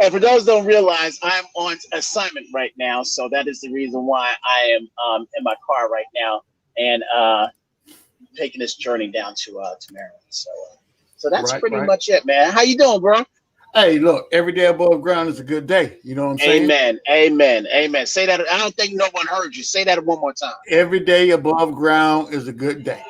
And for those who don't realize, I'm on assignment right now, so that is the reason why I am in my car right now and taking this journey down to Maryland. So that's Right, pretty right. much it, man. How you doing, bro? Hey, look, every day above ground is a good day. You know what I'm saying? Amen. Amen. Amen. Say that. I don't think no one heard you. Say that one more time. Every day above ground is a good day.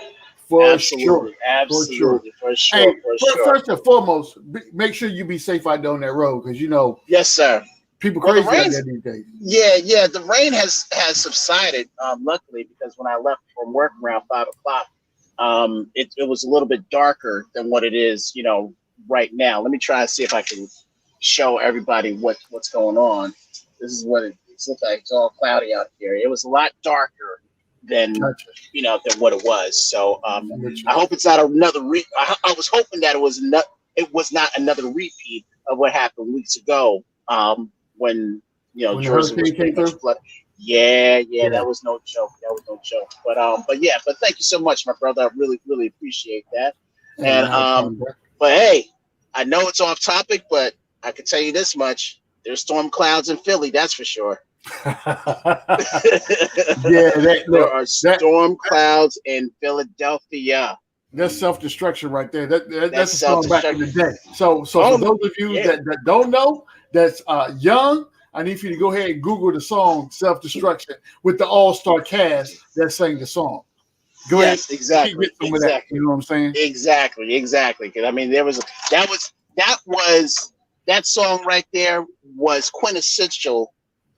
For sure. Absolutely. For sure. Absolutely. For Hey, sure. For sure. first and foremost, make sure you be safe out there on that road because, Yes, sir. people Well, the crazy out rain's there these days. yeah. The rain has subsided. Luckily, because when I left from work around 5 o'clock, it was a little bit darker than what it is, right now. Let me try to see if I can show everybody what's going on. This is what it looks like. It's all cloudy out here. It was a lot darker than Gotcha. than what it was. So Gotcha. I hope it's not another. I was hoping that it was not another repeat of what happened weeks ago. When When the Jersey was hurricane pretty came much through? flooded. Yeah, Yeah. that was no joke. That was no joke. But thank you so much, my brother. I really, really appreciate that. Hey, And not a problem, bro. but hey, I know it's off topic, but I can tell you this much: there's storm clouds in Philly. That's for sure. Yeah, There are storm clouds in Philadelphia. that's self-destruction right there. That's That's a song back in the day. So for those of you yeah. that don't know, that's young, I need for you to go ahead and Google the song Self-Destruction with the all-star cast that sang the song. Go ahead. Yes, exactly. Get some of that. You know what I'm saying? Exactly. Because I mean, that song right there was quintessential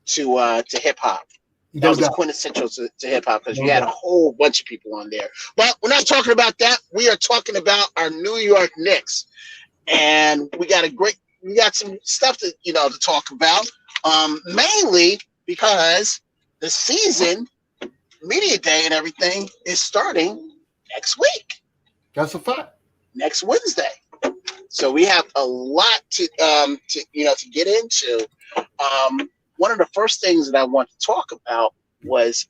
to hip hop. That No was doubt. quintessential to hip hop because No you had a doubt. whole bunch of people on there. But we're not talking about that. We are talking about our New York Knicks, and we got some stuff to talk about. Mainly because the season, media day, and everything is starting next week, That's a fact. next Wednesday. So we have a lot to get into. One of the first things that I want to talk about was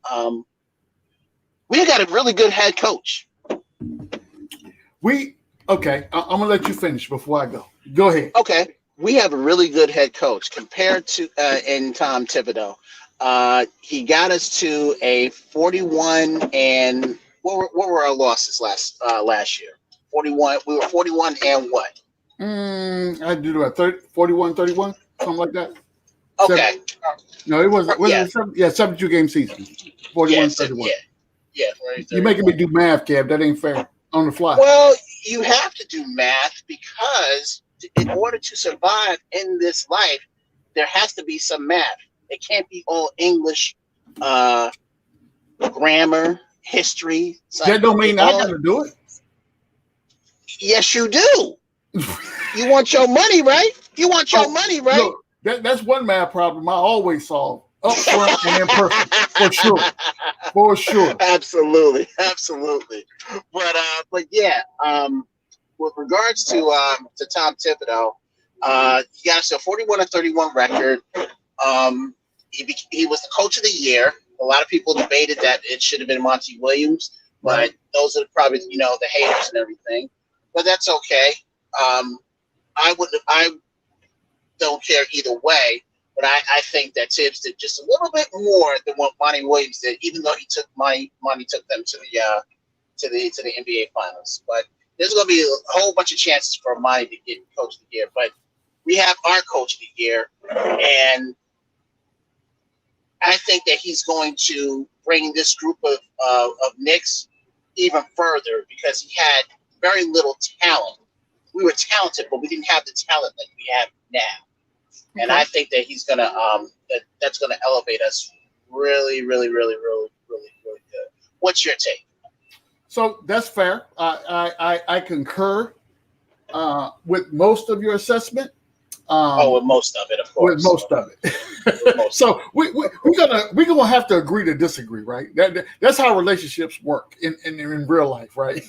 we got a really good head coach. Okay. I'm gonna let you finish before I go. Go ahead. Okay, we have a really good head coach compared to in Tom Thibodeau. He got us to a 41 and what were our losses last year? 41. We were 41 and what? I do about 41, 31, something like that. Okay. No, it wasn't. Yeah. 72 game season. 41, 31. Yeah. You're making me do math, Kev. That ain't fair. On the fly. Well, you have to do math because in order to survive in this life, there has to be some math. It can't be all English, grammar, history. That don't mean I got to do it. Yes, you do. You want your money, right? You want your money, right? Look, that's one math problem I always solve. Up front and in person. For sure. Absolutely. But yeah, with regards to Tom Thibodeau, he got us a 41-31 record. He was the coach of the year. A lot of people debated that it should have been Monty Williams, but those are probably the haters and everything. But that's okay. I don't care either way. But I think that Tibbs did just a little bit more than what Monty Williams did, even though Monty took them to the NBA Finals. But there's going to be a whole bunch of chances for Monty to get Coach of the Year. But we have our Coach of the Year, and I think that he's going to bring this group of Knicks even further because he had very little talent. We were talented, but we didn't have the talent like we have now. And I think that he's gonna that's gonna elevate us really, really, really, really, really, really good. What's your take? So that's fair. I concur with most of your assessment. With most of it, of course. With most of it. So we're gonna have to agree to disagree, right? That's how relationships work in real life, right?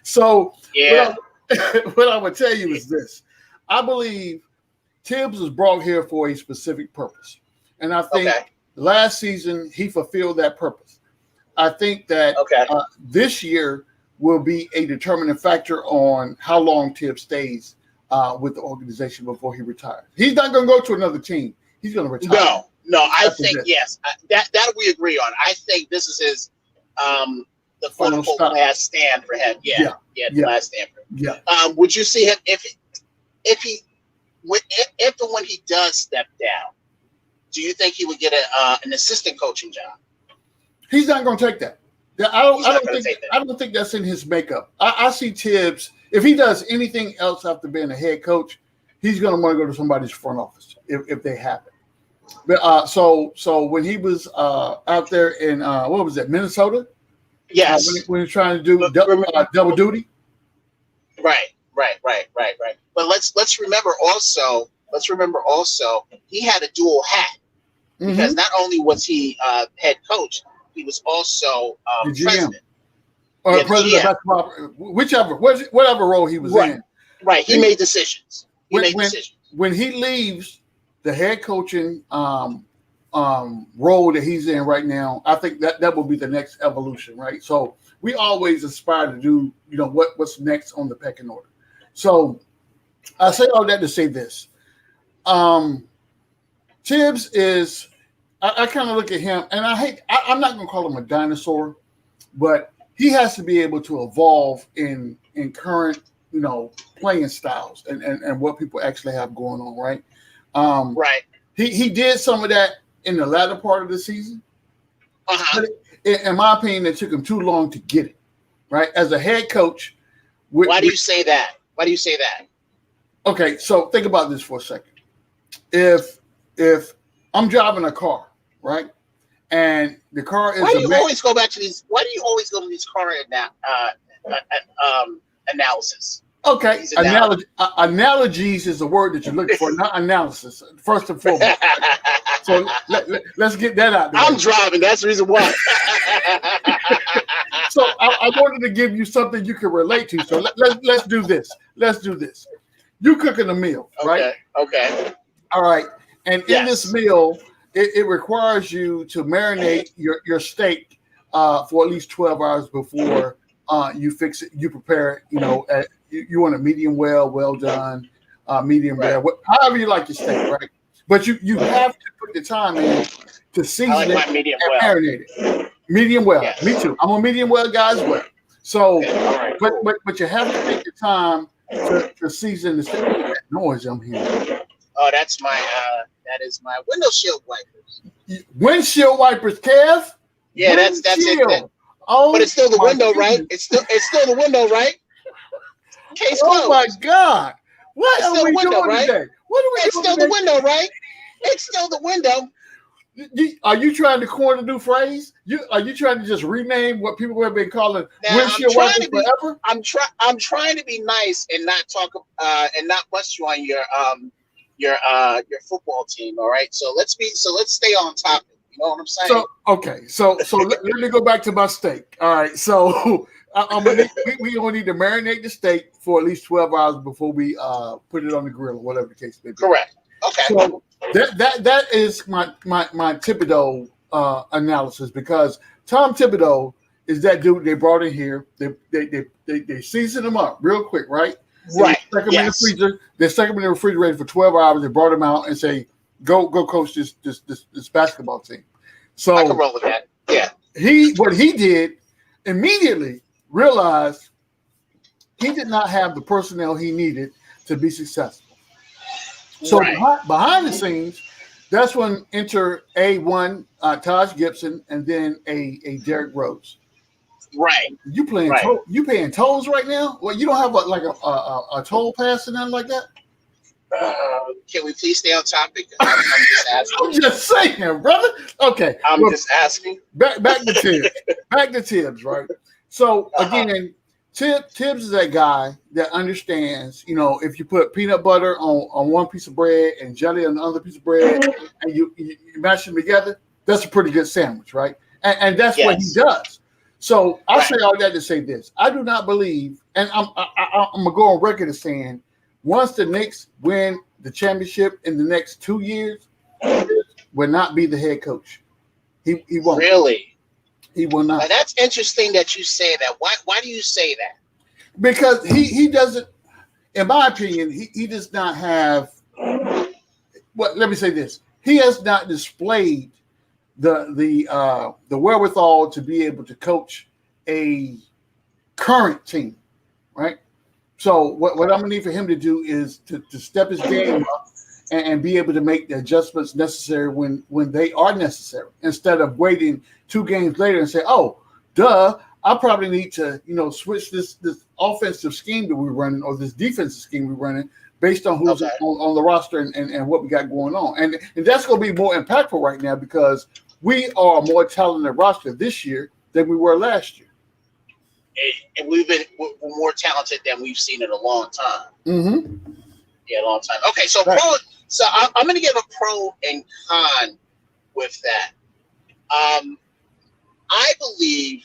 So yeah. What I would tell you is this: I believe Tibbs was brought here for a specific purpose. And I think last season he fulfilled that purpose. I think that this year will be a determining factor on how long Tibbs stays with the organization before he retires. He's not going to go to another team. He's going to retire. No. I think yes, that we agree on. I think this is his the quote unquote last stand for him. The last stand for him. Yeah. Would you see him if and when he does step down? Do you think he would get an assistant coaching job? He's not going to take that. I don't think that's in his makeup. I see Tibbs, if he does anything else after being a head coach, he's going to want to go to somebody's front office if they have it. But so when he was out there in what was that, Minnesota? Yes. When he was trying to do double duty. Right. But let's remember also he had a dual hat because not only was he head coach, he was also president. Or president of basketball, whatever role he was in. Right. He made decisions. When he leaves the head coaching role that he's in right now, I think that will be the next evolution, right? So we always aspire to do, what's next on the pecking order. So I say all that to say this. Tibbs is, I kind of look at him, and I'm not going to call him a dinosaur, but he has to be able to evolve in current, playing styles and what people actually have going on, right? Right. He did some of that in the latter part of the season. But in my opinion, it took him too long to get it, right? As a head coach. Why do you say that? Okay, so think about this for a second. If I'm driving a car, right, and the car is why do you always go to these car analysis? Okay, analogies is the word that you're looking for, not analysis, first and foremost. So let's get that out there. I'm driving. That's the reason why. So I wanted to give you something you can relate to. So let's do this. You cooking a meal, right? Okay. All right. And in this meal, it requires you to marinate your steak for at least 12 hours before you fix it. You prepare, you want a medium well done, medium rare, however you like your steak, right? But you have to put the time in to season it and marinate it. Medium well. Yes. Me too. I'm a medium well guy as well. So, but you have to take the time to season the steak. That noise I'm hearing. Oh, that is my windshield wipers. Windshield wipers, Kev? Yeah, that's it. Oh, but it's still the window, right? It's still the window, right? Case closed. Oh my God! What are we doing right? today? What are we doing? It's still the window, right? It's still the window. Are you trying to coin a new phrase? Are you trying to just rename what people have been calling windshield wipers forever? I'm trying to be nice and not talk and not bust you on your football team. All right. So let's stay on topic. You know what I'm saying? So okay. So let me go back to my steak. All right. So we gonna need to marinate the steak for at least 12 hours before we put it on the grill or whatever the case may be. Correct. Okay. So that is my Thibodeau analysis, because Tom Thibodeau is that dude they brought in here. They seasoned him up real quick, right? Right. They stuck him in the freezer. They stuck him in the refrigerator for 12 hours. They brought him out and say, "Go coach this basketball team." So I can roll with that. Yeah. What he did immediately realized he did not have the personnel he needed to be successful. So behind the scenes, that's when enter A1 Taj Gibson and then a Derrick Rose. Right. You paying tolls right now? Well, you don't have a toll pass or nothing like that? Can we please stay on topic? I'm just asking. I'm just saying, brother. Okay. I'm just asking. Back to Tibbs. Back to Tibbs, right? So again, Tibbs is that guy that understands, if you put peanut butter on one piece of bread and jelly on the other piece of bread and you mash them together, that's a pretty good sandwich, right? And that's what he does. So I'll say all that to say this. I do not believe, and I'm going to go on record as saying, once the Knicks win the championship in the next 2 years, will not be the head coach. He won't. Really? He will not. Now, that's interesting that you say that. Why do you say that? Because he doesn't. in my opinion, he does not have. Well, let me say this: he has not displayed the wherewithal to be able to coach a current team, right? So what I'm gonna need for him to do is to step his game up and be able to make the adjustments necessary when they are necessary, instead of waiting 2 games later and say, "Oh, duh, I probably need to switch this offensive scheme that we're running or this defensive scheme we're running based on who's on the roster and what we got going on." And that's going to be more impactful right now because we are a more talented roster this year than we were last year. And we're more talented than we've seen in a long time. Mm-hmm. Yeah, a long time. Okay, so right. So I'm going to give a pro and con with that. I believe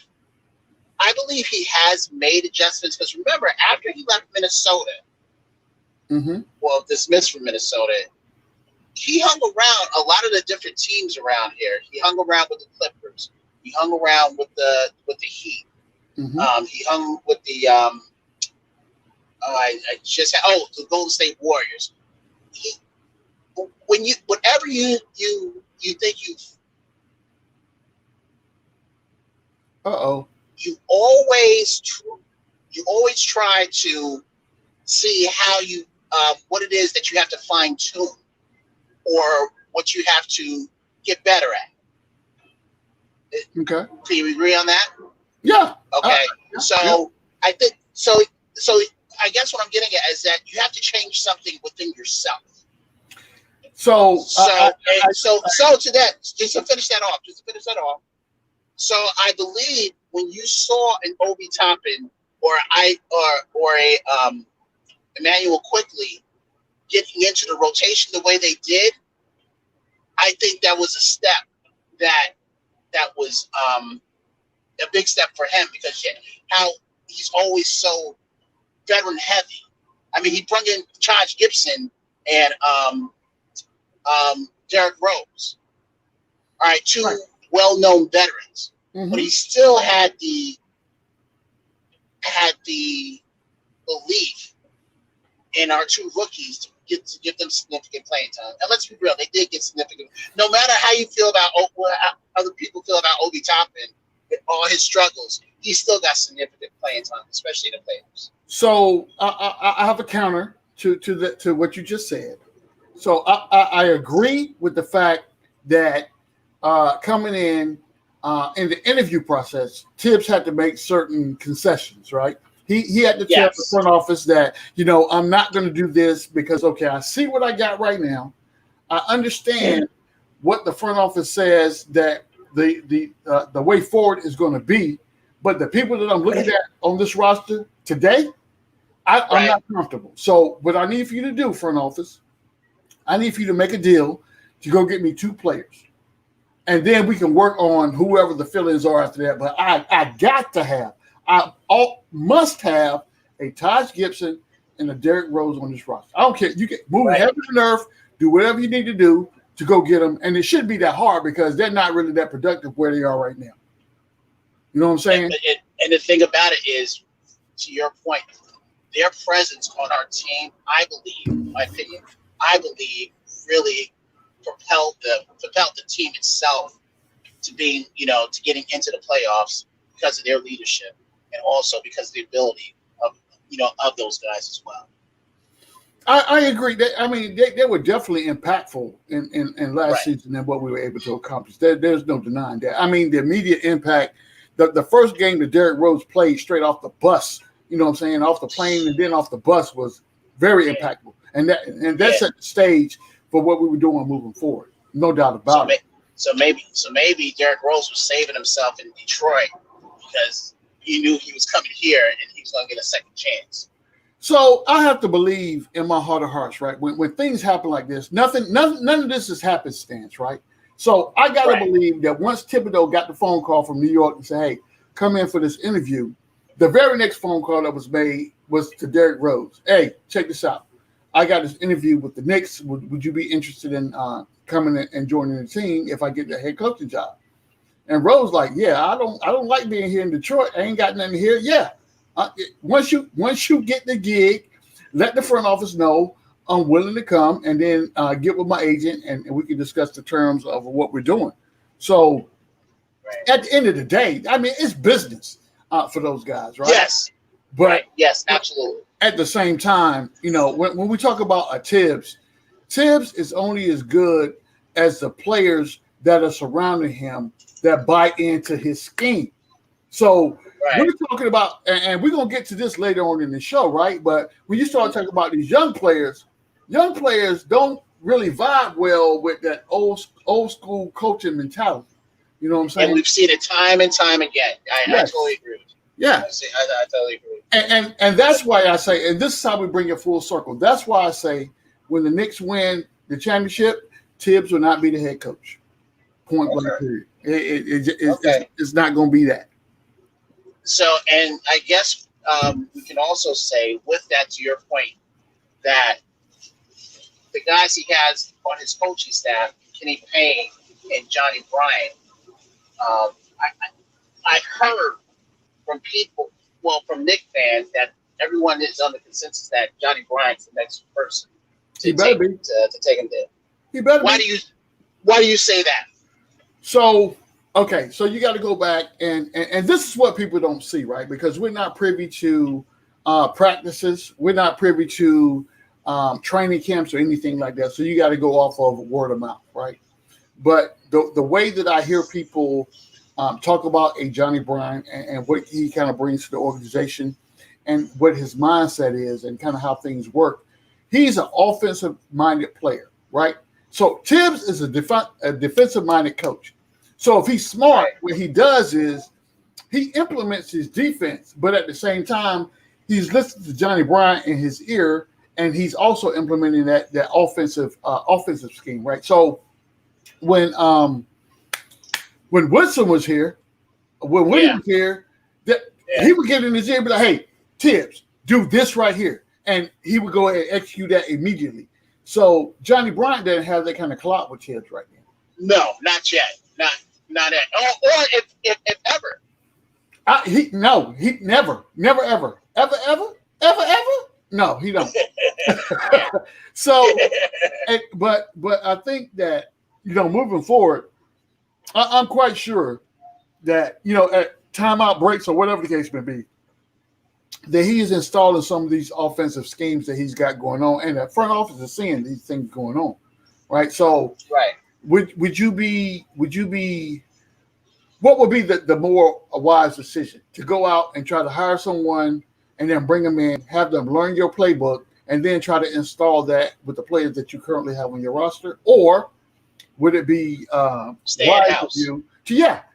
he has made adjustments because remember, after he left Minnesota, well, dismissed from Minnesota, he hung around a lot of the different teams around here. He hung around with the Clippers. He hung around with the Heat. He hung with the the Golden State Warriors. Whenever you think you always try to see how you what it is that you have to fine tune or what you have to get better at. Okay. Can you agree on that? Yeah. Okay. I think so. I guess what I'm getting at is that you have to change something within yourself. So to that, just to finish that off. So I believe when you saw an Obi Toppin or a Emmanuel Quickly getting into the rotation the way they did, I think that was a step that was a big step for him because how he's always so veteran heavy. I mean, he brought in Taj Gibson and Derrick Rose. All right, 2 well-known veterans, but he still had the belief in our 2 rookies to give them significant playing time. And let's be real, they did get significant. No matter how you feel about how other people feel about Obi Toppin and all his struggles, he still got significant playing time, especially in the playoffs. So I have a counter to what you just said. So I agree with the fact that coming in the interview process, Tibbs had to make certain concessions, right? He had to tell the front office that, I'm not going to do this because, I see what I got right now. I understand what the front office says that the way forward is going to be, but the people that I'm looking at on this roster today, I'm not comfortable. So what I need for you to do, front office, I need for you to make a deal to go get me 2 players. And then we can work on whoever the fill-ins are after that. But I must have a Taj Gibson and a Derrick Rose on this roster. I don't care. You can move heaven and earth, do whatever you need to do to go get them. And it shouldn't be that hard because they're not really that productive where they are right now. You know what I'm saying? And the thing about it is, to your point, their presence on our team, I believe, in my opinion, really propelled the team itself to being, to getting into the playoffs because of their leadership and also because of the ability of those guys as well. I agree. They were definitely impactful in last season than what we were able to accomplish. There's no denying that. I mean, the immediate impact, the first game that Derrick Rose played straight off the bus, off the plane and then off the bus was very impactful. And that set the stage for what we were doing moving forward. No doubt about it. So maybe Derrick Rose was saving himself in Detroit because he knew he was coming here and he was going to get a second chance. So I have to believe in my heart of hearts, right? When things happen like this, none of this is happenstance, right? So I got to believe that once Thibodeau got the phone call from New York and said, hey, come in for this interview, the very next phone call that was made was to Derrick Rose. Hey, check this out. I got this interview with the Knicks. Would you be interested in coming and joining the team if I get the head coaching job? And Rose like, yeah, I don't like being here in Detroit. I ain't got nothing here. Yeah. Once you get the gig, let the front office know I'm willing to come, and then get with my agent, and we can discuss the terms of what we're doing. So at the end of the day, I mean, it's business for those guys, right? Yes. But yes, absolutely. At the same time, when we talk about a Tibbs is only as good as the players that are surrounding him that buy into his scheme. So we're talking about, and we're going to get to this later on in the show, right? But when you start talking about these young players don't really vibe well with that old school coaching mentality. You know what I'm saying? And we've seen it time and time again. I totally agree with you. Yeah. I totally agree. And that's why I say, and this is how we bring it full circle. That's why I say when the Knicks win the championship, Tibbs will not be the head coach. Point blank period. It's not going to be that. So, and I guess we can also say with that, to your point, that the guys he has on his coaching staff, Kenny Payne and Johnny Bryant, I heard from people, from Knicks fans, that everyone is on the consensus that Johnny Bryant's the next person to take him there. He better Why do you say that? So you got to go back and this is what people don't see, right? Because we're not privy to practices, we're not privy to training camps or anything like that. So you got to go off of word of mouth, right? But the way that I hear people talk about a Johnny Bryant and what he kind of brings to the organization and what his mindset is and kind of how things work, he's an offensive-minded player, right? So Tibbs is a defensive-minded coach. So if he's smart, what he does is he implements his defense, but at the same time, he's listening to Johnny Bryant in his ear, and he's also implementing that offensive scheme, right? So when Woodson was here, when William was here, he would get in his ear and be like, hey, Tibbs, do this right here. And he would go ahead and execute that immediately. So Johnny Bryant doesn't have that kind of clout with Tibbs right now. No, not yet. Not yet. Or if ever. He never, ever. No, he don't. So, but I think that, moving forward, I'm quite sure that, at timeout breaks or whatever the case may be, that he is installing some of these offensive schemes that he's got going on, and the front office is seeing these things going on, right? So, would you be? What would be the more wise decision, to go out and try to hire someone and then bring them in, have them learn your playbook, and then try to install that with the players that you currently have on your roster, or would it be wise of you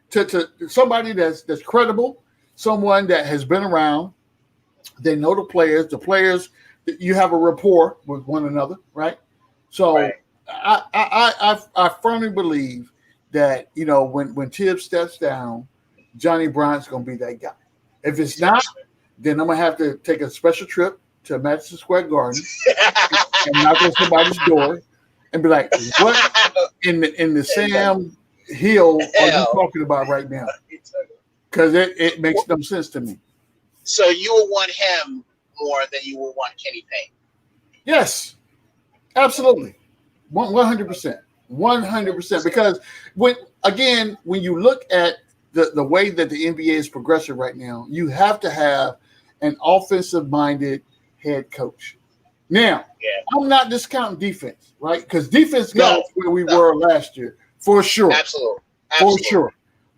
to somebody that's credible, someone that has been around, they know the players that you have a rapport with one another, right? So I firmly believe that when Tibbs steps down, Johnny Bryant's going to be that guy. If it's not, then I'm gonna have to take a special trip to Madison Square Garden and knock on somebody's door and be like, "What in the Sam Hill are you talking about right now?" Because it makes no sense to me. So you will want him more than you will want Kenny Payne? Yes, absolutely, 100%, 100%. Because when you look at the way that the NBA is progressing right now, you have to have an offensive-minded head coach. Now, I'm not discounting defense, right? Because defense got where we were last year, for sure. Absolutely. For sure.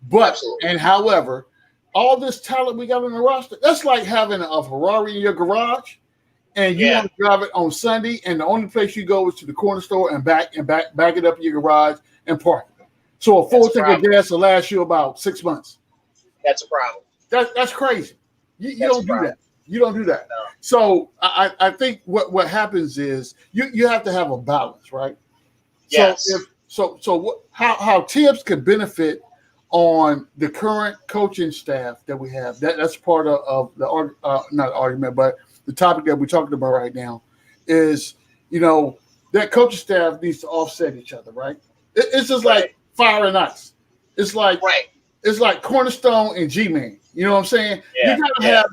But, however, all this talent we got on the roster, that's like having a Ferrari in your garage, and you want to drive it on Sunday, and the only place you go is to the corner store and back it up in your garage and park it. So a full tank of gas will last you about 6 months. That's a problem. That's crazy. You don't do that. You don't do that. No. So I think what happens is you have to have a balance, right? Yes. How Tibbs could benefit on the current coaching staff that we have. That's part of the not argument, but the topic that we're talking about right now is that coaching staff needs to offset each other, right? It's just like fire and ice. It's like Cornerstone and G-Man. You know what I'm saying? Yeah, you gotta have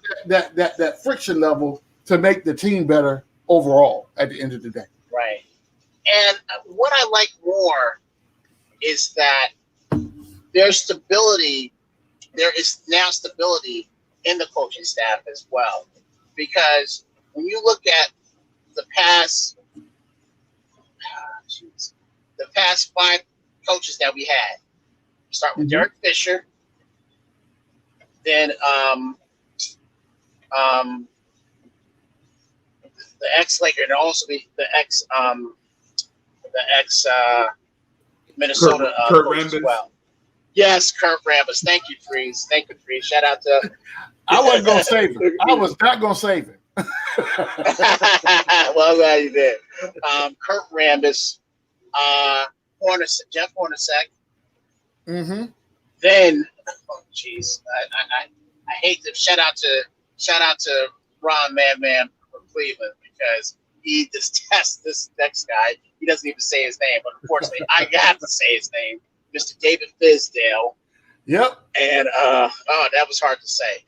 that friction level to make the team better overall at the end of the day. Right. And what I like more is that there's stability. There is now stability in the coaching staff as well, because when you look at the past 5 coaches that we had, start with Derek Fisher, then the ex-Laker, and also the ex Minnesota Kurt coach as Rambis. well. Yes, Kurt Rambis. Thank you, Freeze. Thank you, Freeze. Shout out to. I wasn't gonna save it. I was not gonna save it. Well, I'm glad you did. Kurt Rambis, Jeff Hornacek. Mm-hmm. Then, oh jeez, I hate to shout out to Ron Madman from Cleveland, because he detests this next guy. He doesn't even say his name, but unfortunately, I have to say his name, Mr. David Fizdale. Yep. And that was hard to say.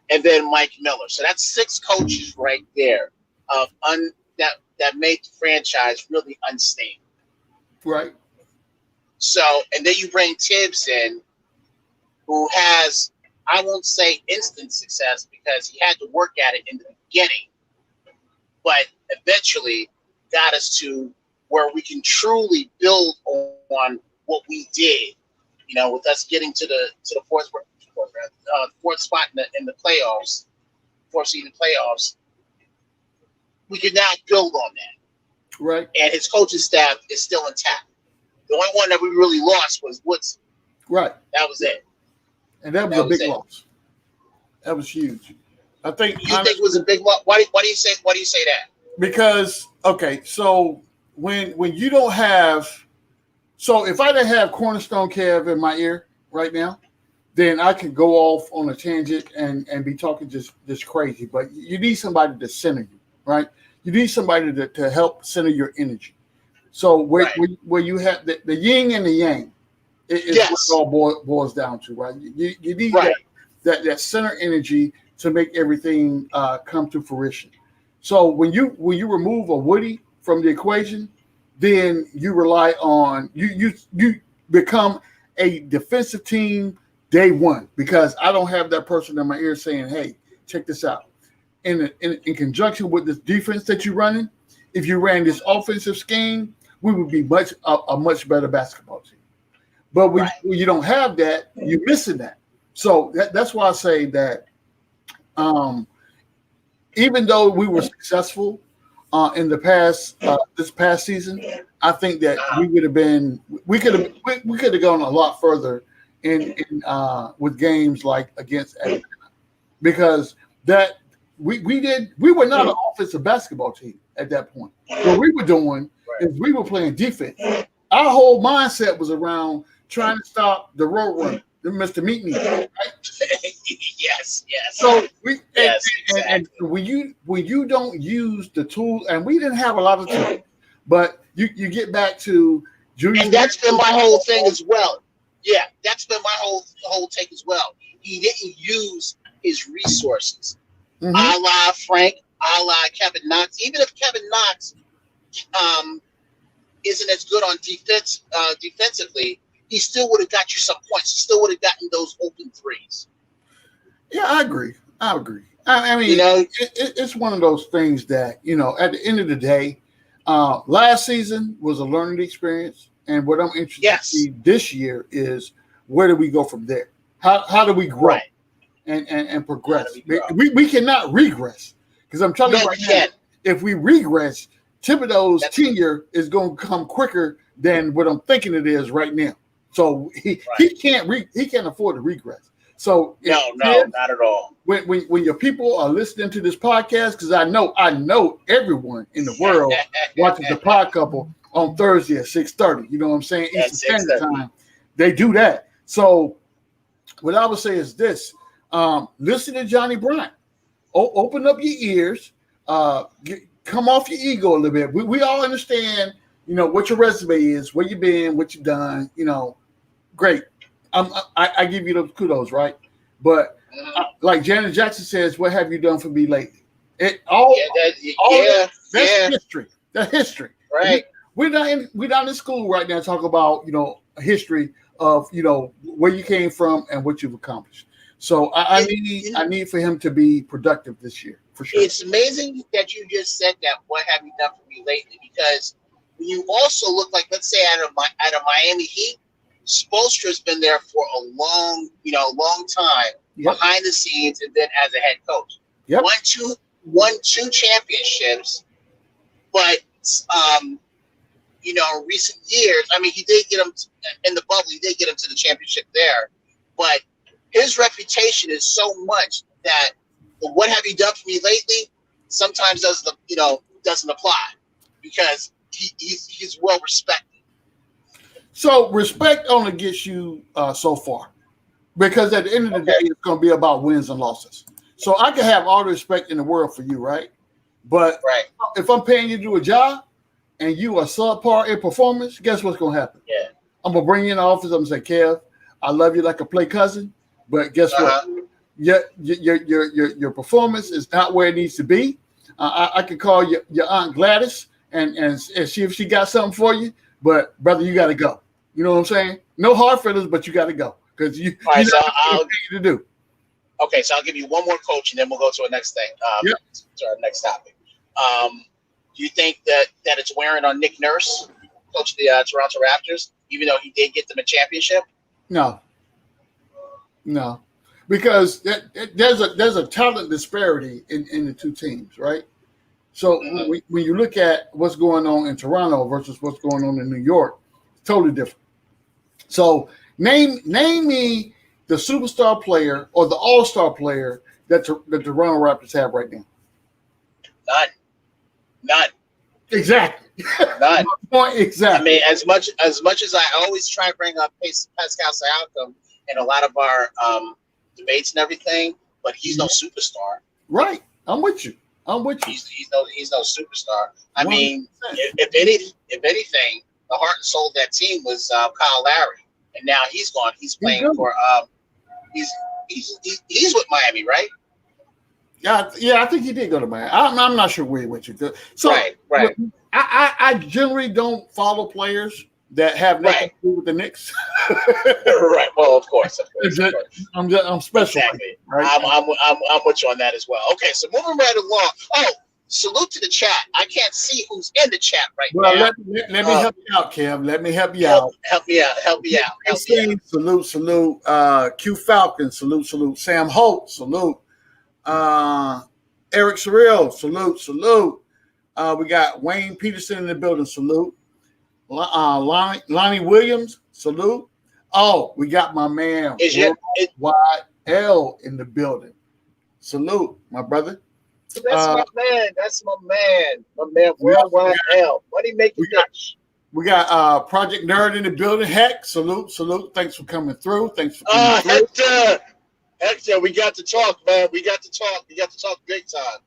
And then Mike Miller. So that's 6 coaches right there that made the franchise really unstable. Right. So, and then you bring Tibbs in, who has, I won't say instant success, because he had to work at it in the beginning, but eventually got us to where we can truly build on what we did. You know, with us getting to the fourth spot in the playoffs, fourth seed in the playoffs, we can now build on that. Right. And his coaching staff is still intact. The only one that we really lost was Woodson. Right. That was it. And that was a big loss. That was huge. I think. You think it was a big loss? Why do you say that? Because so when you don't have, so if I didn't have Cornerstone Kev in my ear right now, then I could go off on a tangent and be talking just crazy. But you need somebody to center you, right? You need somebody to help center your energy. So where you have the yin and the yang, is what it all boils down to, right? You need that center energy to make everything come to fruition. So when you remove a Woody from the equation, then you rely on you become a defensive team day one, because I don't have that person in my ear saying, "Hey, check this out." In conjunction with this defense that you're running, if you ran this offensive scheme, we would be a much better basketball team. But when you don't have that, you're missing that. So that's why I say that even though we were successful in the past this past season, I think that we could have gone a lot further in with games like against Atlanta, because that we were not an offensive basketball team at that point. What we were doing is we were playing defense. Our whole mindset was around trying to stop the road runner, Mr. Meet Me. Right? Yes. So and when you don't use the tool, and we didn't have a lot of tools, but you get back to Julius. And that's been my whole thing as well. Yeah, that's been my whole take as well. He didn't use his resources. A la Frank, a la Kevin Knox. Even if Kevin Knox isn't as good on defense defensively, he still would have got you some points. He still would have gotten those open threes. Yeah, I agree. I mean, it's one of those things that, at the end of the day, last season was a learning experience. And what I'm interested to see this year is, where do we go from there? How do we grow and progress? We cannot regress, because I'm telling you right now, if we regress, Thibodeau's tenure is going to come quicker than what I'm thinking it is right now. So he can't afford to regress. So no, not at all. When your people are listening to this podcast, because I know everyone in the world watches the Pod Couple on Thursday at 6:30. You know what I'm saying? Eastern Standard Time. They do that. So what I would say is this: listen to Johnny Bryant. Open up your ears. Come off your ego a little bit. We all understand, what your resume is, where you've been, what you've done. Great. I give you those kudos, right? But like Janet Jackson says, what have you done for me lately? That's history. That's history. Right. We're not in school right now to talk about a history of where you came from and what you've accomplished. So I need for him to be productive this year for sure. It's amazing that you just said that. What have you done for me lately? Because you also look like, let's say, out of Miami Heat, Spoelstra's been there for a long time behind the scenes, and then as a head coach. Yep. Won two championships, but in recent years, I mean, he did get him in the bubble. He did get him to the championship there, but his reputation is so much that the "what have you done for me lately" sometimes doesn't apply because he's well respected. So respect only gets you so far, because at the end of the day, it's going to be about wins and losses. So I can have all the respect in the world for you, right? But if I'm paying you to do a job and you are subpar in performance, guess what's going to happen? Yeah. I'm going to bring you in the office. I'm going to say, Kev, I love you like a play cousin, but guess what? Your performance is not where it needs to be. I could call your Aunt Gladys and see if she got something for you, but brother, you got to go. You know what I'm saying? No hard feelings, but you got to go because you know what to do. Okay, so I'll give you one more coach, and then we'll go to our next thing. To our next topic. Do you think that it's wearing on Nick Nurse, coach of the Toronto Raptors, even though he did get them a championship? No, because there's a talent disparity in the two teams, right? So when you look at what's going on in Toronto versus what's going on in New York, it's totally different. So name me the superstar player or the all-star player that the Toronto Raptors have right now. None. Exactly. None. Exactly. I mean, as much as I always try to bring up Pascal Siakam in a lot of our debates and everything, but he's no superstar. Right. I'm with you. He's no superstar. I 100%. Mean, if anything, the heart and soul of that team was Kyle Lowry, and now he's gone. He's playing for he's with Miami, right? Yeah, I think he did go to Miami. I'm not sure where he went to. So, right. I generally don't follow players that have nothing to do with the Knicks. Right. Well, of course. I'm special. Exactly. Right? I'm with you on that as well. Okay, so moving right along. Oh, salute to the chat. I can't see who's in the chat right now. Well, let me help you out, Kev. Let me help you out. Help me out. Salute. Q Falcon, salute. Sam Holt, salute. Eric Sorrell, salute. We got Wayne Peterson in the building, salute. Lonnie Williams, salute. Oh, we got my man YL in the building. Salute, my brother. That's my man. My man, Worldwide L. What do you make it? We got Project Nerd in the building. Heck, salute. Thanks for coming through. Hector, we got to talk, man. We got to talk big time.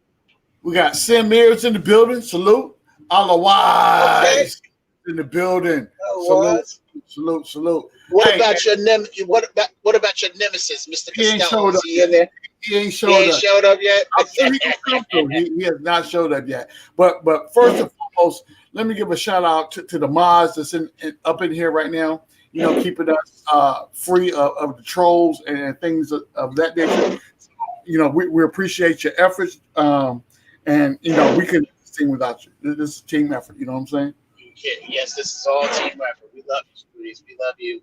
We got Sam Mears in the building. Salute. Otherwise in the building. Salute. What about your nemesis, Mr. Costello? Is he in there? He ain't showed up yet. I'm sure he can come through. He has not showed up yet. But first and foremost, let me give a shout out to the mods that's up in here right now. Keeping us free of the trolls and things of that nature. We appreciate your efforts. And we couldn't do this team without you. This is a team effort. You know what I'm saying? Yes, this is all team effort. We love you, Julius. We love you.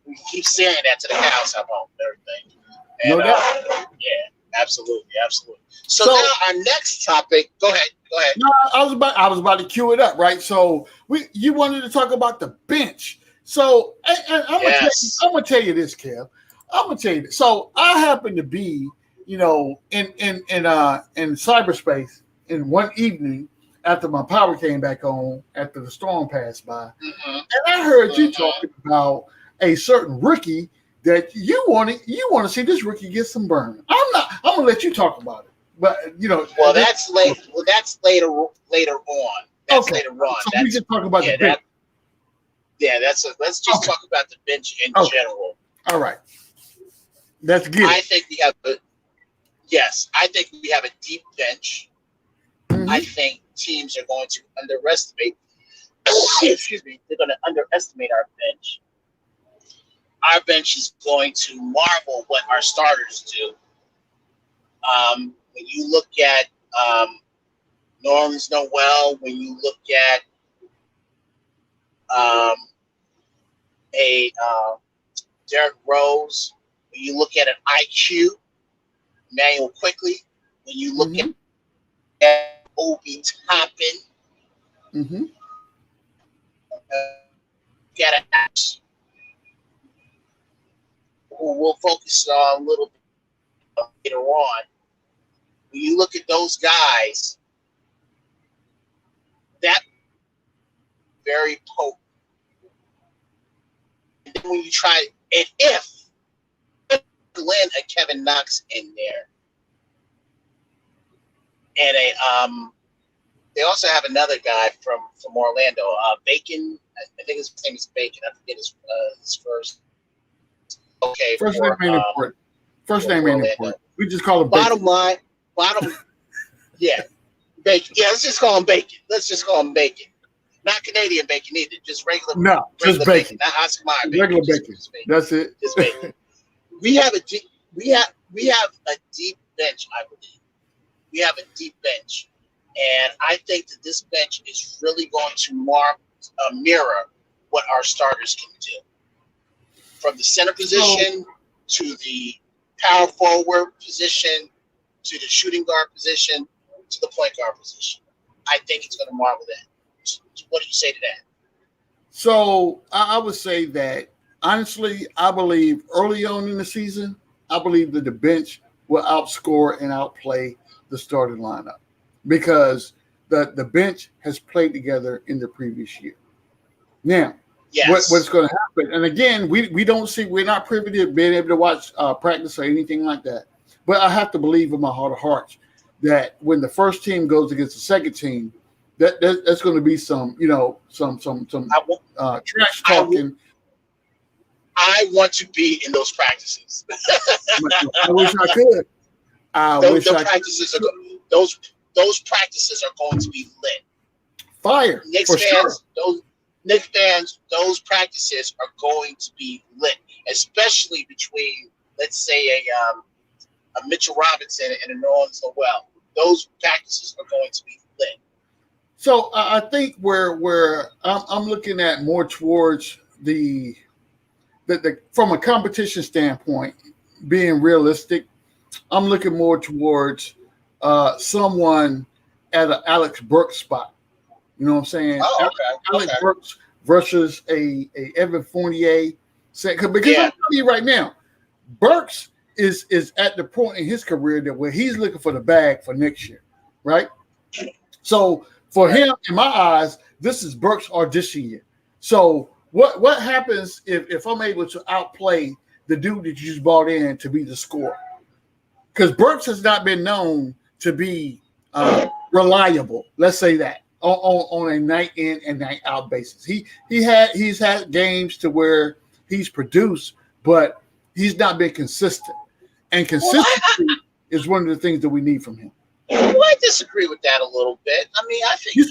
We keep saying that to the cows come home and everything. And, no doubt. Yeah, absolutely. So now our next topic. Go ahead. No, I was about to cue it up, right? So you wanted to talk about the bench. So I'm gonna tell you this, Kev. I'm gonna tell you this. So I happen to be, in cyberspace in one evening after my power came back on after the storm passed by, and I heard you talking about a certain rookie that you want to see this rookie get some burn. I'm gonna let you talk about it, but Well, that's late. Well, that's later on. That's later on. So we can talk about the bench. Let's just talk about the bench in general. All right. That's good. I think we have yes, I think we have a deep bench. Mm-hmm. I think teams are going to underestimate. Excuse me. They're going to underestimate our bench. Our bench is going to marvel what our starters do. When you look at Norms Noel, when you look at Derek Rose, when you look at an IQ, Manuel Quickly, when you look at Obi Toppin, get an axe who we'll focus on a little bit later on. When you look at those guys, that very potent. And then when you try, and if Glenn and Kevin Knox in there, and they also have another guy from Orlando, Bacon. I think his name is Bacon. I forget his first. Okay, first name ain't important. First name ain't important. We just call him Bottom Bacon. line, yeah, Bacon. Yeah, let's just call him Bacon. Not Canadian bacon either, just regular. No, just bacon. Not Oscar Mayer bacon. Regular bacon. That's it. Just bacon. We have a deep bench, I believe. We have a deep bench, and I think that this bench is really going to mirror what our starters can do, from the center position to the power forward position to the shooting guard position to the point guard position. I think it's going to marvel that. What do you say to that? So I would say that, honestly, I believe early on in the season, I believe that the bench will outscore and outplay the starting lineup because the bench has played together in the previous year. Now, yes. what's going to happen? And again, we're not privy to being able to watch practice or anything like that. But I have to believe in my heart of hearts that when the first team goes against the second team, that's going to be some trash talking. I want to be in those practices. I wish I could. Those practices are going to be lit. Fire. Knicks for fans, sure. Knicks fans, those practices are going to be lit, especially between, let's say, a Mitchell Robinson and a New Orleans Noel. Those practices are going to be lit. So I think where I'm looking at more towards the from a competition standpoint, being realistic, I'm looking more towards someone at an Alec Burks spot. You know what I'm saying? Oh, okay. Alec Burks versus a Evan Fournier. Because I'm telling you right now, Burks is at the point in his career that where he's looking for the bag for next year, right? So for him, in my eyes, this is Burks' audition year. So what happens if I'm able to outplay the dude that you just brought in to be the scorer? Because Burks has not been known to be reliable. Let's say that on a night in and night out basis. He's had games to where he's produced, but he's not been consistent. And consistency is one of the things that we need from him. Well, I disagree with that a little bit. I mean, I think you're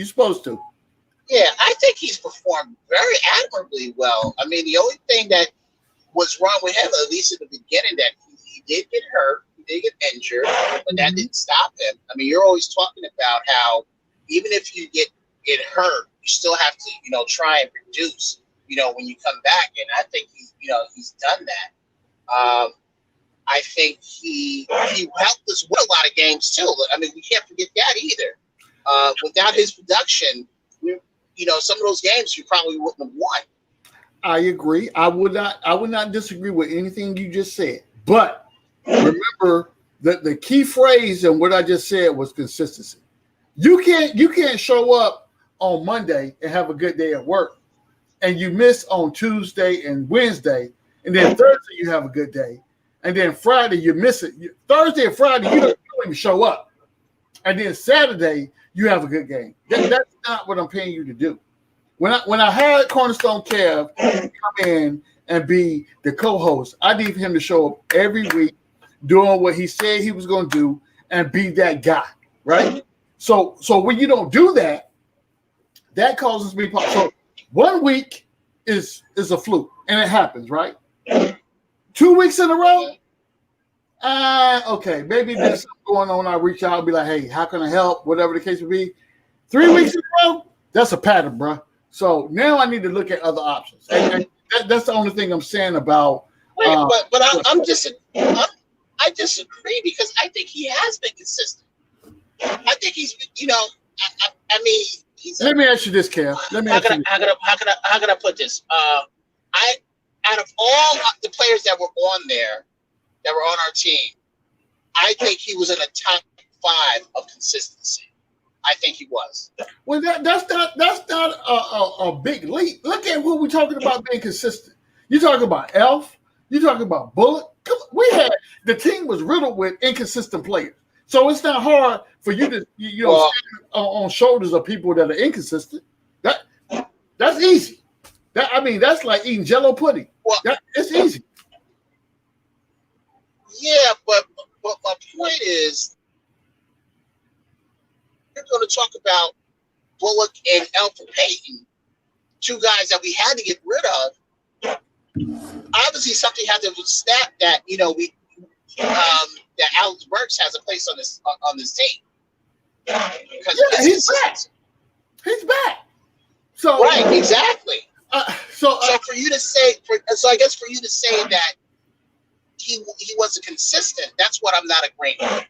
supposed to. Yeah, I think he's performed very admirably well. I mean, the only thing that was wrong with him, at least at the beginning, that he did get hurt, he did get injured, but that didn't stop him. I mean, you're always talking about how even if you get hurt, you still have to, try and produce, when you come back. And I think he's done that. I think he helped us win a lot of games too. I mean, we can't forget that either. Without his production, some of those games you probably wouldn't have won. I agree. I would not disagree with anything you just said. But remember that the key phrase in what I just said was consistency. You can't show up on Monday and have a good day at work, and you miss on Tuesday and Wednesday, and then Thursday you have a good day, and then Friday you miss it. Thursday and Friday you don't even show up, and then Saturday you have a good game. That's not what I'm paying you to do. When I had Cornerstone Kev come in and be the co-host, I need him to show up every week doing what he said he was going to do, and be that guy, right? So when you don't do that, that causes me. So 1 week is a fluke, and it happens, right? 2 weeks in a row. Okay, maybe there's something going on. I reach out and be like, hey, how can I help? Whatever the case would be. 3 weeks in a row, that's a pattern, bro. So now I need to look at other options. And that's the only thing I'm saying about. But I disagree because I think he has been consistent. I think he's, I mean. Let me ask you this, Cam. How can I put this? Out of all the players that were on there, that were on our team, I think he was in the top 5 of consistency. I think he was. Well, that's not a big leap. Look at what we're talking about being consistent. You're talking about Elf. You're talking about Bullet. The team was riddled with inconsistent players. So it's not hard for you to stand on shoulders of people that are inconsistent. That's easy. That's like eating Jell-O pudding. It's easy. Yeah, but my point is, we're going to talk about Bullock and Elfrid Payton, 2 guys that we had to get rid of. Obviously, something had to snap that that Alex Burks has a place on this team. He's back. He's back. So right, exactly. So for you to say, I guess for you to say that he wasn't consistent, that's what I'm not agreeing with.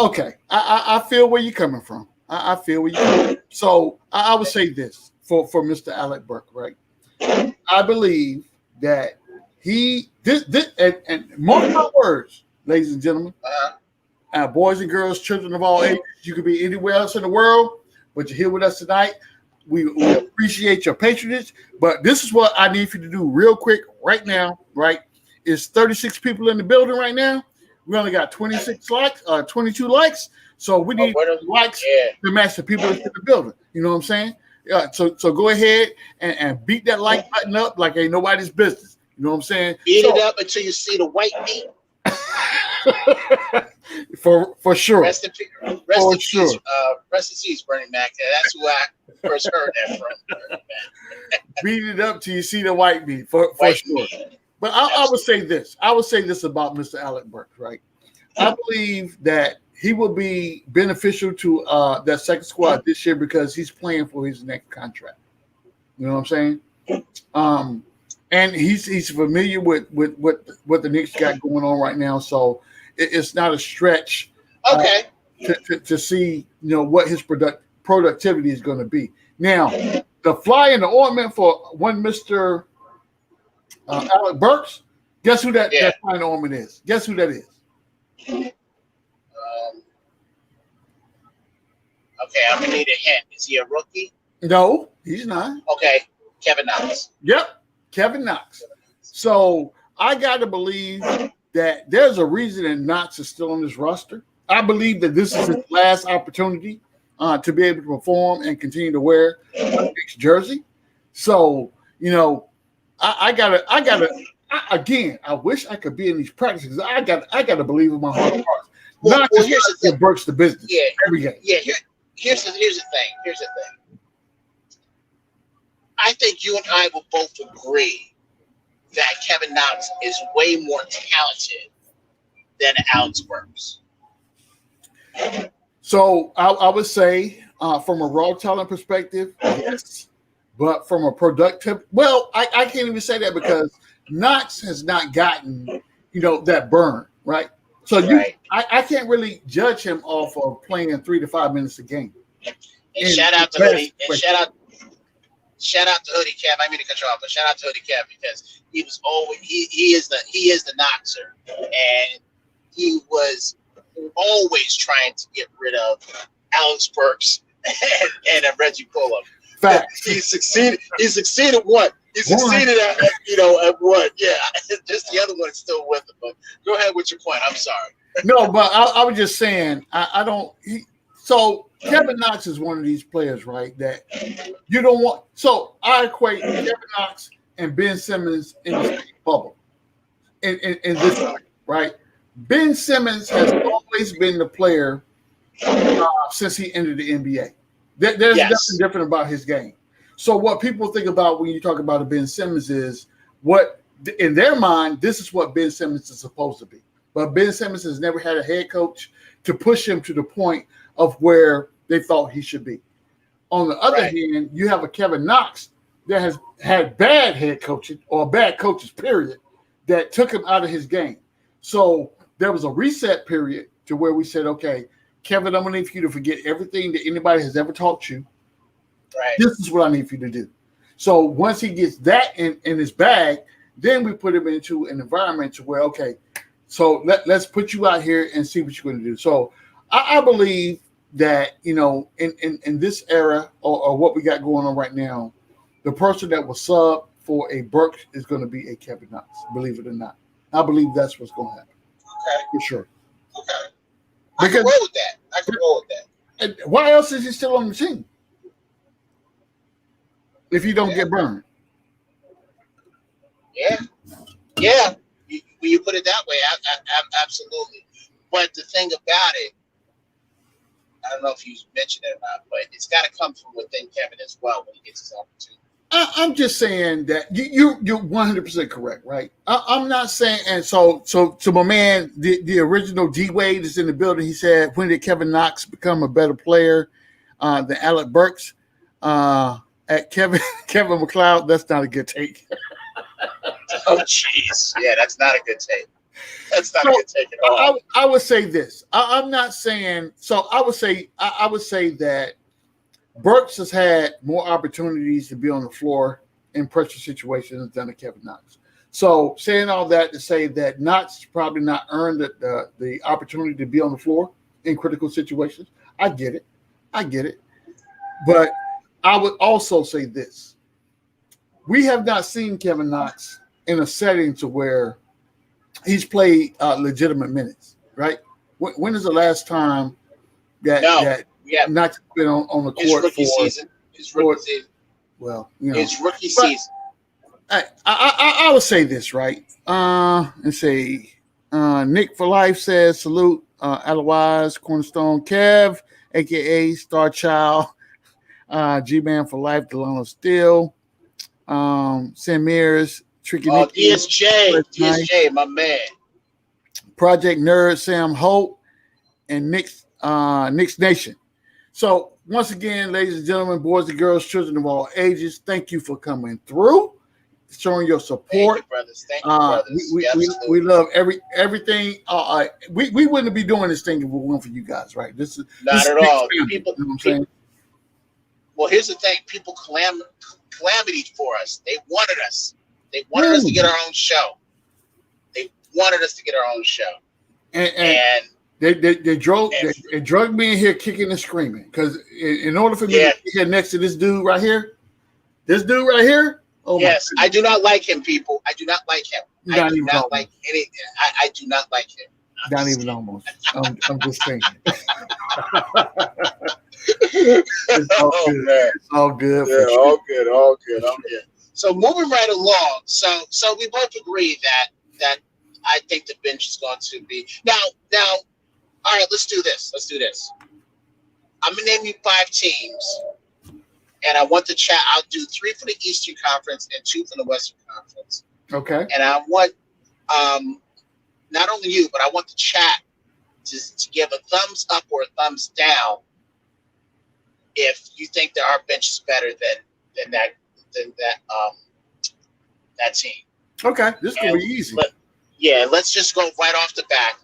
Okay, I feel where you're coming from. I feel where you're coming from. So I would say this for Mr. Alec Burks, right? I believe that and mark my words, ladies and gentlemen, boys and girls, children of all ages, you could be anywhere else in the world, but you're here with us tonight. We appreciate your patronage, but this is what I need for you to do real quick right now, right? It's 36 people in the building right now. We only got 22 likes, so we need likes to match the people in the building. You know what I'm saying? So go ahead and beat that like button up like ain't nobody's business. You know what I'm saying? Beat it up until you see the white meat. for sure. Rest in peace, Bernie Mac. That's who I first heard that from. Beat it up till you see the white meat for sure. But I would say this. I would say this about Mr. Alec Burks, right? I believe that he will be beneficial to that second squad this year because he's playing for his next contract. You know what I'm saying? And he's familiar with what the Knicks got going on right now, so it's not a stretch. Okay. To see what his productivity is going to be. Now, the fly in the ointment for one Mr. Alec Burks. Guess who that fly in the ointment is? Guess who that is? Okay, I'm gonna need a hint. Is he a rookie? No, he's not. Okay, Kevin Knox. Yep, Kevin Knox. So I got to believe that there's a reason that Knox is still on this roster. I believe that this is his last opportunity to be able to perform and continue to wear a Knicks jersey. So again, I wish I could be in these practices. I got to believe in my heart of hearts. Not just here's the thing. Burks the business. Yeah, every game. Yeah, here's the thing. I think you and I will both agree that Kevin Knox is way more talented than Alex Burks. So I would say, from a raw talent perspective, yes. But from a productive, I can't even say that because Knox has not gotten, that burn, right? So I can't really judge him off of playing 3 to 5 minutes a game. And shout out to Hoodie. And shout out to Hoodie Cap. I mean to cut you off, but shout out to Hoodie Cap because he was always he is the Knoxer, and he was always trying to get rid of Alex Burks and Reggie Bullock. Facts. He succeeded. What? He succeeded at what? Yeah. Just the other one is still with him. But go ahead with your point. I'm sorry. No, but I was just saying I don't. So Kevin Knox is one of these players, right? That you don't want. So I equate Kevin Knox and Ben Simmons in the same bubble. In this, right? Ben Simmons has always been the player since he entered the NBA. There's nothing different about his game. So what people think about when you talk about a Ben Simmons is what, in their mind, this is what Ben Simmons is supposed to be. But Ben Simmons has never had a head coach to push him to the point of where they thought he should be. On the other hand, you have a Kevin Knox that has had bad head coaching or bad coaches, period, that took him out of his game. So there was a reset period to where we said, okay, Kevin, I'm going to need for you to forget everything that anybody has ever taught you. Right. This is what I need for you to do. So once he gets that in his bag, then we put him into an environment to where, okay, so let's put you out here and see what you're going to do. So I believe that, you know, in this era or what we got going on right now, the person that will sub for a Burks is going to be a Kevin Knox, believe it or not. I believe that's what's going to happen. Okay. For sure. Okay. I can roll with that. And why else is he still on the team? If you don't get burned. Yeah. Yeah. When you put it that way, absolutely. But the thing about it, I don't know if you mentioned it or not, but it's got to come from within Kevin as well when he gets his opportunity. I'm just saying that you're 100% correct, right? I'm not saying, and so my man, the original D Wade is in the building. He said, when did Kevin Knox become a better player than Alec Burks? At Kevin McLeod, that's not a good take. Oh, jeez. Yeah, that's not a good take. That's not a good take at all. I would say this. I'm not saying so. I would say that Burks has had more opportunities to be on the floor in pressure situations than Kevin Knox. So saying all that to say that Knox probably not earned the opportunity to be on the floor in critical situations. I get it. But I would also say this. We have not seen Kevin Knox in a setting to where he's played legitimate minutes, right? When is the last time that Knox been on the court rookie season? His rookie season. Well, you know, his rookie season. I would say this, right? And say Nick for Life says salute Otherwise Cornerstone Kev, aka Star Child, G-Man for Life, Delano Steele, Sam Mears, Tricky Nicky, DSJ, my man. Project Nerd, Sam Holt, and Nick's Nation. So once again, ladies and gentlemen, boys and girls, children of all ages, thank you for coming through, showing your support. Thank you, brothers. We love everything. We wouldn't be doing this thing if it weren't for you guys, right? This is not at all. People, you know what I'm saying? Well, here's the thing: people calamity for us. They wanted us. They wanted us to get our own show. And they drug me in here kicking and screaming because in order for me to get here next to this dude right here. Oh yes, I do not like him, people. I do not like him. I do not like him. Not even almost. I'm just saying. It's all good. Yeah, all good. So moving right along. So we both agree that I think the bench is going to be now. All right, let's do this. I'm gonna name you 5 teams, and I want the chat. I'll do 3 for the Eastern Conference and 2 for the Western Conference. Okay. And I want not only you, but I want the chat to give a thumbs up or a thumbs down if you think that our bench is better than that team. Okay, this is gonna be easy. Let's just go right off the back.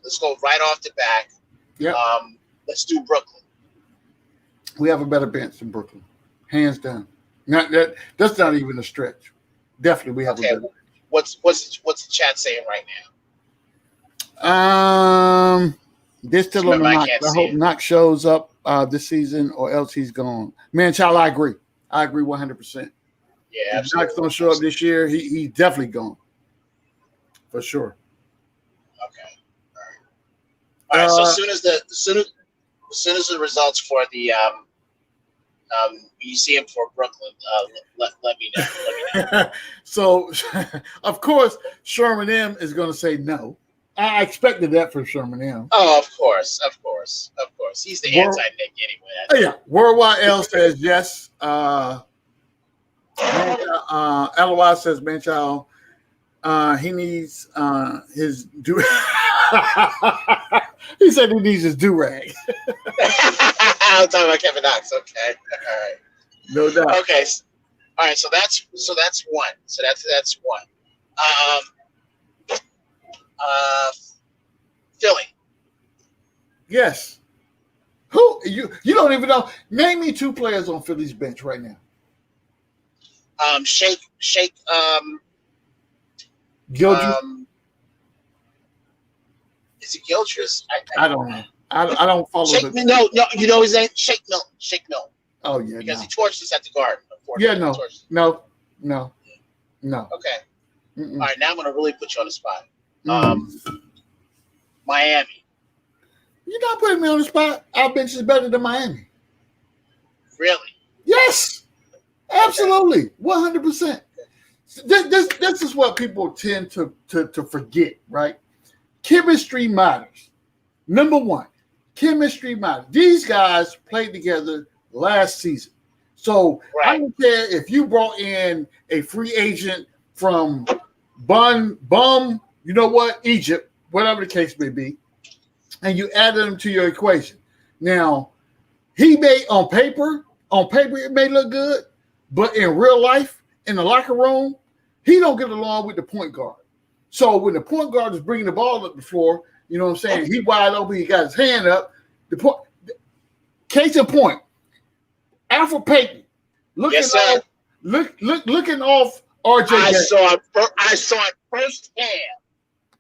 Yeah. Let's do Brooklyn. We have a better bench than Brooklyn, hands down. That's not even a stretch. Definitely, we have a better bench. What's the chat saying right now? They're still on the Knox. I hope Knox shows up this season, or else he's gone. Man, child, I agree 100%. Yeah, if Knox don't show up this year, he's definitely gone for sure. Okay, all right. So as soon as the results for the you see him for Brooklyn, let me know. So, of course, Sherman M is going to say no. I expected that from Sherman L. Oh, of course. He's the anti-Nick anyway. Yeah. Worldwide L says yes. LOI says Manchild. He needs his do. He said he needs his do-rag. I'm talking about Kevin Knox. Okay. All right. No doubt. Okay. All right. So that's one. So that's one. Philly. Yes. Who you don't even know? Name me 2 players on Philly's bench right now. Shake. Gildress. Is it Gildress? I don't know. I don't follow. No. You know his name? Shake Milton. Oh yeah. Because he torched us at the Garden. Yeah. No. Okay. Mm-mm. All right. Now I'm going to really put you on the spot. Miami. You're not putting me on the spot. Our bench is better than Miami. Really? Yes. Absolutely. 100%. This is what people tend to forget, right? Chemistry matters. Number one, chemistry matters. These guys played together last season. So I don't care if you brought in a free agent from Egypt, whatever the case may be, and you added him to your equation. Now, he may on paper it may look good, but in real life, in the locker room, he don't get along with the point guard. So when the point guard is bringing the ball up the floor, you know what I'm saying? He wide open, he got his hand up. Case in point, Alfred Payton looking off RJ. I saw it firsthand.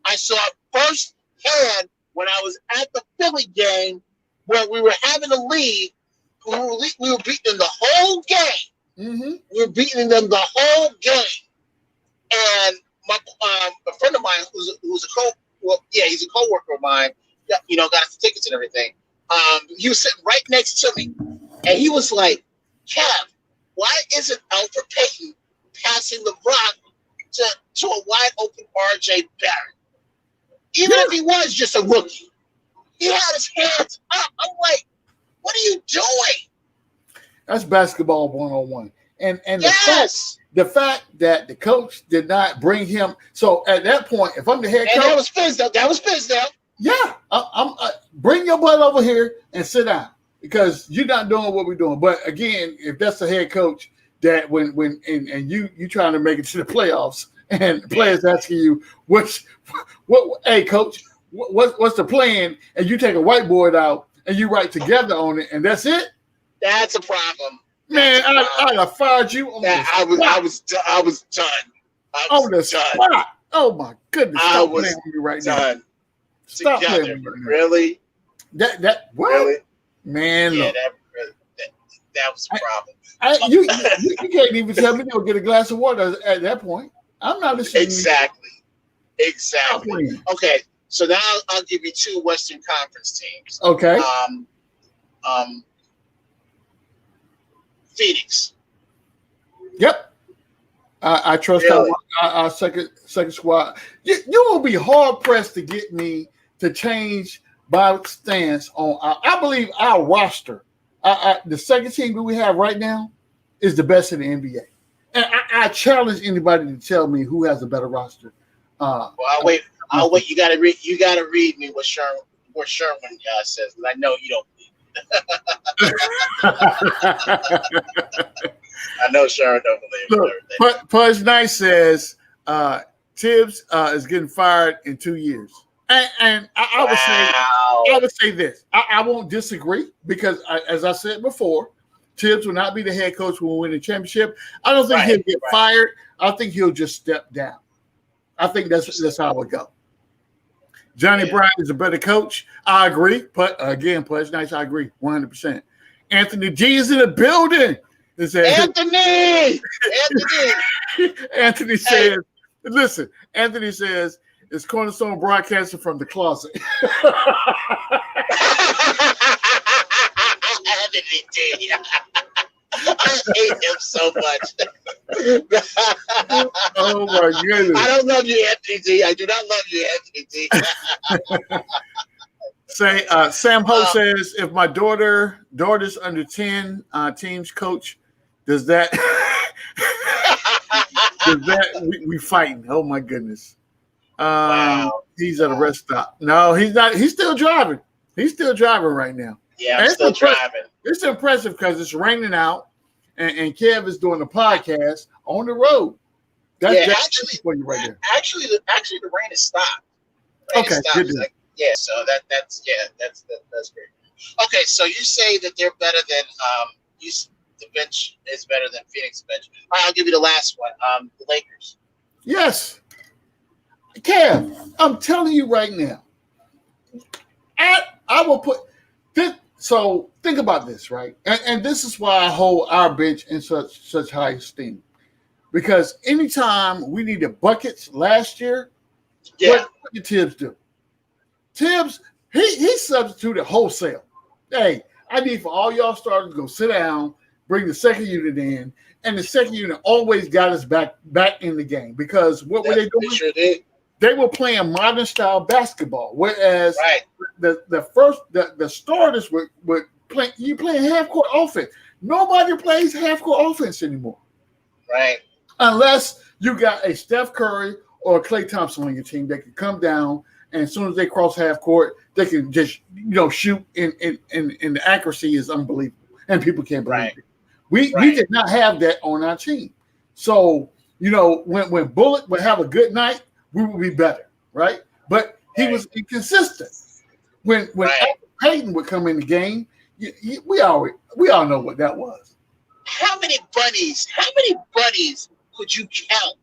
I saw it firsthand when I was at the Philly game where we were having a lead. We were beating them the whole game. Mm-hmm. We were beating them the whole game. And my a friend of mine who's a he's a coworker of mine. You know, got us the tickets and everything. He was sitting right next to me, and he was like, "Kev, why isn't Alfred Payton passing the rock to a wide open RJ Barrett? Even if he was just a rookie, he had his hands up." I'm like, "What are you doing?" That's basketball 101. And yes. The fact that the coach did not bring him. So at that point, if I'm the head coach, that was Fizdale. Yeah, I'm bring your butt over here and sit down because you're not doing what we're doing. But again, if that's the head coach that when you trying to make it to the playoffs and the players asking you what hey coach, what's the plan, and you take a whiteboard out and you write together on it and that's it. That's a problem. Man, I'd have fired you on the spot. I was done. On the spot. Oh my goodness! Stop playing with me right done. now. Stop Together. playing with me. Really? That what? Really? Man, yeah, that was a problem. You can't even tell me to go get a glass of water at that point. I'm not listening. Exactly. Okay, so now I'll give you 2 Western Conference teams. Okay. Phoenix. Yep. I trust our second squad. You will be hard pressed to get me to change my stance on. I believe our roster, the second team that we have right now, is the best in the NBA. And I challenge anybody to tell me who has a better roster. Well, I'll wait. You gotta read. You gotta read me what Sherman says. I know you don't. I know Sharon don't believe it. Pudge Nice says Tibbs is getting fired in 2 years, and I would say this. I won't disagree because, as I said before, Tibbs will not be the head coach when we win the championship. I don't think he'll get fired. I think he'll just step down. I think that's how it would go. Johnny Bryant is a better coach. I agree. But again, Pudge Nice, I agree 100%. Anthony G is in the building. Anthony says, listen, Anthony says it's Cornerstone Broadcasting from the closet. Anthony G. I hate him so much. Oh my goodness! I don't love you, Anthony D. I do not love you, Anthony D. Sam Ho says, if my daughter's under 10 teams coach, does that we fighting? Oh my goodness! Wow. He's at a rest stop. No, he's not. He's still driving. He's still driving right now. Yeah, I'm still driving. It's impressive because it's raining out, and Kev is doing a podcast on the road. That's actually, for you right there. Actually, the rain has stopped. Okay, good. So that's great. Okay, so you say that they're better than the bench is better than Phoenix bench. All right, I'll give you the last one. The Lakers. Yes, Kev, I'm telling you right now. I will put this. So think about this, right? And this is why I hold our bench in such high esteem. Because anytime we needed buckets last year, what did Tibbs do? Tibbs, he substituted wholesale. Hey, I need for all y'all starters to go sit down, bring the second unit in, and the second unit always got us back in the game. Because what were they doing? They sure did. They were playing modern style basketball, whereas the starters would play. You playing half court offense. Nobody plays half court offense anymore, right? Unless you got a Steph Curry or a Klay Thompson on your team that can come down, and as soon as they cross half court, they can just shoot. And the accuracy is unbelievable, and people can't believe it. We did not have that on our team. So when Bullock would have a good night, we would be better, right? But he was inconsistent. When Payton would come in the game, we all know what that was. How many bunnies could you count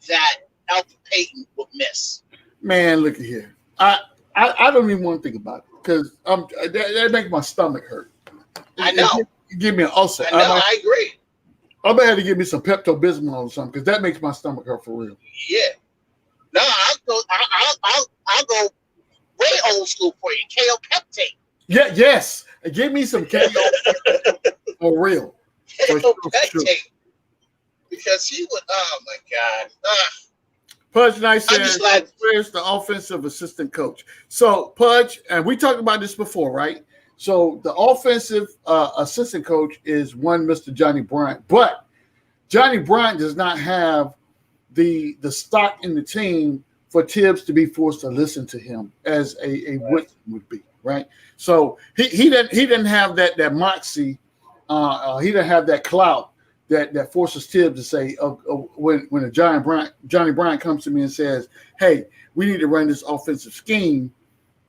that Alpha Payton would miss? Man, look at here. I don't even want to think about it because that makes my stomach hurt. I know. Give me an ulcer. I know. I agree. I'm gonna have to give me some Pepto-Bismol or something because that makes my stomach hurt for real. Yeah. No, I'll go way old school for you. KO Peptate. Yeah, yes. Give me some KO for real. KO Peptate. Because he would, oh my God. Pudge Nice says, where's the offensive assistant coach? So, Pudge, and we talked about this before, right? So, the offensive assistant coach is one Mr. Johnny Bryant. But Johnny Bryant does not have the stock in the team for Tibbs to be forced to listen to him as a Woodson would be, right? So he didn't have that moxie. He didn't have that clout that forces Tibbs to say, when a Johnny Bryant comes to me and says, "Hey, we need to run this offensive scheme,"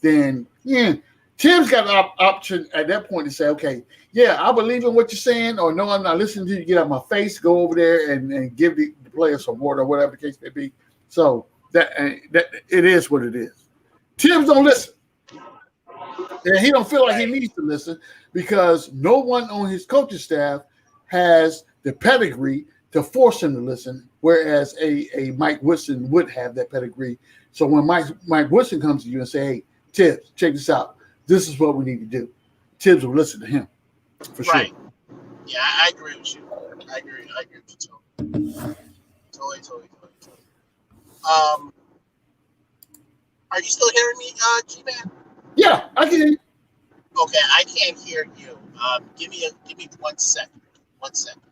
then Tibbs got an option at that point to say, "Okay, yeah, I believe in what you're saying," or "No, I'm not listening to you. Get out my face. Go over there and give the player some water," or whatever the case may be. So that it is what it is. Tibbs don't listen, and he don't feel like he needs to listen because no one on his coaching staff has the pedigree to force him to listen, whereas a Mike Woodson would have that pedigree. So when Mike Woodson comes to you and say, "Hey, Tibbs, check this out. This is what we need to do," Tibbs will listen to him for sure. Right. Yeah, I agree with you. I agree with you totally. Are you still hearing me, G-Man? Yeah, I can hear you. Okay, I can't hear you. Give me 1 second. 1 second.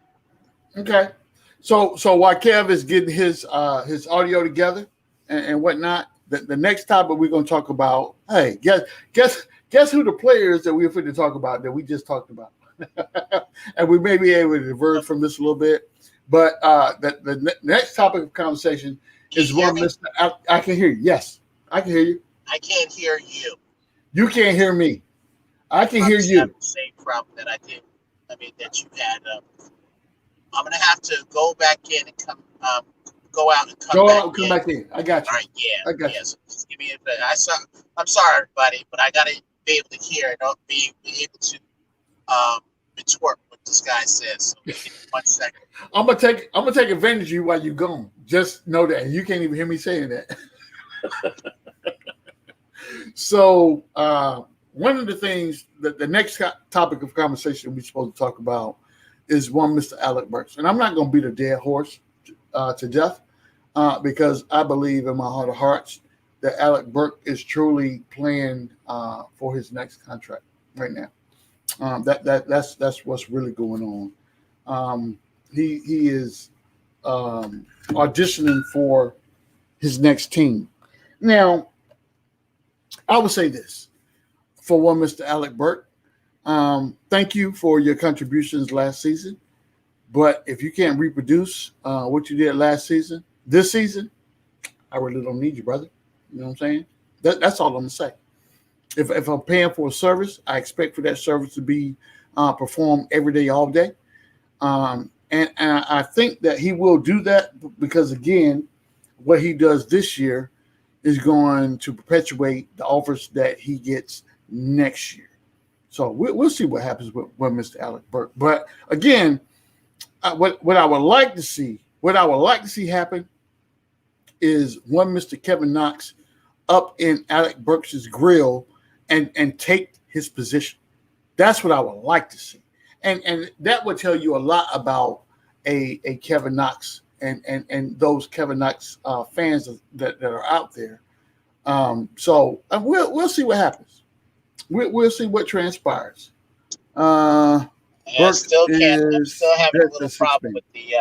Okay. So while Kev is getting his audio together and whatnot, the next topic we're going to talk about. Hey, guess who the players that we're going to talk about that we just talked about, and we may be able to diverge from this a little bit. But the next topic of conversation is one Mr. I can hear you. Yes, I can hear you. I can't hear you. You can't hear me. I can hear you. The same problem that I did. That you had. I'm gonna have to go back in and go out and come back in. I got you. All right, yeah, I got you. So just give me a bit. I'm sorry, everybody, but I gotta be able to hear and not be able to retort what this guy says. So give me 1 second. I'm gonna take advantage of you while you're gone. Just know that you can't even hear me saying that. So one of the things that the next topic of conversation we're supposed to talk about is one Mr. Alec Burks. And I'm not going to beat a dead horse to death because I believe in my heart of hearts that Alec Burks is truly playing for his next contract right now. That's what's really going on. He is auditioning for his next team. Now, I would say this for one, Mr. Alec Burks. Thank you for your contributions last season. But if you can't reproduce what you did last season, this season, I really don't need you, brother. You know what I'm saying? That's all I'm going to say. If I'm paying for a service, I expect for that service to be performed every day, all day. And I think that he will do that because, again, what he does this year is going to perpetuate the offers that he gets next year. So we'll see what happens with Mr. Alec Burks. But again, what I would like to see happen is one Mr. Kevin Knox up in Alec Burks' grill and take his position. That's what I would like to see. And that would tell you a lot about a Kevin Knox and those Kevin Knox fans that are out there. So we'll see what happens. We'll see what transpires. I'm still having a little problem with the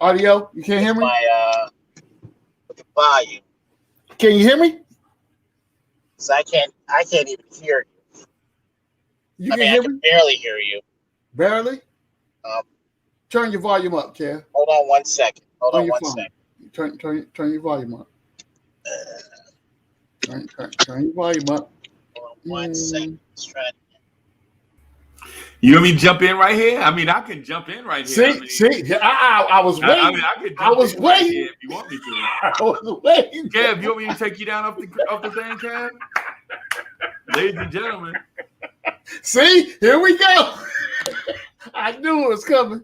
audio. You can't hear me? With the volume. Can you hear me? So I can't even hear you. You can hear me? I can barely hear you. Barely? Turn your volume up, Kev. Hold on one second. Turn your volume up. Turn your volume up. Hold on 1 second. Let's try it again. You want me to jump in right here? I mean, I can jump in right here. I was waiting. I was waiting. Right here if you want me to. I was waiting. Kev, you want me to take you down off the thing, Kev? Ladies and gentlemen. See, here we go. I knew it was coming.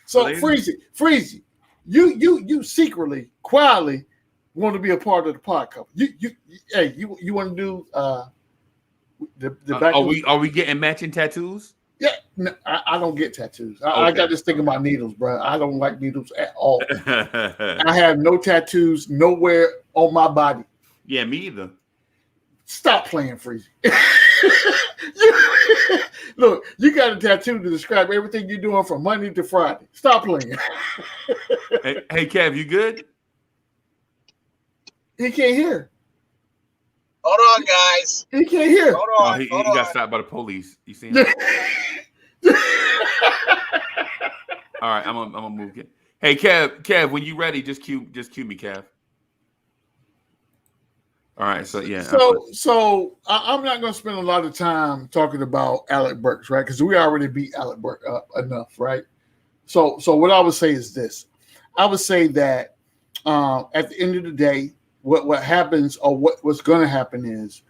So, Freezy, you secretly, quietly want to be a part of the podcast. You want to do the back? Are we getting matching tattoos? Yeah, no, I don't get tattoos. I got this thing about needles, bro. I don't like needles at all. I have no tattoos nowhere on my body. Yeah, me either. Stop playing, Freezy. Look, you got a tattoo to describe everything you're doing from Monday to Friday. Stop playing. Hey, Kev, you good? He can't hear. Hold on, guys. He can't hear. Hold on. He got stopped by the police. You see him? All right, I'm gonna move it. Hey, Kev, when you ready, just cue me, Kev. All right, so yeah. So I'm not going to spend a lot of time talking about Alec Burks, right? Because we already beat Alec Burks enough, right? So what I would say is this: I would say that at the end of the day, what happens or what's going to happen is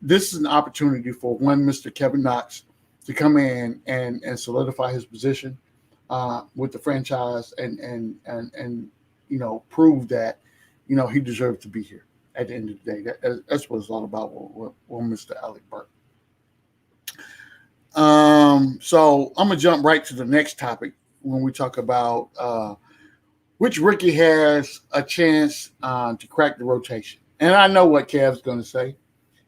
this is an opportunity for one Mr. Kevin Knox to come in and solidify his position with the franchise and prove that he deserves to be here. At the end of the day, that's what it's all about with Mr. Alec Burks. So I'm gonna jump right to the next topic when we talk about which rookie has a chance to crack the rotation. And I know what Kev's going to say.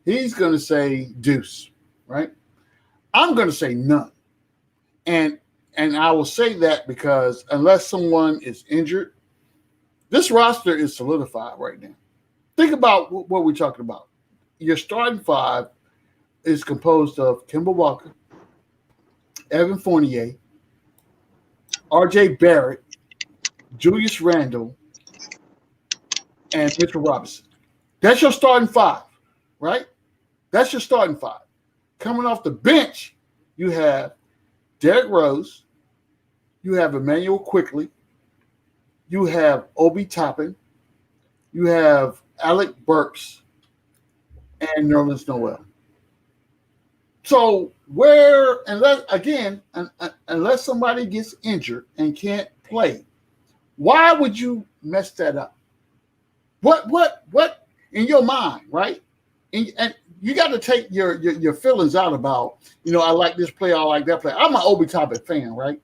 He's going to say Deuce, right? I'm going to say none. And I will say that because unless someone is injured, this roster is solidified right now. Think about what we're talking about. Your starting five is composed of Kemba Walker, Evan Fournier, R.J. Barrett, Julius Randle, and Mitchell Robinson. That's your starting five, right? That's your starting five. Coming off the bench, you have Derrick Rose, you have Emmanuel Quickly, you have Obi Toppin, you have Alec Burks, and Nerlens Noel. So unless somebody gets injured and can't play, why would you mess that up? What in your mind, right? and you got to take your feelings out about, I like this player, I like that player. I'm an Obi Toppin fan, right?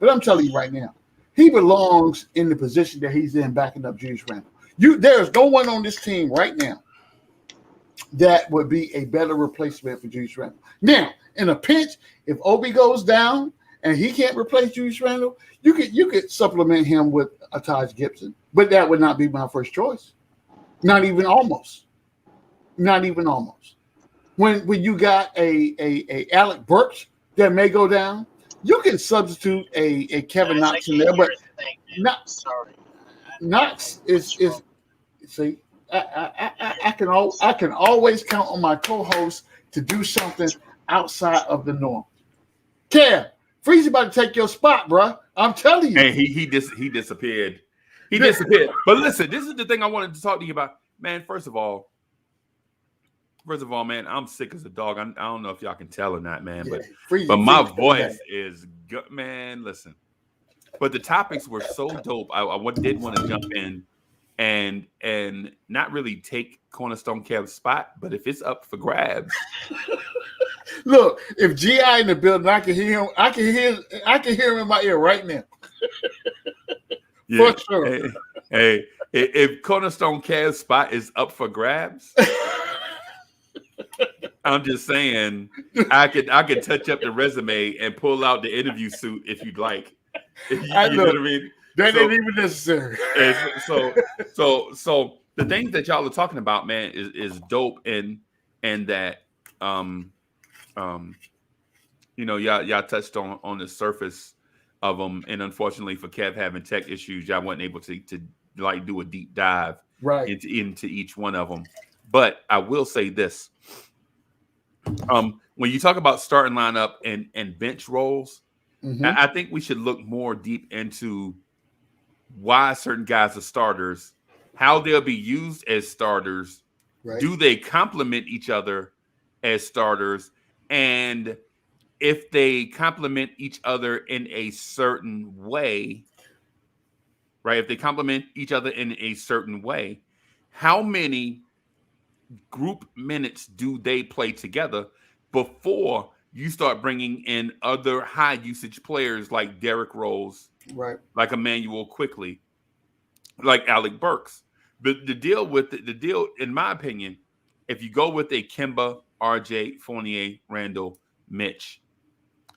But I'm telling you right now, he belongs in the position that he's in, backing up Julius Randle. There's no one on this team right now that would be a better replacement for Julius Randle. Now, in a pinch, if Obi goes down and he can't replace Julius Randle, you could supplement him with a Taj Gibson, but that would not be my first choice. Not even almost. When you got a Alec Burks that may go down, you can substitute a Kevin Knox in there, but Knox is see. I can always count on my co-host to do something outside of the norm. Kev, Freezy about to take your spot, bro. I'm telling you. Hey, he disappeared. He disappeared. But listen, this is the thing I wanted to talk to you about, man. First of all, man, I'm sick as a dog. I don't know if y'all can tell or not, man, but my voice is good, man. Listen, but the topics were so dope. I did want to jump in and not really take Cornerstone Kev's spot, but if it's up for grabs. Look, if GI in the building, I can hear him. I can hear him in my ear right now. Yeah. For sure. Hey, if Cornerstone Kev's spot is up for grabs, I'm just saying I could touch up the resume and pull out the interview suit if you'd like. You know what I mean? That ain't even necessary. So the things that y'all are talking about, man, is dope, and that y'all touched on the surface of them, and unfortunately for Kev having tech issues, y'all wasn't able to like do a deep dive into each one of them. But I will say this: when you talk about starting lineup and bench roles, I think we should look more deep into why certain guys are starters, how they'll be used as starters, do they complement each other as starters, and if they complement each other in a certain way, right? If they complement each other in a certain way, how many group minutes do they play together before you start bringing in other high usage players like Derrick Rose, like Emmanuel Quickly, like Alec Burks? The deal, in my opinion, if you go with a Kemba, RJ, Fournier, Randle, Mitch,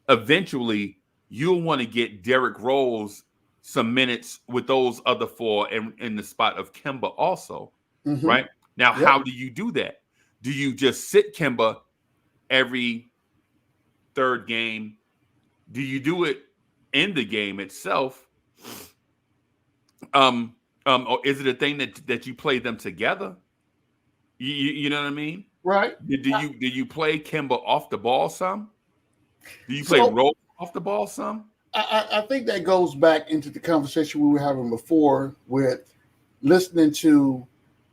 eventually you'll want to get Derrick Rose some minutes with those other four in the spot of Kemba also, right? Now, how do you do that? Do you just sit Kemba every third game? Do you do it in the game itself? Or is it a thing that you play them together? You know what I mean? Right. Do you play Kemba off the ball some? Do you play Rose off the ball some? I think that goes back into the conversation we were having before with listening to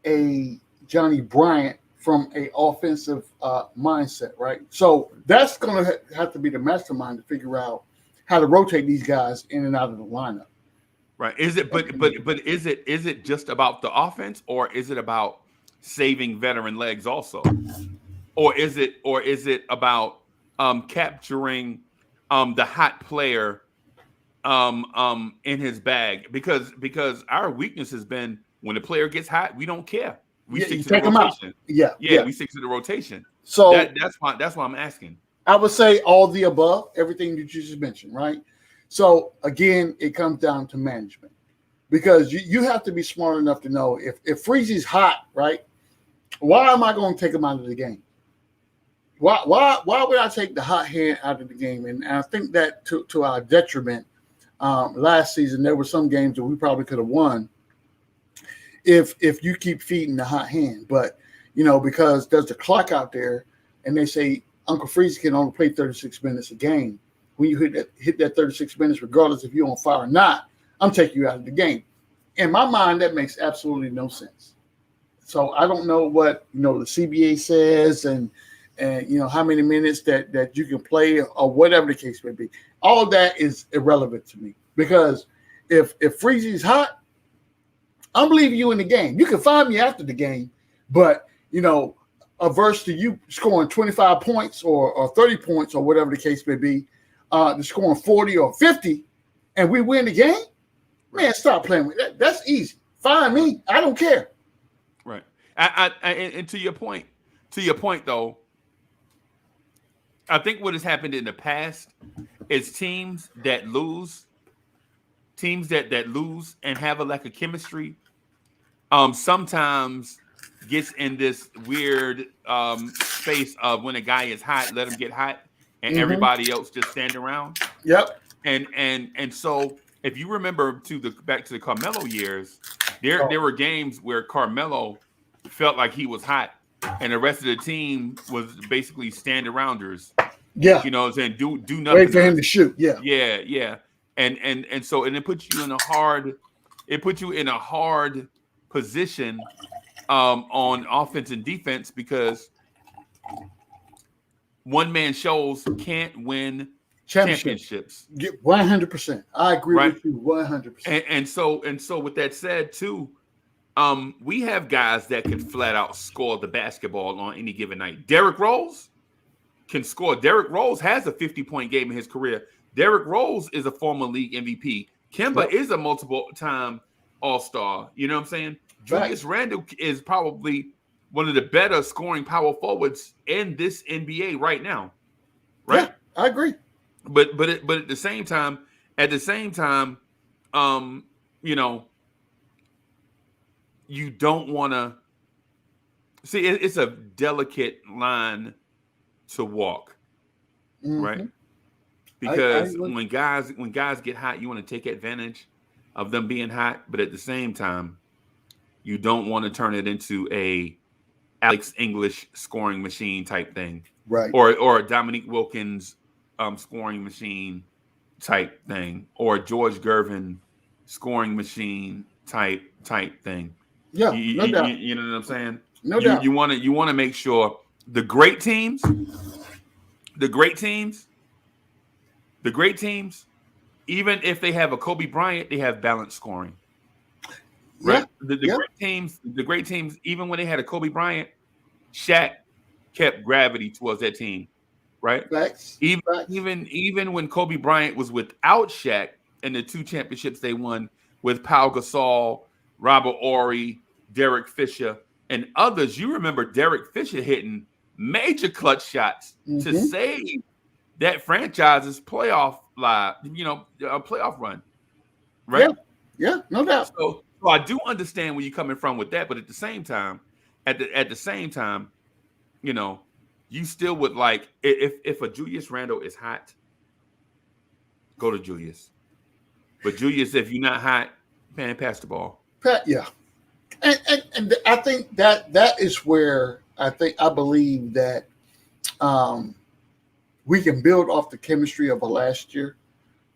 a Johnny Bryant from an offensive mindset, right? So that's going to have to be the mastermind to figure out how to rotate these guys in and out of the lineup. Right. Is it but is it just about the offense, or is it about saving veteran legs also? Or is it about capturing the hot player in his bag? Because our weakness has been when the player gets hot, we don't care. We stick to the rotation. We stick to the rotation. So that's why I'm asking. I would say all the above, everything that you just mentioned, right? So again, it comes down to management, because you have to be smart enough to know if Freezy's hot, right? Why am I going to take him out of the game? Why would I take the hot hand out of the game? And I think that to our detriment, last season there were some games that we probably could have won if you keep feeding the hot hand. But because there's the clock out there, and they say Uncle Freezy can only play 36 minutes a game. When you hit that 36 minutes, regardless if you're on fire or not, I'm taking you out of the game. In my mind, that makes absolutely no sense. So I don't know what the CBA says and how many minutes that you can play or whatever the case may be. All of that is irrelevant to me, because if Freezy's hot, I'm leaving you in the game. You can find me after the game, but averse to you scoring 25 points or 30 points or whatever the case may be, to scoring 40 or 50, and we win the game. Man, stop playing with that. That's easy. Fine me. I don't care. Right. And to your point though, I think what has happened in the past is teams that lose and have a lack of chemistry, sometimes gets in this weird space of when a guy is hot, let him get hot, and everybody else just stand around. Yep. And so if you remember back to the Carmelo years, there were games where Carmelo felt like he was hot, and the rest of the team was basically stand-arounders. Yeah, you know what I'm saying? Do nothing. Wait for him to shoot. Yeah. And so it puts you in a hard position on offense and defense, because one man shows can't win championships. 100%. I agree with you 100%. And so with that said too, we have guys that can flat out score the basketball on any given night. Derrick Rose can score. Derrick Rose has a 50-point game in his career. Derrick Rose is a former league MVP. Kemba is a multiple-time All-Star. You know what I'm saying? Julius Randle is probably one of the better scoring power forwards in this NBA right now. Right? Yeah, I agree. But at the same time, you know, you don't want to see. It's a delicate line to walk, right? Because when guys get hot, you want to take advantage of them being hot, but at the same time, you don't want to turn it into a Alex English scoring machine type thing, right? Or a Dominique Wilkins scoring machine type thing, or a George Gervin scoring machine type thing. Yeah, no doubt. You know what I'm saying? No doubt. You want to make sure the great teams, even if they have a Kobe Bryant, they have balanced scoring. Right? Yeah. The great teams, even when they had a Kobe Bryant, Shaq kept gravity towards that team. Right? Facts. Even when Kobe Bryant was without Shaq in the 2 championships they won with Pau Gasol, Robert Horry, Derek Fisher, and others. You remember Derek Fisher hitting major clutch shots to save that franchise's playoff run. Right? Yeah, no doubt. So I do understand where you're coming from with that, but at the same time, you know, you still would like, if a Julius Randle is hot, go to Julius. But Julius, if you're not hot, man, pass the ball. Yeah. And I think that is where I believe that we can build off the chemistry of last year,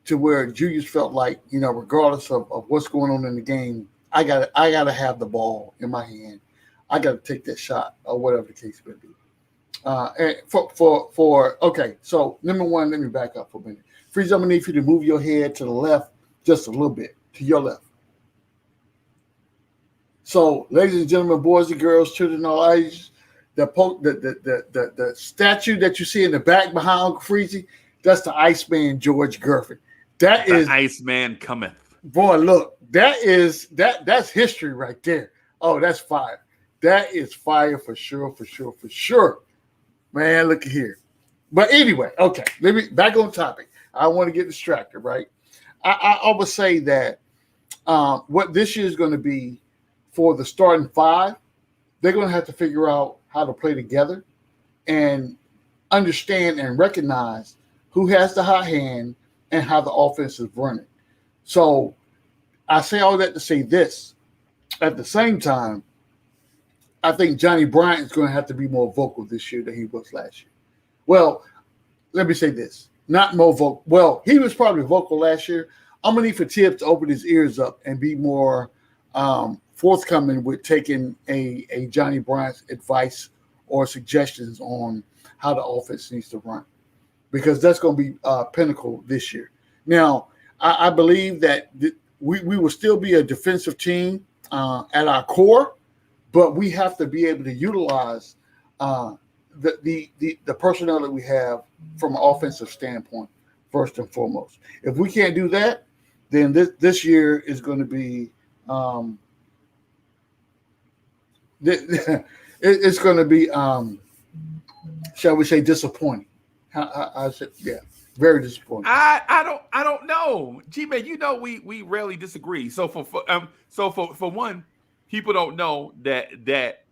to where Julius felt like, you know, regardless of what's going on in the game, I gotta have the ball in my hand. I gotta take that shot, or whatever the case may be. And okay, so number one, let me back up for a minute. Freeze, I'm gonna need you to move your head to the left just a little bit, to your left. So, ladies and gentlemen, boys and girls, children of all ages, the statue that you see in the back behind Uncle Freezy, that's the Iceman George Gervin. That is Iceman cometh. Boy, look, that's history right there. Oh, that's fire. That is fire for sure. Man, look at here. But anyway, okay, let me back on topic. I don't want to get distracted, right? I would say that what this year is going to be for the starting 5, they're going to have to figure out how to play together and understand and recognize who has the hot hand and how the offense is running. So I say all that to say this. At the same time, I think Johnny Bryant is going to have to be more vocal this year than he was last year. Well, let me say this. Not more vocal. Well, he was probably vocal last year. I'm going to need for Tibbs to open his ears up and be more forthcoming with taking a Johnny Bryant's advice or suggestions on how the offense needs to run, because that's going to be pinnacle this year. Now, I believe that we will still be a defensive team at our core, but we have to be able to utilize the personnel that we have from an offensive standpoint, first and foremost. If we can't do that, then this year is going to be it's going to be shall we say disappointing. I said, yeah, very disappointing. I don't know, G-Man. You know we rarely disagree. So for one, people don't know that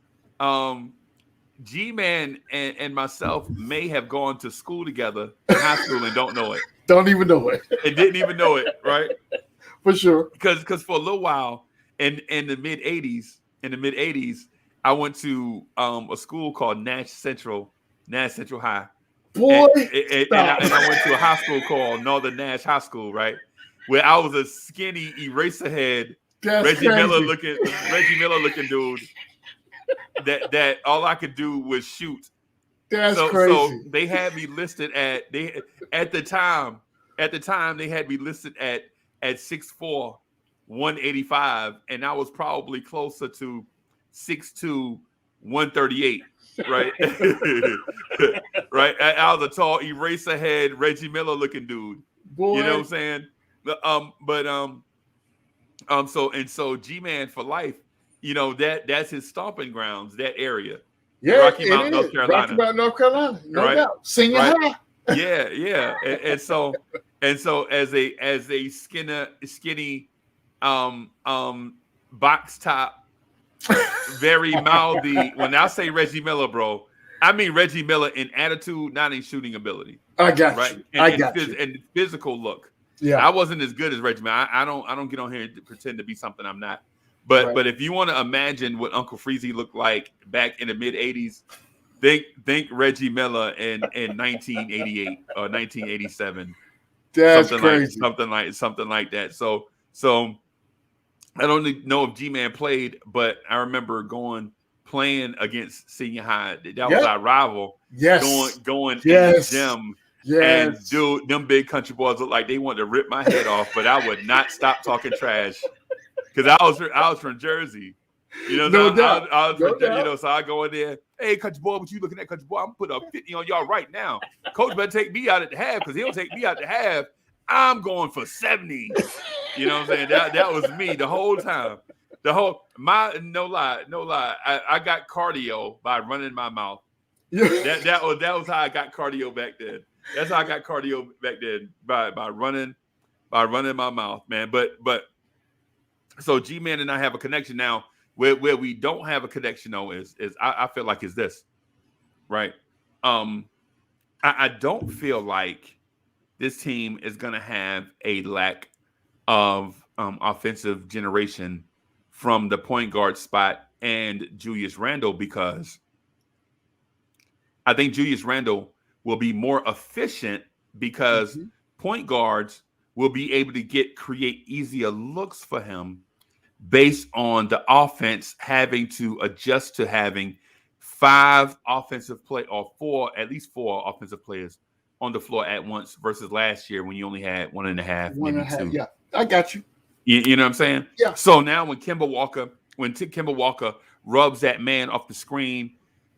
G-Man and myself may have gone to school together in high school and don't know it. Don't even know it. And didn't even know it, right? For sure. Because for a little while in the mid 80s, I went to a school called Nash Central High. Boy, and I went to a high school called Northern Nash High School, right? Where I was a skinny eraser head, Reggie Miller looking dude. That all I could do was shoot. That's crazy. So they had me listed at the time they had me listed at 6'4", 185, and I was probably closer to 6'2", 138. Right, right. I was a tall eraser head, Reggie Miller looking dude. Boy. You know what I'm saying? So G-Man for life. You know that's his stomping grounds. That area. Yeah, Rocky Mount, North Carolina. Rocky Mount, North Carolina. No doubt. Senior high. Yeah. And so as a skinny box top, very mouthy. When I say Reggie Miller, bro, I mean Reggie Miller in attitude, not in shooting ability. I got right? you. And physical look. Yeah, I wasn't as good as Reggie Miller. I don't get on here and pretend to be something I'm not. But if you want to imagine what Uncle Freezy looked like back in the mid 80s, think Reggie Miller in 1988 or 1987. That's something crazy. Something like that. So I don't know if G-Man played, but I remember playing against senior high. That was our rival. Yes. Going in the gym. Yes. And dude, them big country boys looked like they wanted to rip my head off, but I would not stop talking trash because I was from Jersey. You know, no doubt. I was from, you know, so I go in there. Hey, country boy, what you looking at, country boy? I'm put a 50 on y'all right now. Coach better take me out at the half because he'll take me out the half. I'm going for 70. You know what I'm saying? That was me the whole time. No lie. I got cardio by running my mouth. that was how I got cardio back then. That's how I got cardio back then by running my mouth, man. But so G-Man and I have a connection now. Where we don't have a connection though is I feel like is this, right? I don't feel like this team is gonna have a lack of offensive generation from the point guard spot and Julius Randle because I think Julius Randle will be more efficient because point guards will be able to create easier looks for him based on the offense having to adjust to having at least four offensive players on the floor at once versus last year when you only had one and a half. Yeah, I got you. You know what I'm saying? Yeah. So now when Kemba Walker rubs that man off the screen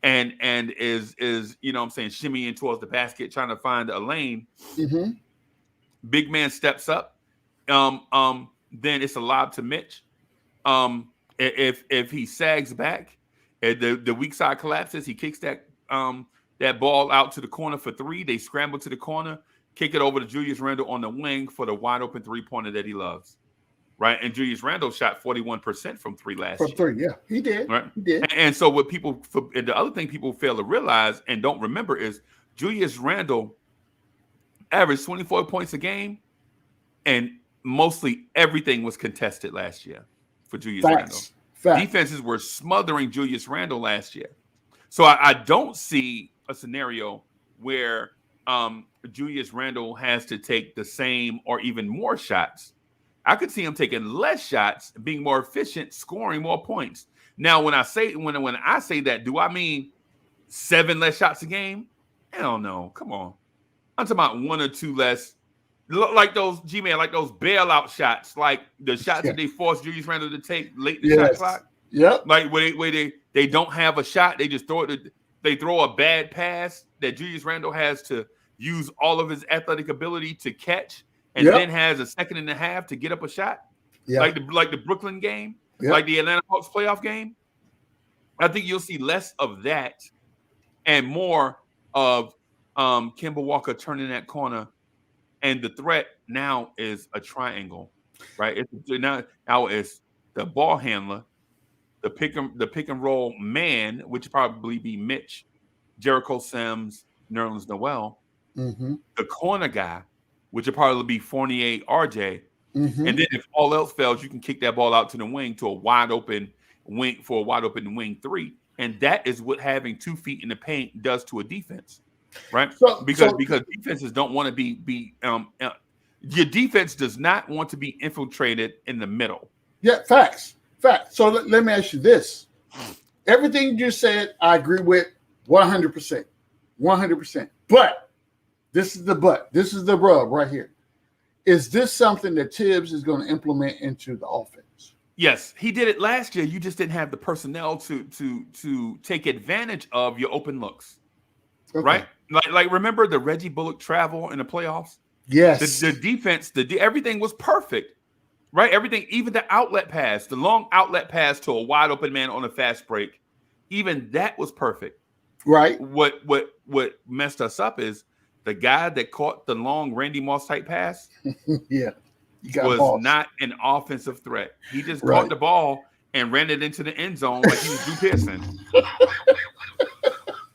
and is you know what I'm saying shimmying towards the basket trying to find a lane, big man steps up. Then it's a lob to Mitch. If he sags back, the weak side collapses, he kicks that ball out to the corner for three. They scramble to the corner, kick it over to Julius Randle on the wing for the wide open 3-pointer that he loves. Right. And Julius Randle shot 41% from three last year. From three, yeah. He did. Right. He did. And so and the other thing people fail to realize and don't remember is Julius Randle averaged 24 points a game, and mostly everything was contested last year for Julius Randle. Defenses were smothering Julius Randle last year. So I don't see a scenario where Julius Randle has to take the same or even more shots. I could see him taking less shots, being more efficient, scoring more points. Now, when I say that, do I mean 7 less shots a game? Hell no. Come on. I'm talking about 1 or 2 less. Like those G-Man, like those bailout shots, like the shots that they forced Julius Randle to take late in the shot clock. Yep. Like where they don't have a shot, they just throw it. they throw a bad pass that Julius Randle has to use all of his athletic ability to catch, and then has a second and a half to get up a shot, like the Brooklyn game, like the Atlanta Hawks playoff game. I think you'll see less of that and more of Kemba Walker turning that corner, and the threat now is a triangle, right? Now it's the ball handler, the pick and roll man, which would probably be Mitch, Jericho Sims, Nerlens Noel, the corner guy, which would probably be Fournier, RJ, and then if all else fails, you can kick that ball out to the wing to a wide open wing for a wide open wing three, and that is what having 2 feet in the paint does to a defense, right? Because defenses don't want to be your defense does not want to be infiltrated in the middle. Yeah, facts. So let me ask you this: everything you said, I agree with 100%, 100%. But this is the rub right here. Is this something that Tibbs is going to implement into the offense? Yes, he did it last year. You just didn't have the personnel to take advantage of your open looks, right? Like remember the Reggie Bullock travel in the playoffs? Yes. The defense, everything was perfect, right? Everything, even the outlet pass, the long outlet pass to a wide open man on a fast break, even that was perfect. Right. What messed us up is the guy that caught the long Randy Moss type pass. Was not an offensive threat. He just caught the ball and ran it into the end zone like he was Drew Pearson.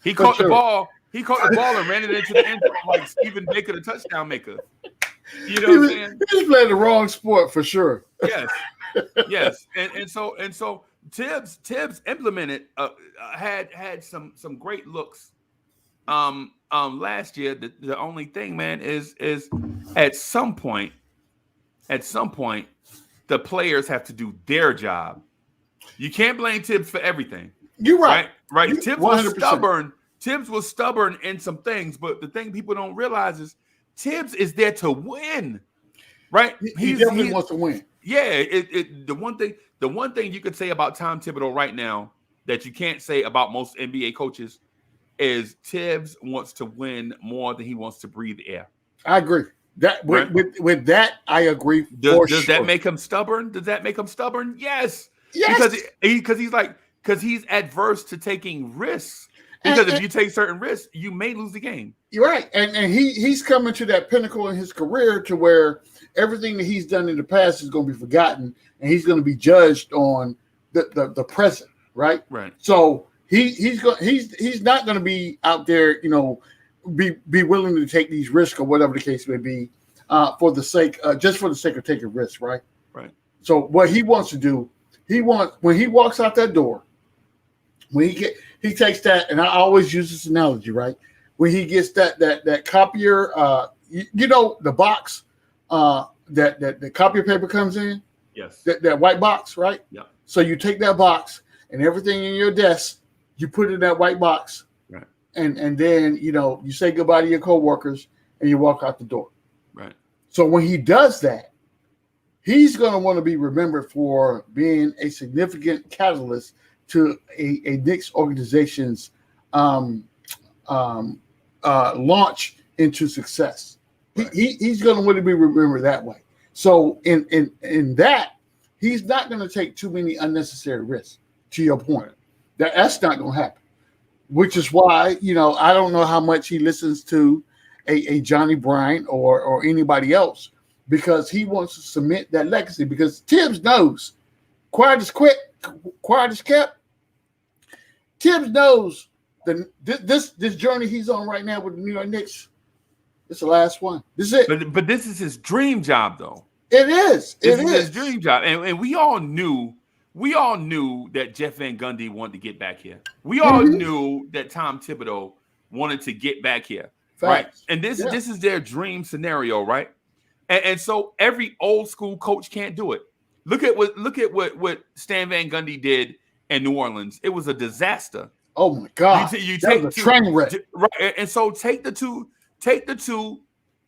He caught the ball. He caught the ball and ran it into the end zone like Stephen Baker, the touchdown maker. You know what I'm saying? He was playing the wrong sport for sure. Yes. And so Tibbs implemented had some great looks last year. The only thing, man, is at some point the players have to do their job. You can't blame Tibbs for everything. You're right. Right. Tibbs was stubborn. Tibbs was stubborn in some things, but the thing people don't realize is Tibbs is there to win. Right? He definitely wants to win. Yeah. The one thing you could say about Tom Thibodeau right now that you can't say about most NBA coaches is Tibbs wants to win more than he wants to breathe air. I agree. That with that, I agree. Does that make him stubborn? Does that make him stubborn? Yes. Because he's adverse to taking risks. Because if you take certain risks, you may lose the game. You're right. And he's coming to that pinnacle in his career to where everything that he's done in the past is going to be forgotten, and he's going to be judged on the present, right? Right. So he's not going to be out there, be willing to take these risks or whatever the case may be, for the sake of taking risks, right? Right. So what he wants to do, when he walks out that door, he takes that, and I always use this analogy, right? When he gets that copier, the box that the copier paper comes in. Yes. That white box, right? Yeah. So you take that box and everything in your desk, you put it in that white box. Right. And then, you say goodbye to your coworkers and you walk out the door. Right. So when he does that, he's going to want to be remembered for being a significant catalyst to a Knicks organization's launch into success. Right. He's going to want to be remembered that way. So in that, he's not going to take too many unnecessary risks, to your point. That's not going to happen. Which is why, I don't know how much he listens to a Johnny Bryant or anybody else, because he wants to cement that legacy. Because Tibbs knows, quiet as kept. Tibbs knows this journey he's on right now with the New York Knicks. It's the last one. This is it. But this is his dream job, though. It is. This is his dream job, and we all knew that Jeff Van Gundy wanted to get back here. We all knew that Tom Thibodeau wanted to get back here, right? And this is their dream scenario, right? And so every old school coach can't do it. Look at what Stan Van Gundy did in New Orleans. It was a disaster. Oh my God! You take a train wreck, right? And so take the two.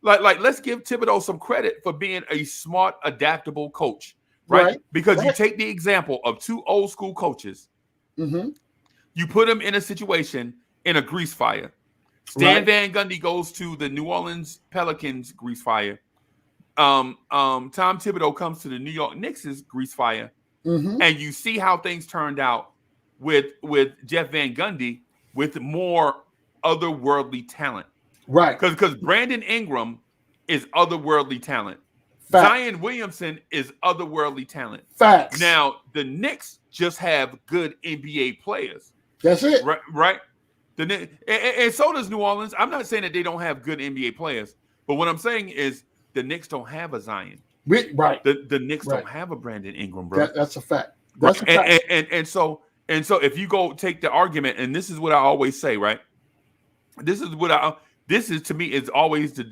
Like let's give Thibodeau some credit for being a smart, adaptable coach. Right? Because you take the example of two old school coaches, you put them in a situation in a grease fire. Stan Van Gundy goes to the New Orleans Pelicans grease fire. Tom Thibodeau comes to the New York Knicks' grease fire. And you see how things turned out with Jeff Van Gundy with more otherworldly talent. Right. Because Brandon Ingram is otherworldly talent. Facts. Zion Williamson is otherworldly talent. Facts. Now, the Knicks just have good NBA players. That's it. Right? And so does New Orleans. I'm not saying that they don't have good NBA players, but what I'm saying is the Knicks don't have a Zion. Right. The Knicks don't have a Brandon Ingram, bro. That's a fact. That's a fact. And so if you go take the argument, and this is what I always say, right? This is to me is always the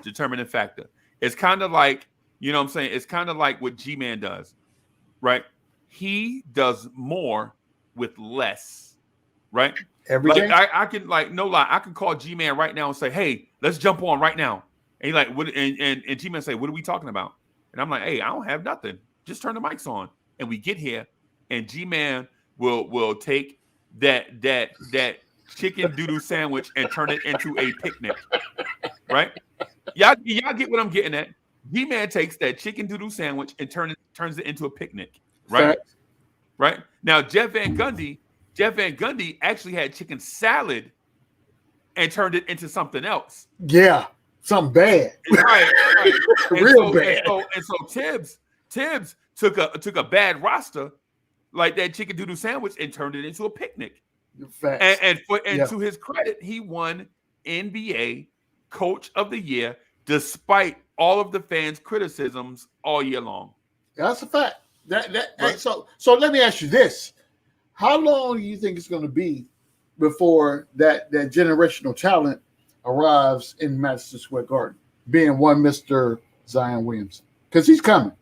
determining factor. It's kind of like, you know what I'm saying? It's kind of like what G-Man does, right? He does more with less, right? Every day. I can, like, no lie, I can call G-Man right now and say, hey, let's jump on right now. And he like, what? And G-Man say, what are we talking about? And I'm like, hey, I don't have nothing. Just turn the mics on. And we get here, and G-Man will take that chicken doodoo sandwich and turn it into a picnic, right? Y'all get what I'm getting at. G-Man takes that chicken doodoo sandwich and turns it into a picnic, right? Right? Now, Jeff Van Gundy actually had chicken salad and turned it into something else. Yeah, something bad. Right. Real bad. And so Tibbs took a bad roster like that chicken doodoo sandwich and turned it into a picnic. Facts. And to his credit, he won NBA Coach of the Year despite all of the fans' criticisms all year long. That's a fact. Right. So let me ask you this: how long do you think it's going to be before that generational talent arrives in Madison Square Garden, being one Mr. Zion Williamson? Because he's coming.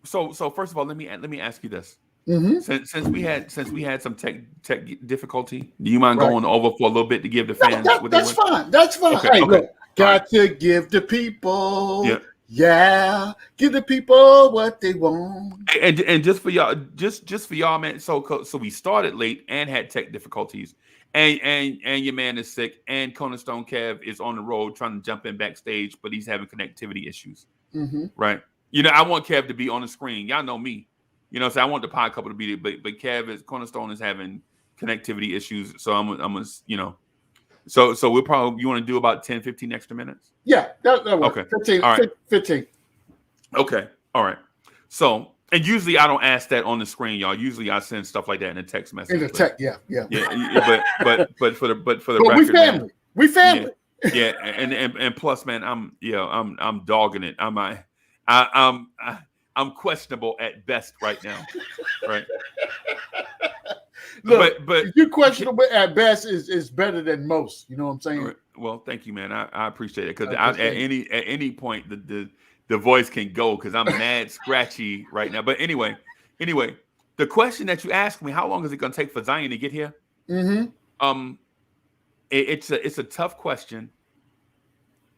So first of all, let me ask you this. Since we had some tech difficulty, do you mind going over for a little bit to give the fans? That's fine. That's fine. Okay, hey, okay. Look, got to give the people. Yeah, give the people what they want. And just for y'all, just for y'all, man. So we started late and had tech difficulties, and your man is sick, and Cornerstone Kev is on the road trying to jump in backstage, but he's having connectivity issues. Right? You know, I want Kev to be on the screen. Y'all know me. You know, so I want the pod couple to be there, but Cornerstone is having connectivity issues. So I'm gonna, you know, so we'll probably, you want to do about 10, 15 extra minutes? Yeah, that works. Okay. 15, all right. 15. Okay. All right. So, and usually I don't ask that on the screen, y'all. Usually I send stuff like that in a text message. In the text, yeah. But for the record, we family. Man, we family. Yeah, and plus, man, I'm dogging it. I'm questionable at best right now, right? Look, but you're questionable at best is better than most. You know what I'm saying? Right. Well, thank you, man. I appreciate it because at any point the voice can go because I'm mad scratchy right now. But anyway, the question that you asked me, how long is it going to take for Zion to get here? It's a tough question,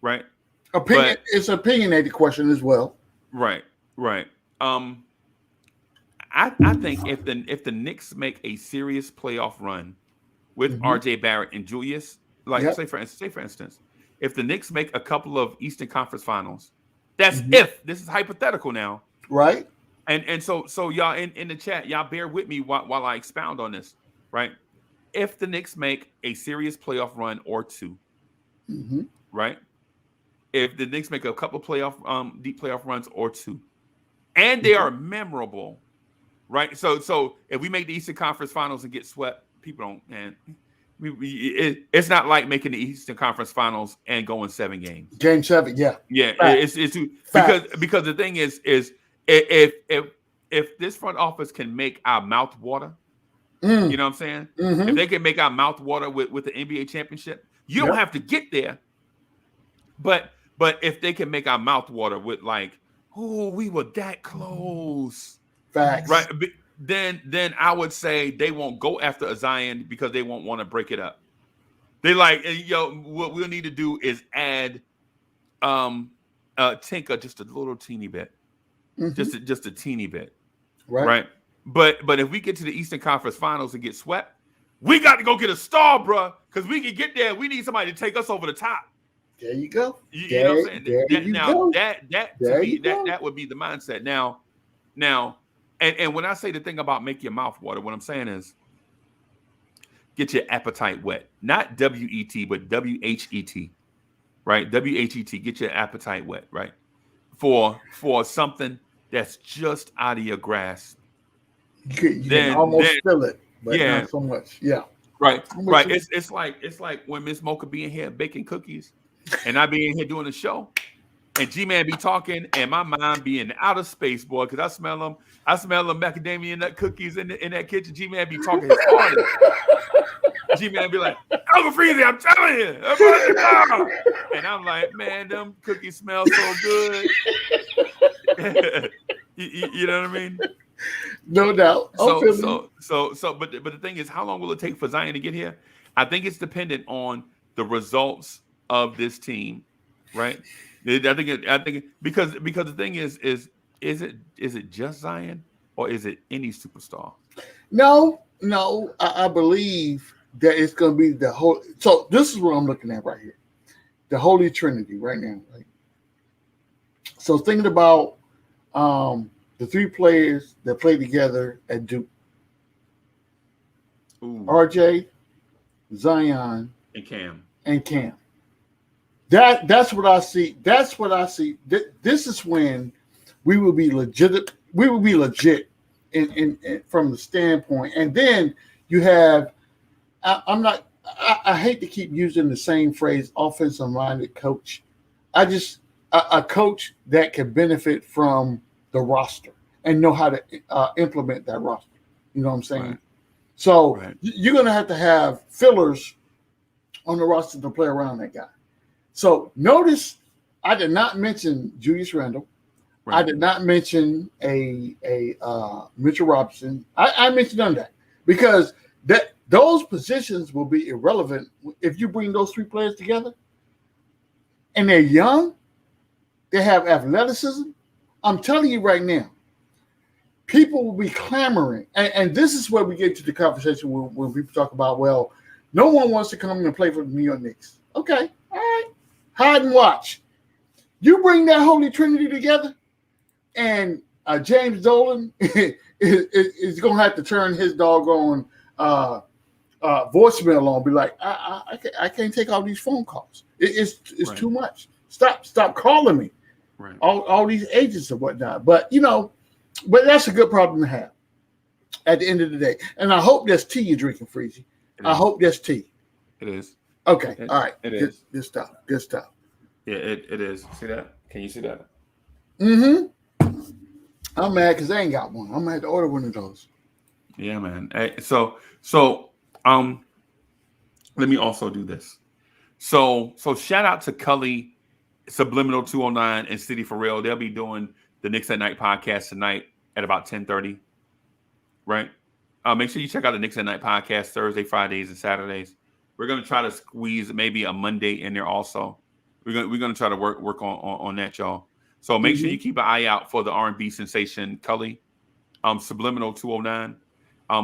right? It's an opinionated question as well. Right. I think if the Knicks make a serious playoff run with RJ Barrett and Julius, say for instance, if the Knicks make a couple of Eastern Conference Finals, that's if this is hypothetical now, right? And so y'all in the chat, y'all bear with me while I expound on this, right? If the Knicks make a serious playoff run or two, right? If the Knicks make a couple of deep playoff runs or two, and they are memorable, right? So if we make the Eastern Conference Finals and get swept, people don't, man. It's not like making the Eastern Conference Finals and going 7 games. Game 7, yeah. It's because the thing is if this front office can make our mouth water, you know what I'm saying? If they can make our mouth water with the NBA championship, you don't have to get there. But if they can make our mouth water with like, oh, we were that close. Facts. Right. Then I would say they won't go after a Zion because they won't want to break it up. They like, what we'll need to do is add Tinker just a little teeny bit. Just a teeny bit. Right. But if we get to the Eastern Conference Finals and get swept, we got to go get a star, bro, because we can get there. We need somebody to take us over the top. There you go. You know what I'm saying? That would be the mindset. Now, and when I say the thing about make your mouth water, what I'm saying is get your appetite wet. Not W-E-T, but W-H-E-T. Right? W-H-E-T. Get your appetite wet, right? For something that's just out of your grasp. You can almost feel it, but not so much. Yeah. Right. It's like when Miss Mocha be in here baking cookies and I be in here doing the show and G-Man be talking and my mind be in outer space, boy, because I smell them macadamia nut cookies in that kitchen. G-Man be talking his hardest. G-Man be like, Uncle Freezy, I'm telling you. And I'm like, man, them cookies smell so good. You know what I mean? No doubt. But the thing is, how long will it take for Zion to get here? I think it's dependent on the results of this team, right? I think because the thing is it just Zion or is it any superstar? No, I believe that it's going to be the whole. So this is what I'm looking at right here, the Holy Trinity right now. Right? So thinking about the three players that play together at Duke. Ooh. RJ, Zion, and Cam. That's what I see. That's what I see. This is when we will be legit. We will be legit in from the standpoint. And then you have. I hate to keep using the same phrase, offensive-minded coach. A coach that can benefit from the roster and know how to implement that roster. You know what I'm saying? Right. So you're going to have fillers on the roster to play around that guy. So notice I did not mention Julius Randle. Right. I did not mention a Mitchell Robinson. I mentioned none of that because those positions will be irrelevant if you bring those three players together. And they're young. They have athleticism. I'm telling you right now, people will be clamoring. And this is where we get to the conversation when people talk about, well, no one wants to come and play for the New York Knicks. Okay, all right. Hide and watch. You bring that Holy Trinity together, and James Dolan is going to have to turn his doggone voicemail on, be like, I can't take all these phone calls. It's too much. Stop calling me. Right. All these agents and whatnot. But but that's a good problem to have at the end of the day. And I hope that's tea you're drinking, Freezy. I hope that's tea. It is. Okay. All right. It is. Good stuff. Good stuff. Yeah, it is. See that? Can you see that? Mm-hmm. I'm mad because I ain't got one. I'm gonna have to order one of those. Yeah, man. Hey, so let me also do this. So shout out to Cully, Subliminal 209, and City for Real. They'll be doing the Knicks at Night podcast tonight at about 10:30. Right? Make sure you check out the Knicks at Night podcast Thursday, Fridays, and Saturdays. We're gonna try to squeeze maybe a Monday in there also. We're gonna try to work on that, y'all. So make sure you keep an eye out for the R&B sensation Cully, Subliminal 209.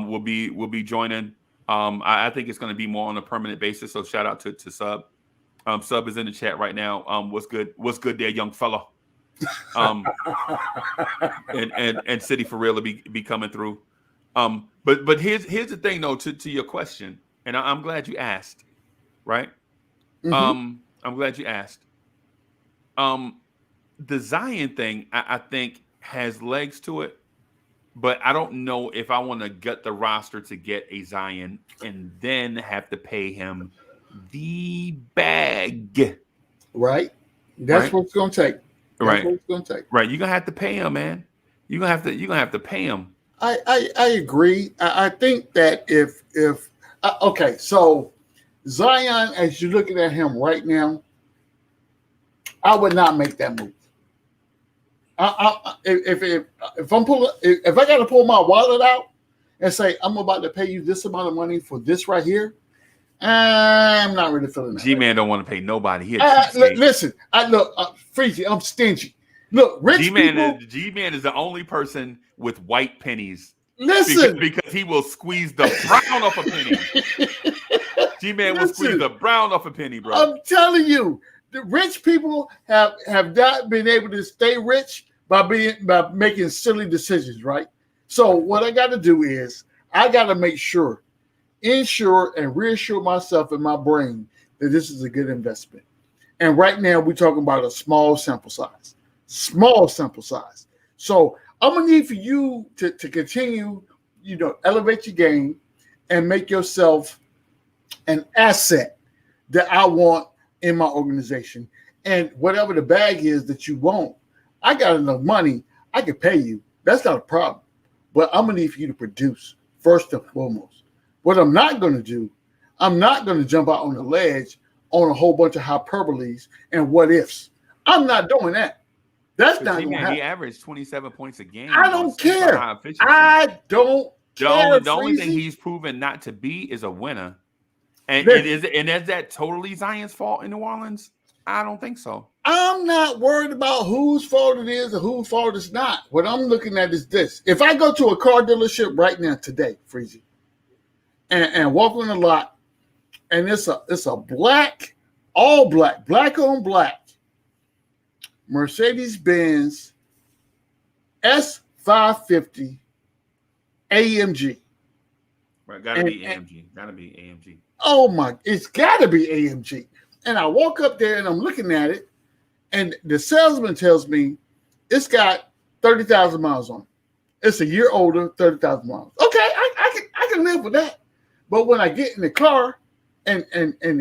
Will be joining. I think it's going to be more on a permanent basis. So shout out to Sub. Sub is in the chat right now. What's good? What's good there, young fella? And City for Real will be coming through. But here's the thing though, to your question, and I'm glad you asked, right? I'm glad you asked. The Zion thing, I think, has legs to it. But I don't know if I want to gut the roster to get a Zion and then have to pay him the bag. Right. That's what it's going to take. Right. What it's going to take. Right. You're going to have to pay him, man. You're going to have to pay him. I agree. I think that if okay, so Zion, as you're looking at him right now, I would not make that move. If I got to pull my wallet out and say I'm about to pay you this amount of money for this right here, I'm not really feeling that. G-Man don't want to pay nobody. Listen, Freezy, I'm stingy. Look, rich G-Man is the only person with white pennies Listen, because he will squeeze the brown off a penny. G-Man will squeeze the brown off a penny, bro. I'm telling you, the rich people have not been able to stay rich by making silly decisions, right? So what I got to do is I got to make sure, ensure, and reassure myself in my brain that this is a good investment. And right now we're talking about a small sample size. So I'm gonna need for you to continue, elevate your game and make yourself an asset that I want in my organization. And whatever the bag is that you want, I got enough money, I can pay you. That's not a problem. But I'm gonna need for you to produce first and foremost. What I'm not gonna do, I'm not gonna jump out on the ledge on a whole bunch of hyperboles and what ifs. I'm not doing that. That's not going to happen. He averaged 27 points a game. I don't care. I don't care. The only thing he's proven not to be is a winner. And is that totally Zion's fault in New Orleans? I don't think so. I'm not worried about whose fault it is or whose fault it's not. What I'm looking at is this. If I go to a car dealership right now today, Freezy, and walk on the lot, and it's a black, all black on black, Mercedes-Benz S550 AMG. Right, gotta be AMG. Oh my, it's gotta be AMG. And I walk up there and I'm looking at it, and the salesman tells me it's got 30,000 miles on it. It's a year older, 30,000 miles. Okay, I can live with that. But when I get in the car and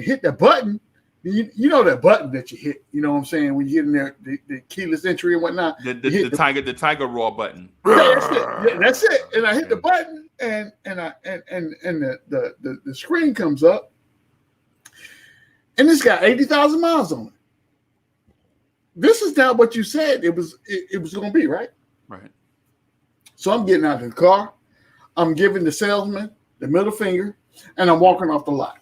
hit the button, you know that button that you hit, you know what I'm saying, when you get in there, the keyless entry and whatnot. The tiger raw button. Yeah, that's it. And I hit the button and the screen comes up, and it's got 80,000 miles on it. This is not what you said it was going to be, right? Right. So I'm getting out of the car, I'm giving the salesman the middle finger, and I'm walking off the lot,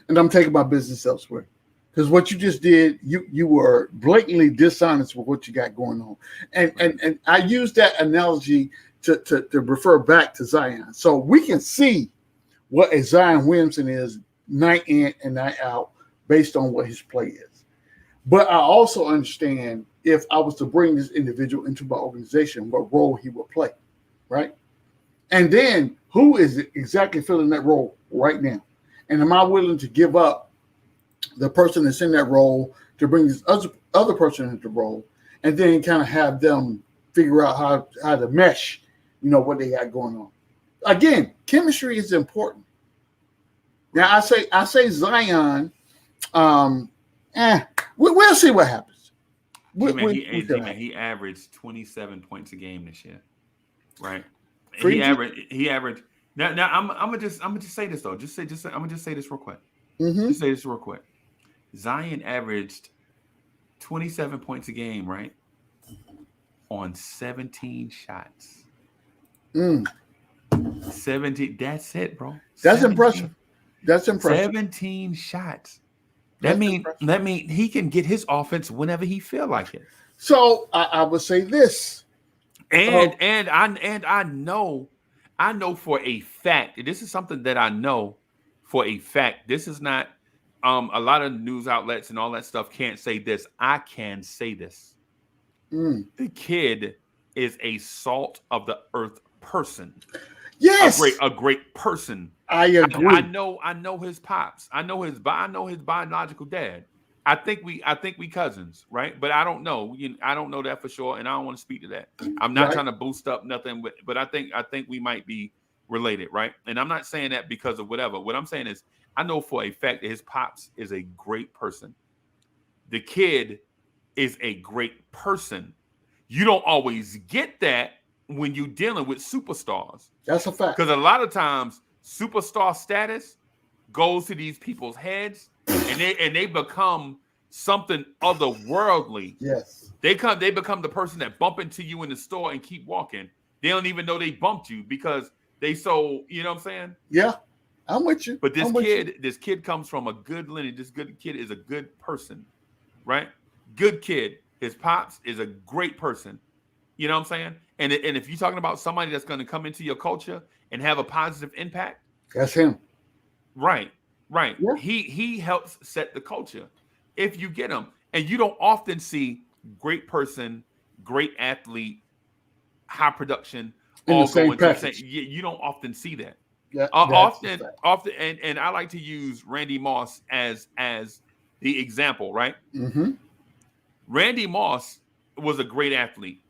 and I'm taking my business elsewhere. Because what you just did, you were blatantly dishonest with what you got going on. And I use that analogy to refer back to Zion. So we can see what a Zion Williamson is night in and night out based on what his play is. But I also understand if I was to bring this individual into my organization, what role he would play, right? And then who is exactly filling that role right now? And am I willing to give up the person that's in that role to bring this other person into the role, and then kind of have them figure out how to mesh, what they got going on. Again, chemistry is important. Now I say Zion, we'll see what happens. He averaged 27 points a game this year, right? He averaged. Now I'm gonna just say this though. I'm gonna just say this real quick. Mm-hmm. Just say this real quick. Zion averaged 27 points a game, right? On 17 shots. 17. That's it, bro. That's impressive. 17 shots. That mean he can get his offense whenever he feel like it. So I would say this. And I know for a fact, this is something that I know for a fact. This is not a lot of news outlets and all that stuff can't say this. I can say this. The kid is a salt of the earth person. Yes, a great person. I agree. I know his pops. I know his biological dad. I think we cousins, right? But I don't know. I don't know that for sure, and I don't want to speak to that. I'm not trying to boost up nothing, but I think we might be related, right? And I'm not saying that because of whatever. What I'm saying is, I know for a fact that his pops is a great person. The kid is a great person. You don't always get that when you're dealing with superstars. That's a fact. Because a lot of times, superstar status goes to these people's heads, and they become something otherworldly. Yes. They become the person that bump into you in the store and keep walking. They don't even know they bumped you because they so, you know what I'm saying? Yeah. I'm with you. But this kid comes from a good lineage. This good kid is a good person, right? Good kid. His pops is a great person. You know what I'm saying? And if you're talking about somebody that's going to come into your culture and have a positive impact, that's him. Right. Yeah. He helps set the culture. If you get him, and you don't often see great person, great athlete, high production In all the same going to the same. package. You don't often see that. Yeah, Often, and I like to use Randy Moss as the example, right? Mm-hmm. Randy Moss was a great athlete,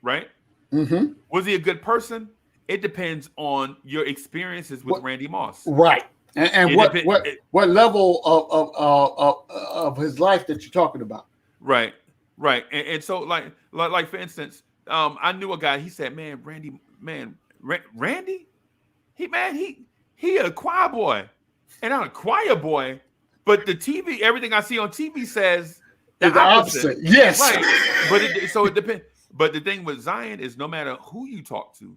right? Mm-hmm. Was he a good person? It depends on your experiences with Randy Moss, right? And what level of his life that you're talking about? Right. And so, like for instance, I knew a guy. He said, "Man, Randy, Randy, he a choir boy, and I'm a choir boy, but the TV, everything I see on TV says the opposite. Yes, right. But it depends. But the thing with Zion is, no matter who you talk to,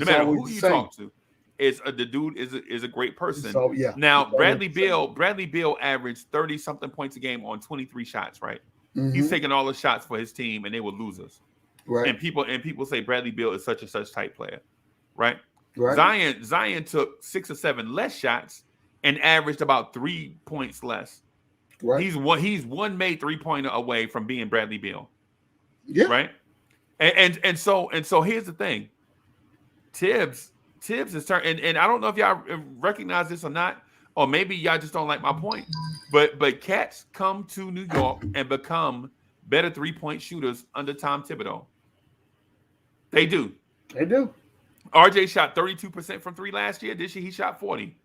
talk to, the dude is a great person. So yeah. Now Bradley Beal averaged 30 something points a game on 23 shots. Right. Mm-hmm. He's taking all the shots for his team, and they were losers. Right. And people say Bradley Beal is such and such type player. Right. Right. Zion took 6 or 7 less shots and averaged about 3 points less. Right. He's one made 3-pointer away from being Bradley Beal. Yeah. Right. And so here's the thing. Tibbs is turning, and I don't know if y'all recognize this or not, or maybe y'all just don't like my point. But cats come to New York and become better 3-point shooters under Tom Thibodeau. They do. RJ shot 32% from 3 last year. This year he shot 40.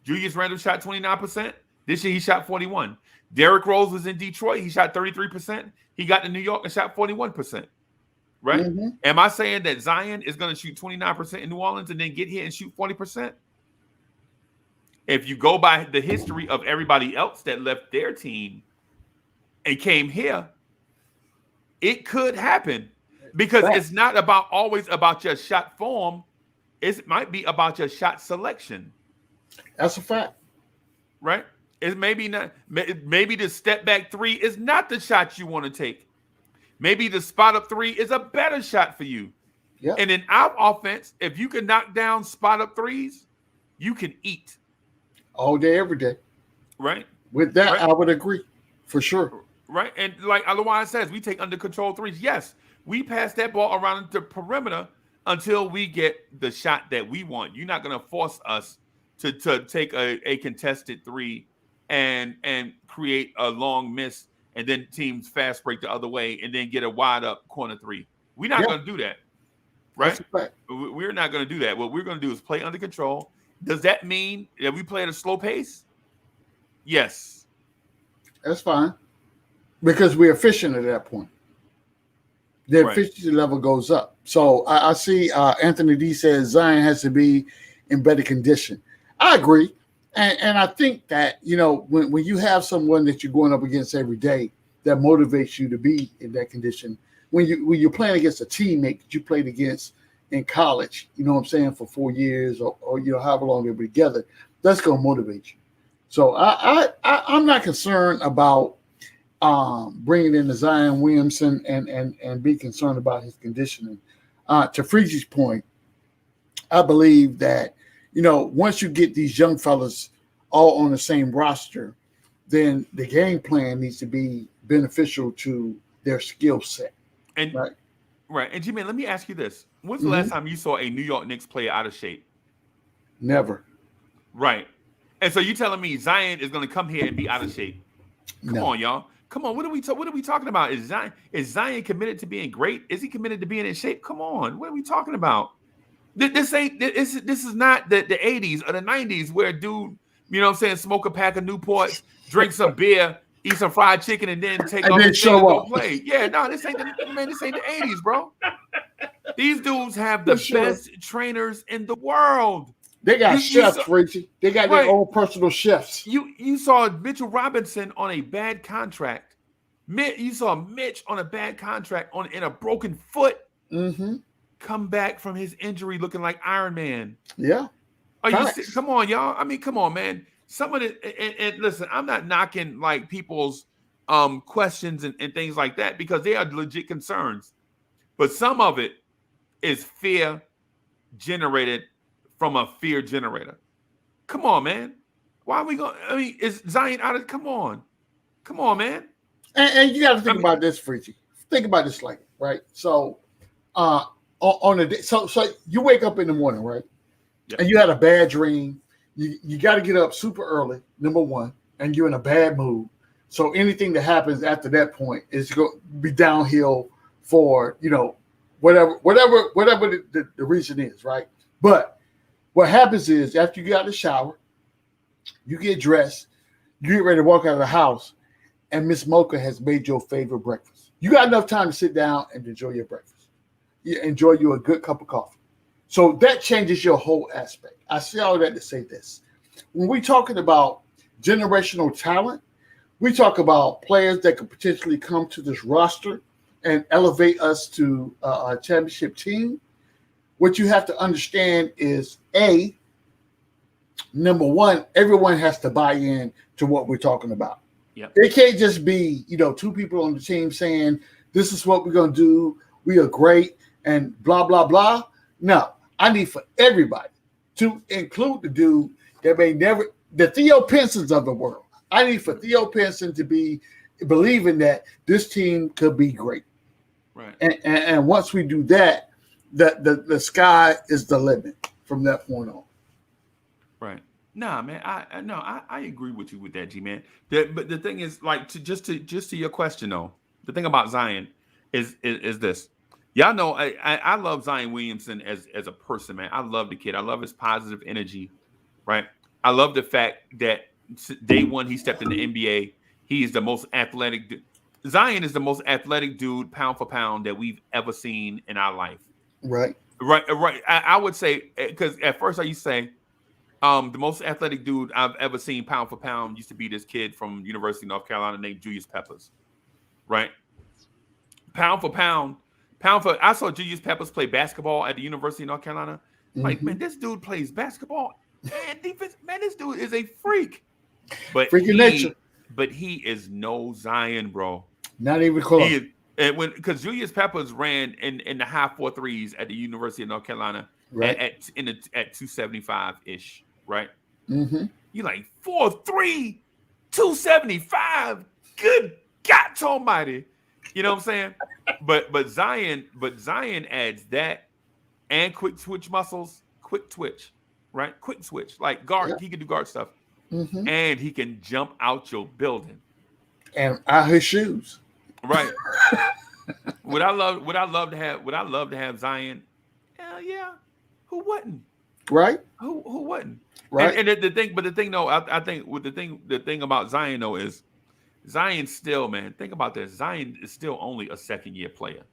Julius Randle shot 29%. This year he shot 41. Derrick Rose was in Detroit. He shot 33%. He got to New York and shot 41%. Right? Mm-hmm. Am I saying that Zion is going to shoot 29% in New Orleans and then get here and shoot 40%? If you go by the history of everybody else that left their team and came here, it could happen, because it's not always about your shot form. It might be about your shot selection. That's a fact. Right? It maybe not. Maybe the step back 3 is not the shot you want to take. Maybe the spot up 3 is a better shot for you. Yeah. And in our offense, if you can knock down spot up 3s, you can eat all day, every day. Right. With that, right. I would agree for sure. Right. And like otherwise says, we take under control 3s. Yes, we pass that ball around the perimeter until we get the shot that we want. You're not going to force us to take a contested 3 and create a long miss, and then teams fast break the other way and then get a wide up corner 3. We're not going to do that. Right? We're not going to do that. What we're going to do is play under control. Does that mean that we play at a slow pace? Yes. That's fine. Because we're efficient at that point. The efficiency level goes up. So I see Anthony D says Zion has to be in better condition. I agree. And I think that, when you have someone that you're going up against every day that motivates you to be in that condition, when you're playing against a teammate that you played against in college, for 4 years or however long they were together, that's going to motivate you. So I'm not concerned about bringing in the Zion Williamson and be concerned about his conditioning. To Freezy's point, I believe that, once you get these young fellas all on the same roster, then the game plan needs to be beneficial to their skill set. And right. And Jimmy, let me ask you this. When's the last time you saw a New York Knicks player out of shape? Never. Right. And so you telling me Zion is going to come here and be out of shape? Come on, y'all. Come on. What are we talking about? Is Zion committed to being great? Is he committed to being in shape? Come on. What are we talking about? This is not the 80s or the 90s where dude, smoke a pack of Newports, drink some beer, eat some fried chicken, and then take off and go play. Yeah, no, this ain't the 80s, bro. These dudes have the best trainers in the world. They got chefs, Richie. They got their own personal chefs. You saw Mitchell Robinson on a bad contract. You saw Mitch on a bad contract in a broken foot. Mm-hmm. Come back from his injury looking like Iron Man. Yeah. Come on, y'all. I mean, come on, man. Some of it, and listen, I'm not knocking people's questions and things like that, because they are legit concerns. But some of it is fear generated from a fear generator. Come on, man. Why are we going? I mean, is Zion out of? Come on, man. And you got to think about this, Fritchie. Think about this, like, right? So, on a day, so you wake up in the morning, right? Yep. And you had a bad dream. You got to get up super early, number one, and you're in a bad mood. So anything that happens after that point is going to be downhill for, whatever the reason is, right? But what happens is after you get out of the shower, you get dressed, you get ready to walk out of the house, and Miss Mocha has made your favorite breakfast. You got enough time to sit down and enjoy your breakfast. You enjoy you a good cup of coffee. So that changes your whole aspect. I say all that to say this. When we're talking about generational talent, we talk about players that could potentially come to this roster and elevate us to a championship team. What you have to understand is, number one, everyone has to buy in to what we're talking about. Yep. It can't just be, two people on the team saying, this is what we're going to do. We are great and blah, blah, blah. No, I need for everybody to include the dude that may never, the Theo Pensons of the world. I need for Theo Pinson to be believing that this team could be great. Right. And once we do that, the sky is the limit from that point on. Right. Nah, man. I agree with you with that, G man. But the thing is, like, to your question though, the thing about Zion is this. Y'all know I love Zion Williamson as a person, man. I love the kid. I love his positive energy. Right. I love the fact that day one he stepped in the NBA. He is the most athletic. Zion is the most athletic dude, pound for pound, that we've ever seen in our life. Right. I would say, because at first I used to say, the most athletic dude I've ever seen, pound for pound, used to be this kid from University of North Carolina named Julius Peppers. Right. Pound for pound. I saw Julius Peppers play basketball at the University of North Carolina. Like, man, this dude plays basketball and defense. Man, this dude is a freak. But freaking nature. But he is no Zion, bro. Not even close. Because Julius Peppers ran in the high 4.3s at the University of North Carolina, right, at 275 ish, right? Mm-hmm. You like 4.3, 275. Good God Almighty, you know what I'm saying? But Zion adds that and quick twitch muscles, quick twitch, right? Quick switch, like guard. Yeah. He can do guard stuff. Mm-hmm. And he can jump out your building. And out his shoes. Right. Would I love to have Zion? Hell yeah. Who wouldn't? Right. Who wouldn't? Right. And the thing though, I think with the thing about Zion though is Zion still, man, think about this. Zion is still only a second-year player.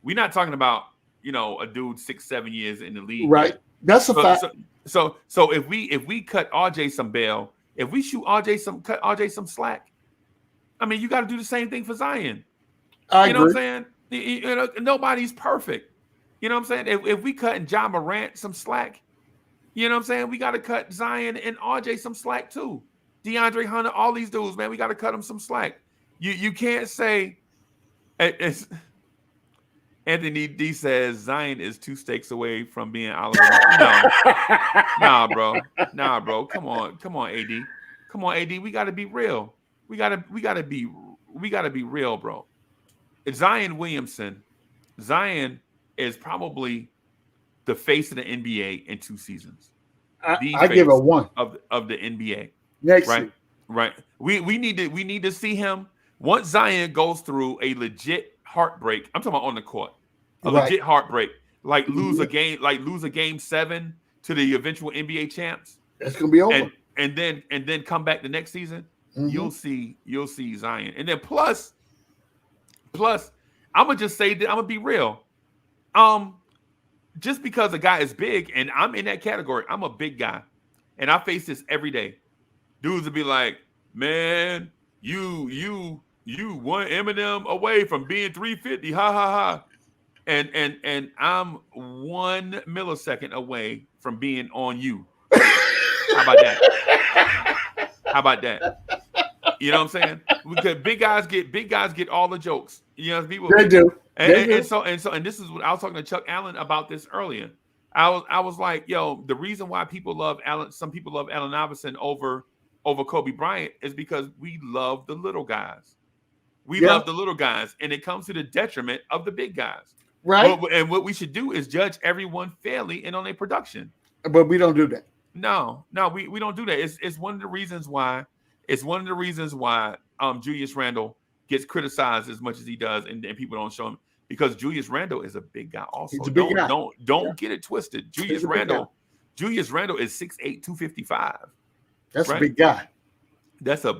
We're not talking about, a dude 6-7 years in the league. Right. Yet. That's a fact. So if we cut RJ some bail, if we cut RJ some slack, I mean, you got to do the same thing for Zion. I agree. What I'm saying? Nobody's perfect. You know what I'm saying? If we cut Ja Morant some slack, you know what I'm saying? We got to cut Zion and RJ some slack too. DeAndre Hunter, all these dudes, man, we got to cut them some slack. You can't say. Anthony D says Zion is 2 steaks away from being Alabama. No. Nah, bro. Come on, AD. Come on, AD. We got to be real. We gotta be real, bro. Zion Williamson. Zion is probably the face of the NBA in 2 seasons. I give it 1 of the NBA. Next right, right. We need to see him once Zion goes through a legit heartbreak. I'm talking about on the court, legit heartbreak, like lose a game 7 to the eventual NBA champs. That's gonna be over, and then come back the next season. Mm-hmm. You'll see Zion, and then plus, I'm gonna just say that I'm gonna be real. Just because a guy is big, and I'm in that category, I'm a big guy, and I face this every day. Dudes would be like, "Man, you one Eminem away from being 350, ha ha ha," and I'm 1 millisecond away from being on you. How about that? How about that? You know what I'm saying? Because big guys get all the jokes. You know, people They do. And so this is what I was talking to Chuck Allen about this earlier. I was like, yo, the reason why people love Allen, some people love Allen Iverson over Kobe Bryant is because we love the little guys. We love the little guys, and it comes to the detriment of the big guys. Right. And what we should do is judge everyone fairly and on their production. But we don't do that. No, we don't do that. It's one of the reasons why. It's one of the reasons why Julius Randle gets criticized as much as he does, and people don't show him, because Julius Randle is a big guy also. He's a big guy. Don't get it twisted. Julius Randle is 6'8", 255. That's a big guy. That's a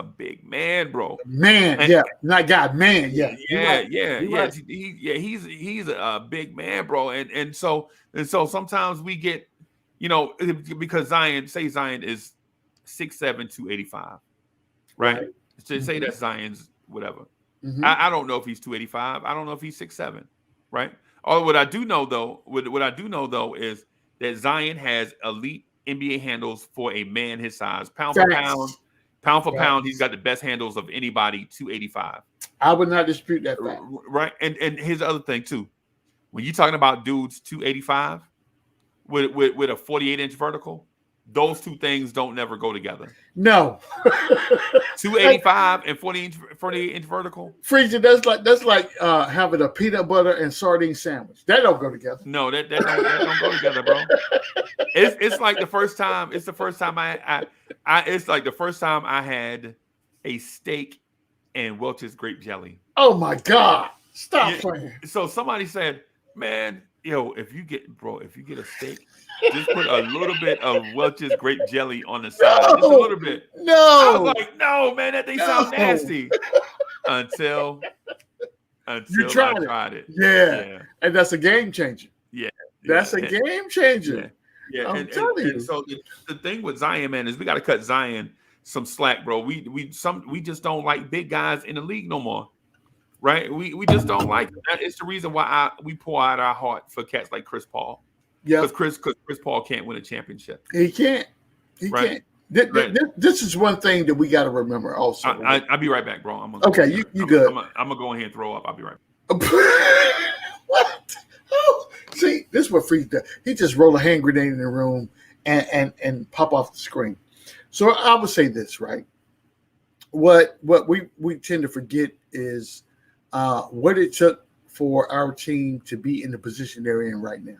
big man, bro. Man, not guy, man, He's a big man, bro. And so sometimes we get, because Zion is 6'7", 285, right? To say that Zion's whatever. Mm-hmm. I don't know if he's 285. I don't know if he's 6'7", right? What I do know though is that Zion has elite NBA handles for a man his size. Pound for pound, he's got the best handles of anybody, 285. I would not dispute that fact. Right. And here's the other thing too. When you're talking about dudes 285 with a 48-inch vertical, those two things don't never go together. No. 285 and 48-inch vertical. Freezer, that's like having a peanut butter and sardine sandwich. That don't go together. No, that don't go together, bro. It's like the first time. It's the first time it's like the first time I had a steak and Welch's grape jelly. Oh my God! Stop playing. So somebody said, "Man, if you get a steak, just put a little bit of Welch's grape jelly on the side, just a little bit." No, I was like, "No, man, that thing sounds nasty." Until you tried it. Yeah, and that's a game changer. Yeah, that's a game changer. Yeah, I'm telling you. So the thing with Zion, man, is we got to cut Zion some slack, bro. We just don't like big guys in the league no more, right? We just don't like it. That is the reason why we pour out our heart for cats like Chris Paul. Yeah, because Chris Paul can't win a championship. He can't. He can't. This is one thing that we got to remember. Also, I'll be right back, bro. You good? I'm gonna go ahead and throw up. I'll be right back. What? Oh, see, this is what Freeze does. He just roll a hand grenade in the room and pop off the screen. So I would say this, right? What we tend to forget is what it took for our team to be in the position they're in right now,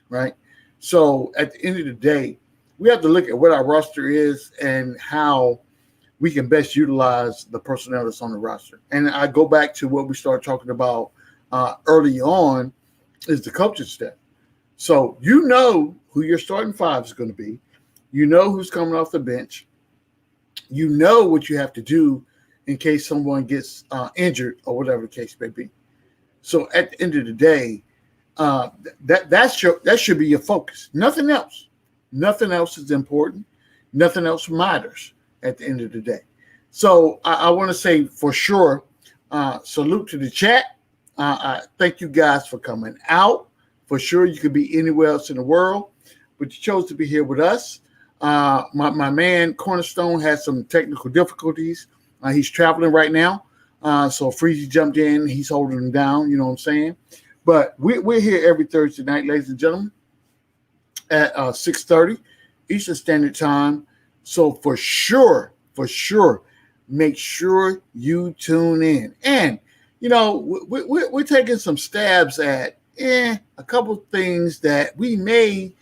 right? So at the end of the day, we have to look at what our roster is and how we can best utilize the personnel that's on the roster. And I go back to what we started talking about early on, is the coaching staff. So you know who your starting five is going to be. You know who's coming off the bench. You know what you have to do in case someone gets injured or whatever the case may be. So at the end of the day, that should be your focus. Nothing else. Nothing else is important. Nothing else matters at the end of the day. So I want to say for sure, salute to the chat. I thank you guys for coming out. For sure, you could be anywhere else in the world, but you chose to be here with us. My man Cornerstone has some technical difficulties. He's traveling right now. So Freezy jumped in. He's holding him down. You know what I'm saying? But we're here every Thursday night, ladies and gentlemen, at 6:30 Eastern Standard Time. So for sure, make sure you tune in. And, we're taking some stabs at a couple things that we may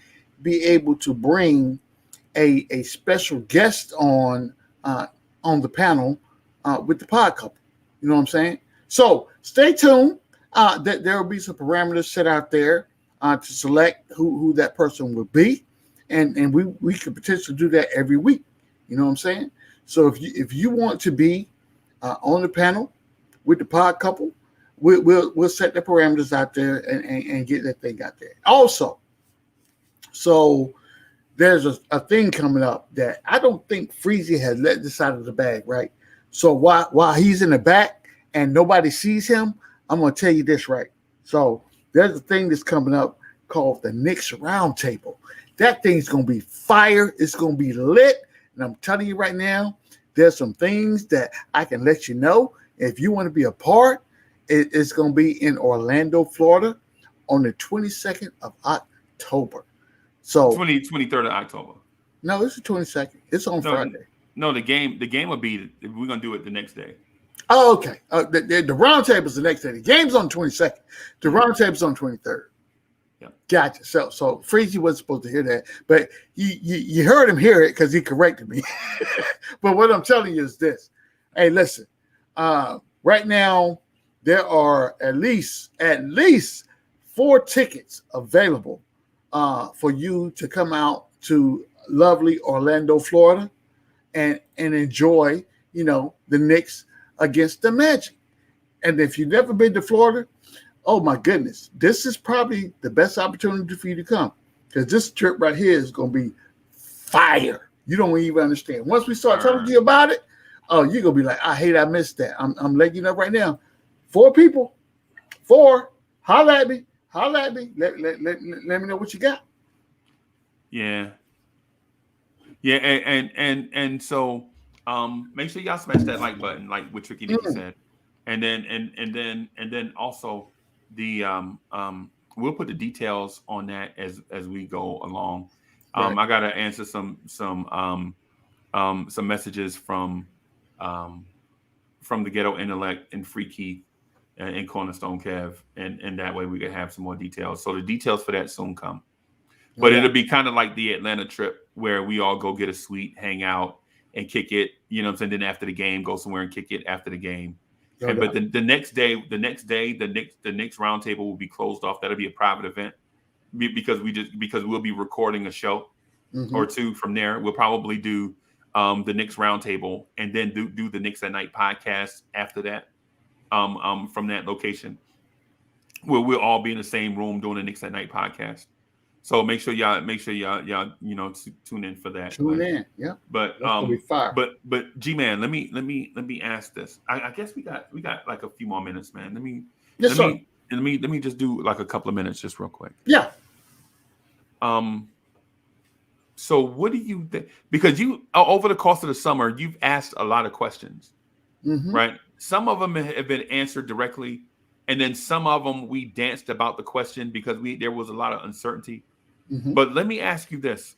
be able to bring a special guest on the panel with the pod couple. You know what I'm saying? So stay tuned. There will be some parameters set out there to select who that person will be. And we could potentially do that every week. You know what I'm saying? So if you want to be on the panel with the pod couple, we'll set the parameters out there and get that thing out there. Also, so there's a thing coming up that I don't think Freezy has let this out of the bag, right? So while he's in the back and nobody sees him, I'm going to tell you this, right? So there's a thing that's coming up called the Knicks Roundtable. That thing's going to be fire. It's going to be lit. And I'm telling you right now, there's some things that I can let you know. If you want to be a part, It's going to be in Orlando, Florida, on the 22nd of October. So 23rd of October. No, it's the 22nd. It's on Friday. No, the game will be. We're gonna do it the next day. Oh, okay. The round table is the next day. The game's on the 22nd. The round table's on the 23rd. Yeah. Gotcha. So Freezy wasn't supposed to hear that, but you heard him hear it because he corrected me. But what I'm telling you is this. Hey, listen. Right now there are at least 4 tickets available for you to come out to lovely Orlando, Florida, and enjoy, the Knicks against the Magic. And if you've never been to Florida, oh my goodness, this is probably the best opportunity for you to come, because this trip right here is going to be fire. You don't even understand. Once we start telling you about it, oh, you're going to be like, I missed that. I'm letting you know right now. 4 people, 4, holla at me. Let me know what you got. Yeah. Yeah, and so make sure y'all smash that like button, like what Tricky Nicky said. And then also the we'll put the details on that as we go along. Right. I gotta answer some messages from the Ghetto Intellect and Freaky and Cornerstone Kev, and that way we can have some more details. So the details for that soon come. But it'll be kind of like the Atlanta trip where we all go get a suite, hang out, and kick it. You know what I'm saying? Then after the game, go somewhere and kick it after the game. But the next day, the Knicks roundtable will be closed off. That'll be a private event because we'll be recording a show or two from there. We'll probably do the Knicks roundtable and then do the Knicks at Night podcast after that. From that location, where we'll all be in the same room doing the Knicks at Night podcast. So make sure y'all tune in for that. Tune in, yeah. But but G-Man, let me ask this. I guess we got like a few more minutes, man. Let me just do like a couple of minutes just real quick. Yeah. So what do you think? Because you over the course of the summer, you've asked a lot of questions, right? Some of them have been answered directly, and then some of them we danced about the question because there was a lot of uncertainty. But let me ask you this.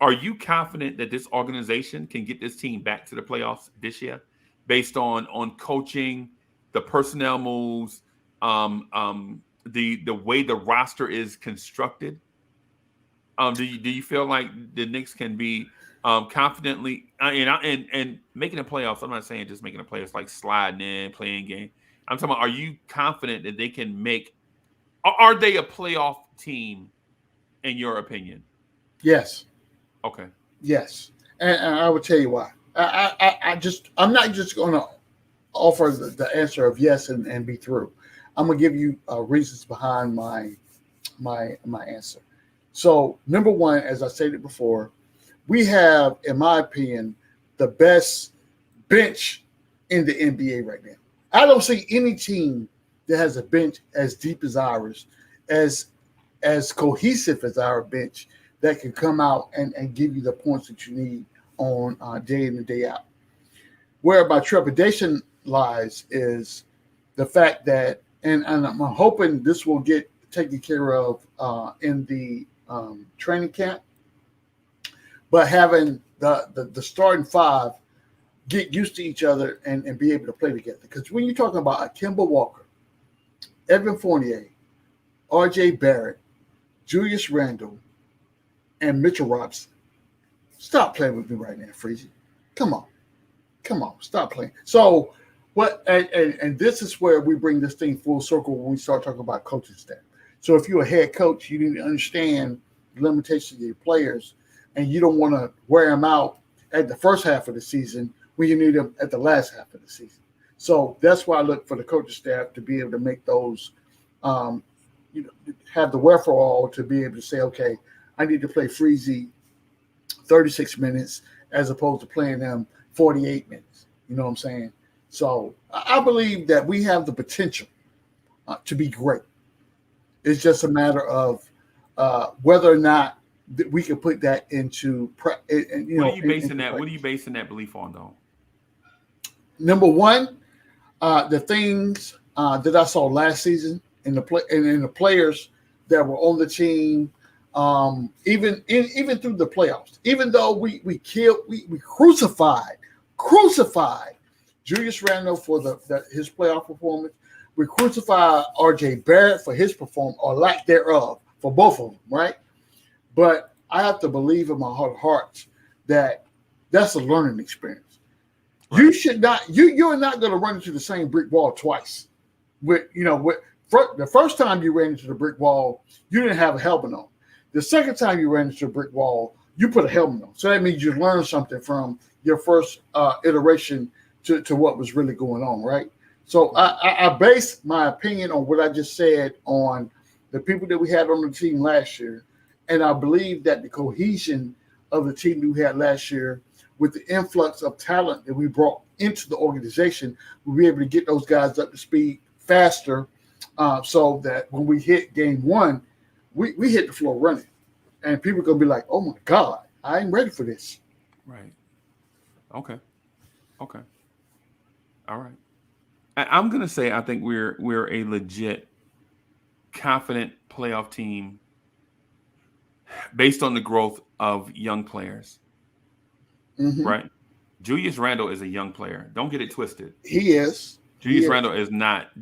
Are you confident that this organization can get this team back to the playoffs this year based on coaching, the personnel moves, the way the roster is constructed? Do you feel like the Knicks can be confidently and making the playoffs? I'm not saying just making the playoffs like sliding in, playing game. I'm talking about, are you confident that they can make? Are they a playoff team, in your opinion? Yes. Okay. Yes, and I will tell you why. I'm not just going to offer the answer of yes and be through. I'm going to give you reasons behind my answer. So, number one, as I stated before, we have, in my opinion, the best bench in the NBA right now. I don't see any team that has a bench as deep as ours, as cohesive as our bench, that can come out and give you the points that you need on day in and day out. Where my trepidation lies is the fact that, and I'm hoping this will get taken care of in the training camp, but having the starting 5 get used to each other and be able to play together. Because when you're talking about Kemba Walker, Evan Fournier, R.J. Barrett, Julius Randle, and Mitchell Robinson, stop playing with me right now, Freezy. Come on, stop playing. So what? And this is where we bring this thing full circle when we start talking about coaching staff. So if you're a head coach, you need to understand the limitations of your players, and you don't want to wear them out at the first half of the season when you need them at the last half of the season. So that's why I look for the coaching staff to be able to make those, have the wherewithal to be able to say, okay, I need to play Freezy 36 minutes as opposed to playing them 48 minutes. You know what I'm saying? So I believe that we have the potential to be great. It's just a matter of whether or not we can put that into. What are you basing that belief on, though? Number one, the things that I saw last season in the players that were on the team, even through the playoffs, even though we crucified Julius Randle for his playoff performance. We crucified R.J. Barrett for his performance or lack thereof for both of them, right? But I have to believe in my heart of hearts that that's a learning experience. Right. You should not. You're not going to run into the same brick wall twice. The first time you ran into the brick wall, you didn't have a helmet on. The second time you ran into a brick wall, you put a helmet on. So that means you learned something from your first iteration to what was really going on, right? So I base my opinion on what I just said on the people that we had on the team last year. And I believe that the cohesion of the team that we had last year with the influx of talent that we brought into the organization, we'll be able to get those guys up to speed faster so that when we hit game one, we hit the floor running. And people are going to be like, oh, my God, I ain't ready for this. Right. Okay. All right. I'm going to say I think we're a legit, confident playoff team based on the growth of young players. Mm-hmm. Right? Julius Randle is a young player. Don't get it twisted. He is. Julius Randle is not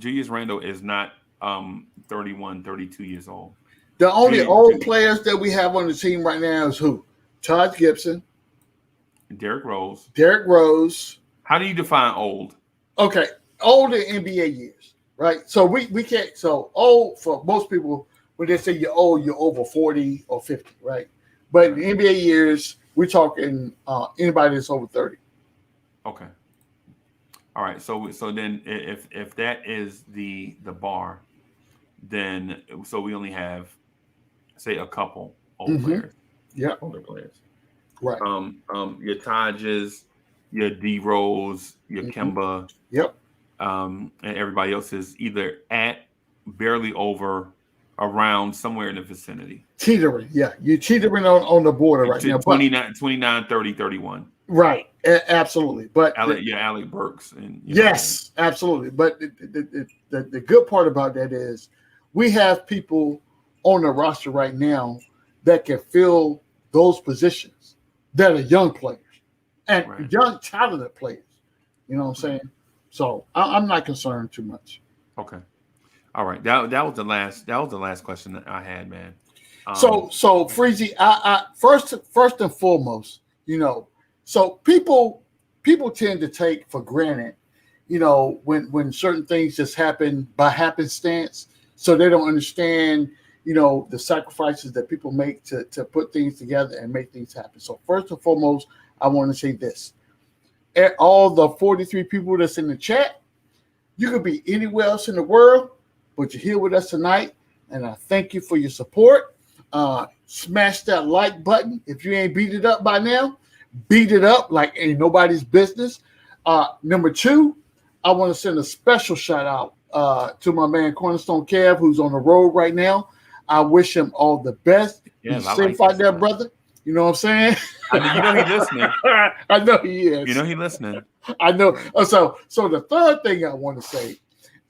31, 32 years old. The only old players that we have on the team right now is who? Todd Gibson. Derrick Rose. How do you define old? Okay. Old in NBA years, right? So we can't. So old for most people, when they say you're old, you're over 40 or 50, right? But in NBA years, we're talking anybody that's over 30. Okay. All right. So then if that is the bar, then so we only have say a couple old players. Yeah. Older players. Right. Your Tajes, your D Rose, your Kemba. Yep. And everybody else is either at, barely over, around, somewhere in the vicinity. Teetering, yeah. You're teetering on the border right now. 29, 30, 31. Right, absolutely. But Alec Burks. Yes, absolutely. But the good part about that is we have people on the roster right now that can fill those positions that are young players and young talented players. You know what I'm saying? So I'm not concerned too much. Okay, all right. That was the last question that I had, man. So Freezy, I first and foremost, so people tend to take for granted, when certain things just happen by happenstance. So they don't understand, the sacrifices that people make to put things together and make things happen. So first and foremost, I want to say this. All the 43 people that's in the chat, you could be anywhere else in the world, but you're here with us tonight, and I thank you for your support. Smash that like button. If you ain't beat it up by now, beat it up like ain't nobody's business. Number two, I want to send a special shout out to my man Cornerstone Kev, who's on the road right now. I wish him all the best. Yeah, He's safe out there, brother. You know what I'm saying? I know he's listening. I know he is. You know he's listening. I know. So the third thing I want to say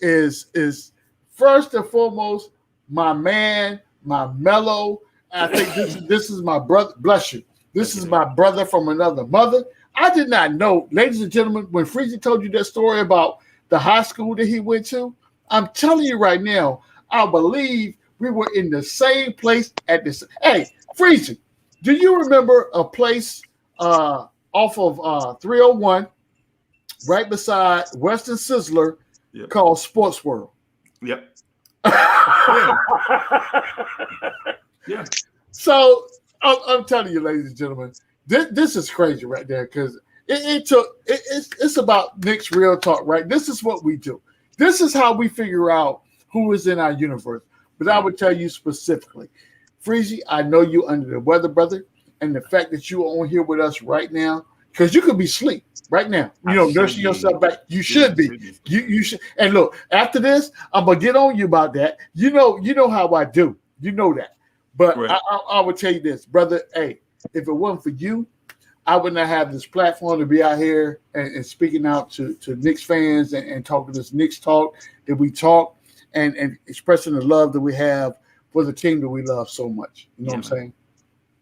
is first and foremost, my man, my mellow. I think this is my brother. Bless you. This is my brother from another mother. I did not know, ladies and gentlemen, when Freezy told you that story about the high school that he went to, I'm telling you right now, I believe we were in the same place at this. Hey, Freezy. Do you remember a place off of 301 right beside Western Sizzler called Sports World? Yep. Yeah. So I'm telling you, ladies and gentlemen, this is crazy right there because it's about Nick's real talk, right? This is what we do. This is how we figure out who is in our universe. But I would tell you specifically, Freezy, I know you under the weather, brother, and the fact that you are on here with us right now, because you could be asleep right now, nursing yourself back. You should be. You should. And look, after this, I'm gonna get on you about that. You know how I do. You know that. But right. I would tell you this, brother. Hey, if it wasn't for you, I would not have this platform to be out here and speaking out to Knicks fans and talking this Knicks talk that we talk and expressing the love that we have for the team that we love so much. You know what I'm saying?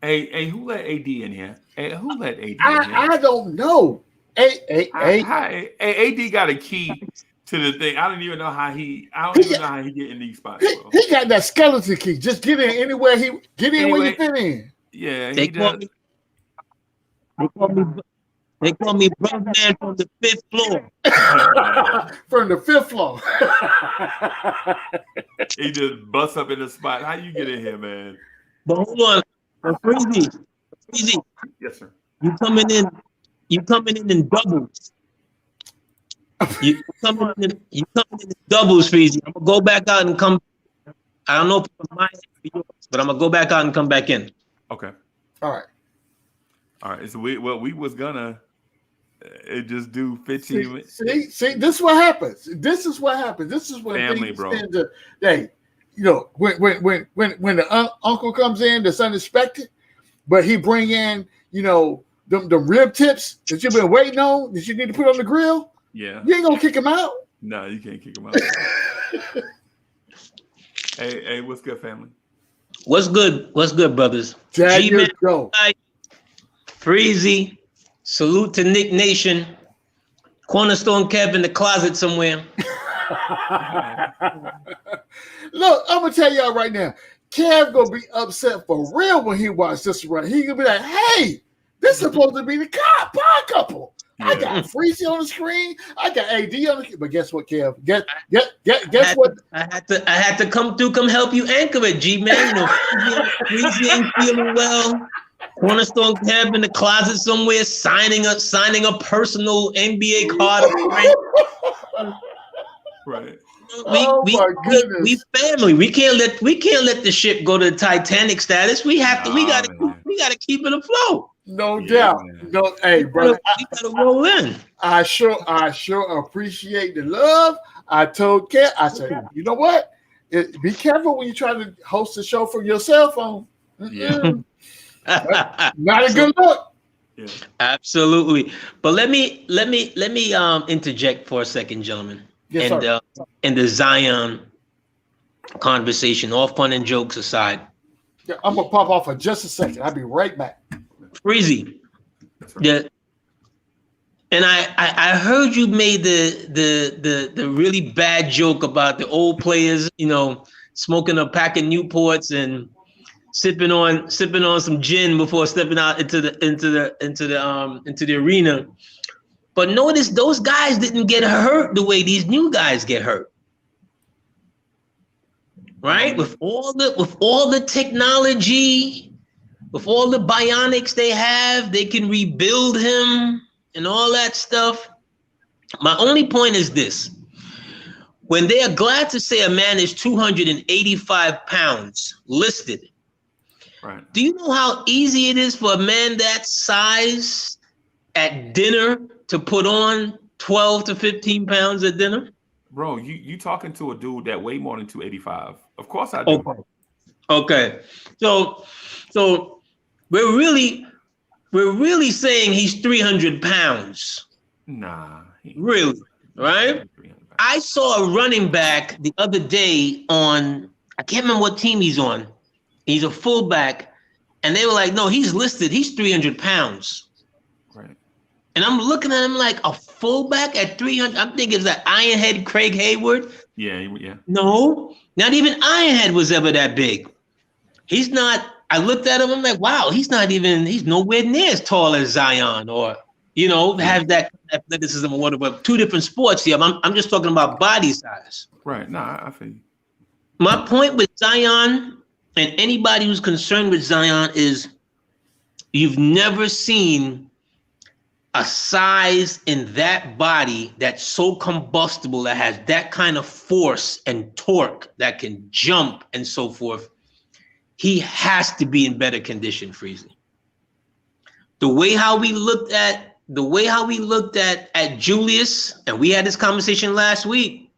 Hey, who let AD in here? Hey, who let AD in here? I don't know. AD got a key to the thing. I don't even know how he get in these spots. Bro. He got that skeleton key. Just get in anywhere where you fit in. Yeah, he does. They call me Brother Man from the 5th floor. From the 5th floor. He just busts up in the spot. How you get in here, man? But hold on. Freezy. Yes, sir. You coming in in doubles. You coming in doubles, Freezy. I'm gonna go back out and come. I don't know if it's my yours, but I'm gonna go back out and come back in. Okay. All right. So we was gonna just do 15. See, this is what happens. This is when family, things bro. tend to, hey, you know, when the uncle comes in that's unexpected, but he bring in, you know, the rib tips that you've been waiting on that you need to put on the grill. Yeah, you ain't gonna kick him out. No, you can't kick him out. Hey, what's good, family? What's good, brothers? There you go. Freezy, salute to Nick Nation. Cornerstone Kev in the closet somewhere. Look, I'm gonna tell y'all right now, Kev gonna be upset for real when he watches this right. He gonna be like, "Hey, this is supposed to be the pod couple. Yeah. I got Freezy on the screen. I got AD on the. But guess what, Kev? Guess what? I had to come help you anchor it, G man. You know, Freezy ain't feeling well. Cornerstone Kev in the closet somewhere, signing a personal NBA card. Right. We family. We can't let the ship go to the Titanic status. We gotta keep it afloat. No doubt. Man. No, hey, brother. We gotta roll in. I sure appreciate the love. I told Kev, I said, you know what? Be careful when you try to host a show from your cell phone. Yeah. Not a good look. Yeah. Absolutely. But let me interject for a second, gentlemen. Yes, and in the Zion conversation, all fun and jokes aside. Yeah, I'm gonna pop off for just a second. I'll be right back. Freezy. Yeah. And I heard you made the really bad joke about the old players, you know, smoking a pack of Newports and sipping on some gin before stepping out into the arena. But notice those guys didn't get hurt the way these new guys get hurt. Right? With all the technology, with all the bionics they have, they can rebuild him and all that stuff. My only point is this. When they are glad to say a man is 285 pounds listed, right? Do you know how easy it is for a man that size at dinner to put on 12 to 15 pounds at dinner? Bro, you talking to a dude that weigh more than 285. Of course I do. Okay. So we're really saying he's 300 pounds. Nah. Really, right? I saw a running back the other day on, I can't remember what team he's on. He's a fullback. And they were like, no, he's listed. He's 300 pounds. Right. And I'm looking at him like a fullback at 300. I'm thinking, is that Ironhead Craig Hayward? Yeah. No, not even Ironhead was ever that big. He's not. I looked at him. I'm like, wow, he's nowhere near as tall as Zion or, you know, have that athleticism or whatever. Two different sports here. I'm just talking about body size. Right. Nah, I feel you. My point with Zion and anybody who's concerned with Zion is you've never seen a size in that body that's so combustible, that has that kind of force and torque, that can jump and so forth. He has to be in better condition, Freezy. The way how we looked at Julius, and we had this conversation last week,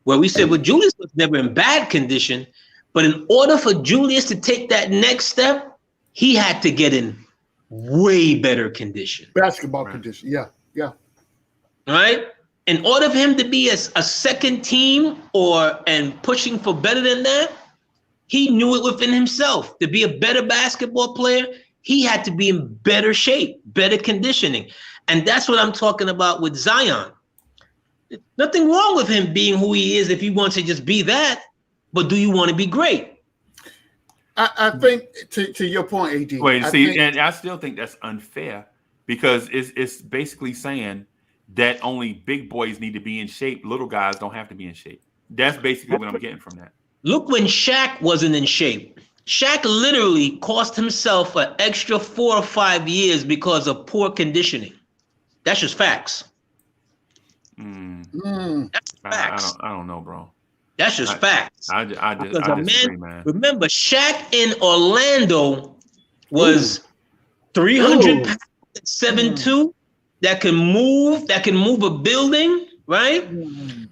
where we said, well, Julius was never in bad condition, but in order for Julius to take that next step, he had to get in way better condition. Basketball condition, yeah. Right? In order for him to be a second team and pushing for better than that, he knew it within himself. To be a better basketball player, he had to be in better shape, better conditioning. And that's what I'm talking about with Zion. Nothing wrong with him being who he is if he wants to just be that, but do you want to be great? I think to your point, AD. And I still think that's unfair because it's basically saying that only big boys need to be in shape. Little guys don't have to be in shape. That's basically what I'm getting from that. Look, when Shaq wasn't in shape, Shaq literally cost himself an extra 4 or 5 years because of poor conditioning. That's just facts. That's facts. I don't know, bro. That's just facts. I disagree, man. Remember, Shaq in Orlando was 300 pounds at 7'2", that can move a building, right?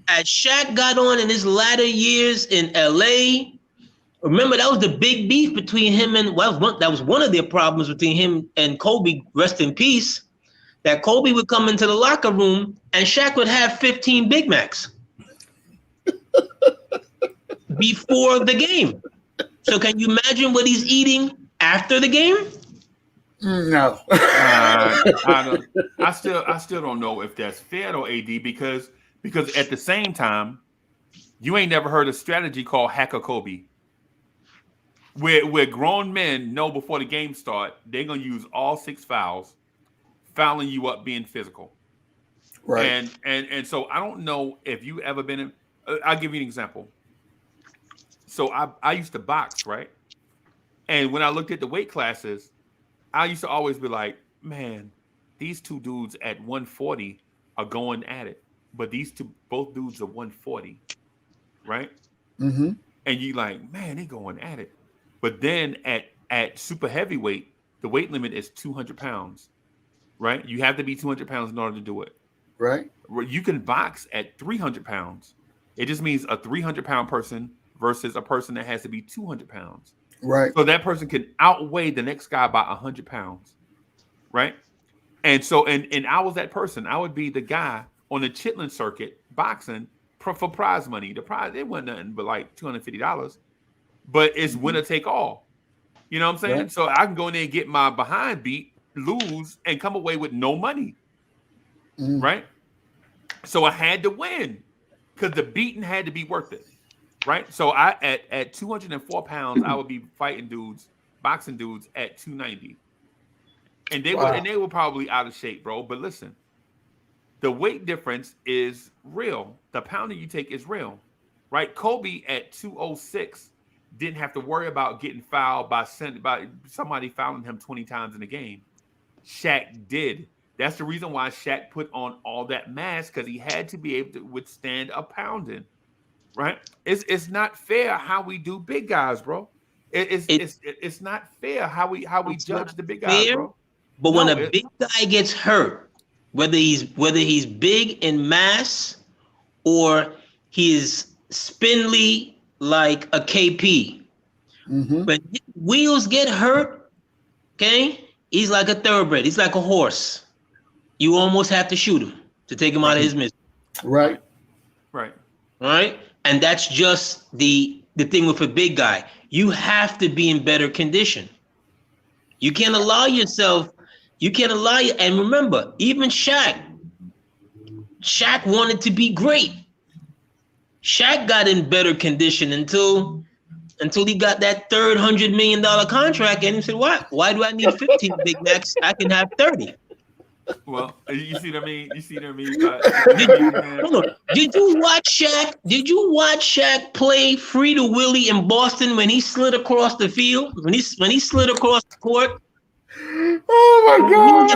As Shaq got on in his latter years in LA, remember that was the big beef between him and that was one of their problems between him and Kobe, rest in peace, that Kobe would come into the locker room and Shaq would have 15 Big Macs before the game. So can you imagine what he's eating after the game? No. I still don't know if that's fair though, AD, because at the same time, you ain't never heard a strategy called Hacker Kobe, where grown men know before the game start they're gonna use all 6 fouls, fouling you up, being physical. Right. And so I don't know if you ever been in. I'll give you an example. So I used to box, right? And when I looked at the weight classes, I used to always be like, man, these two dudes at 140 are going at it. But both dudes are 140, right? Mm-hmm. And you like, man, they going at it. But then at super heavyweight, the weight limit is 200 pounds, right? You have to be 200 pounds in order to do it. Right. You can box at 300 pounds. It just means a 300-pound person versus a person that has to be 200 pounds. Right. So that person can outweigh the next guy by 100 pounds, right? And so, and I was that person. I would be the guy on the Chitlin circuit boxing for prize money. The prize, it wasn't nothing but like $250, but it's winner take all. You know what I'm saying? Right. So I can go in there and get my behind beat, lose, and come away with no money, right? So I had to win because the beating had to be worth it. Right. So I at 204 pounds, I would be fighting dudes, boxing dudes at 290. And they were probably out of shape, bro. But listen, the weight difference is real. The pounding you take is real. Right? Kobe at 206 didn't have to worry about getting fouled by somebody fouling him 20 times in a game. Shaq did. That's the reason why Shaq put on all that mass, because he had to be able to withstand a pounding. Right? It's not fair how we do big guys, bro. It's not fair how we judge the big guys, bro. But when a big guy gets hurt, whether he's big in mass or he's spindly like a KP, when his wheels get hurt, okay, he's like a thoroughbred. He's like a horse. You almost have to shoot him to take him out of his misery. Right. Right. And that's just the thing with a big guy. You have to be in better condition. You can't allow yourself. And remember, even Shaq wanted to be great. Shaq got in better condition until he got that third $100 million contract, and he said, "What? Why do I need 15 Big Macs? I can have 30." Well, you see what I mean? Did you watch Shaq? Did you watch Shaq play Free to Willie in Boston when he slid across the field? When he slid across the court? Oh my God!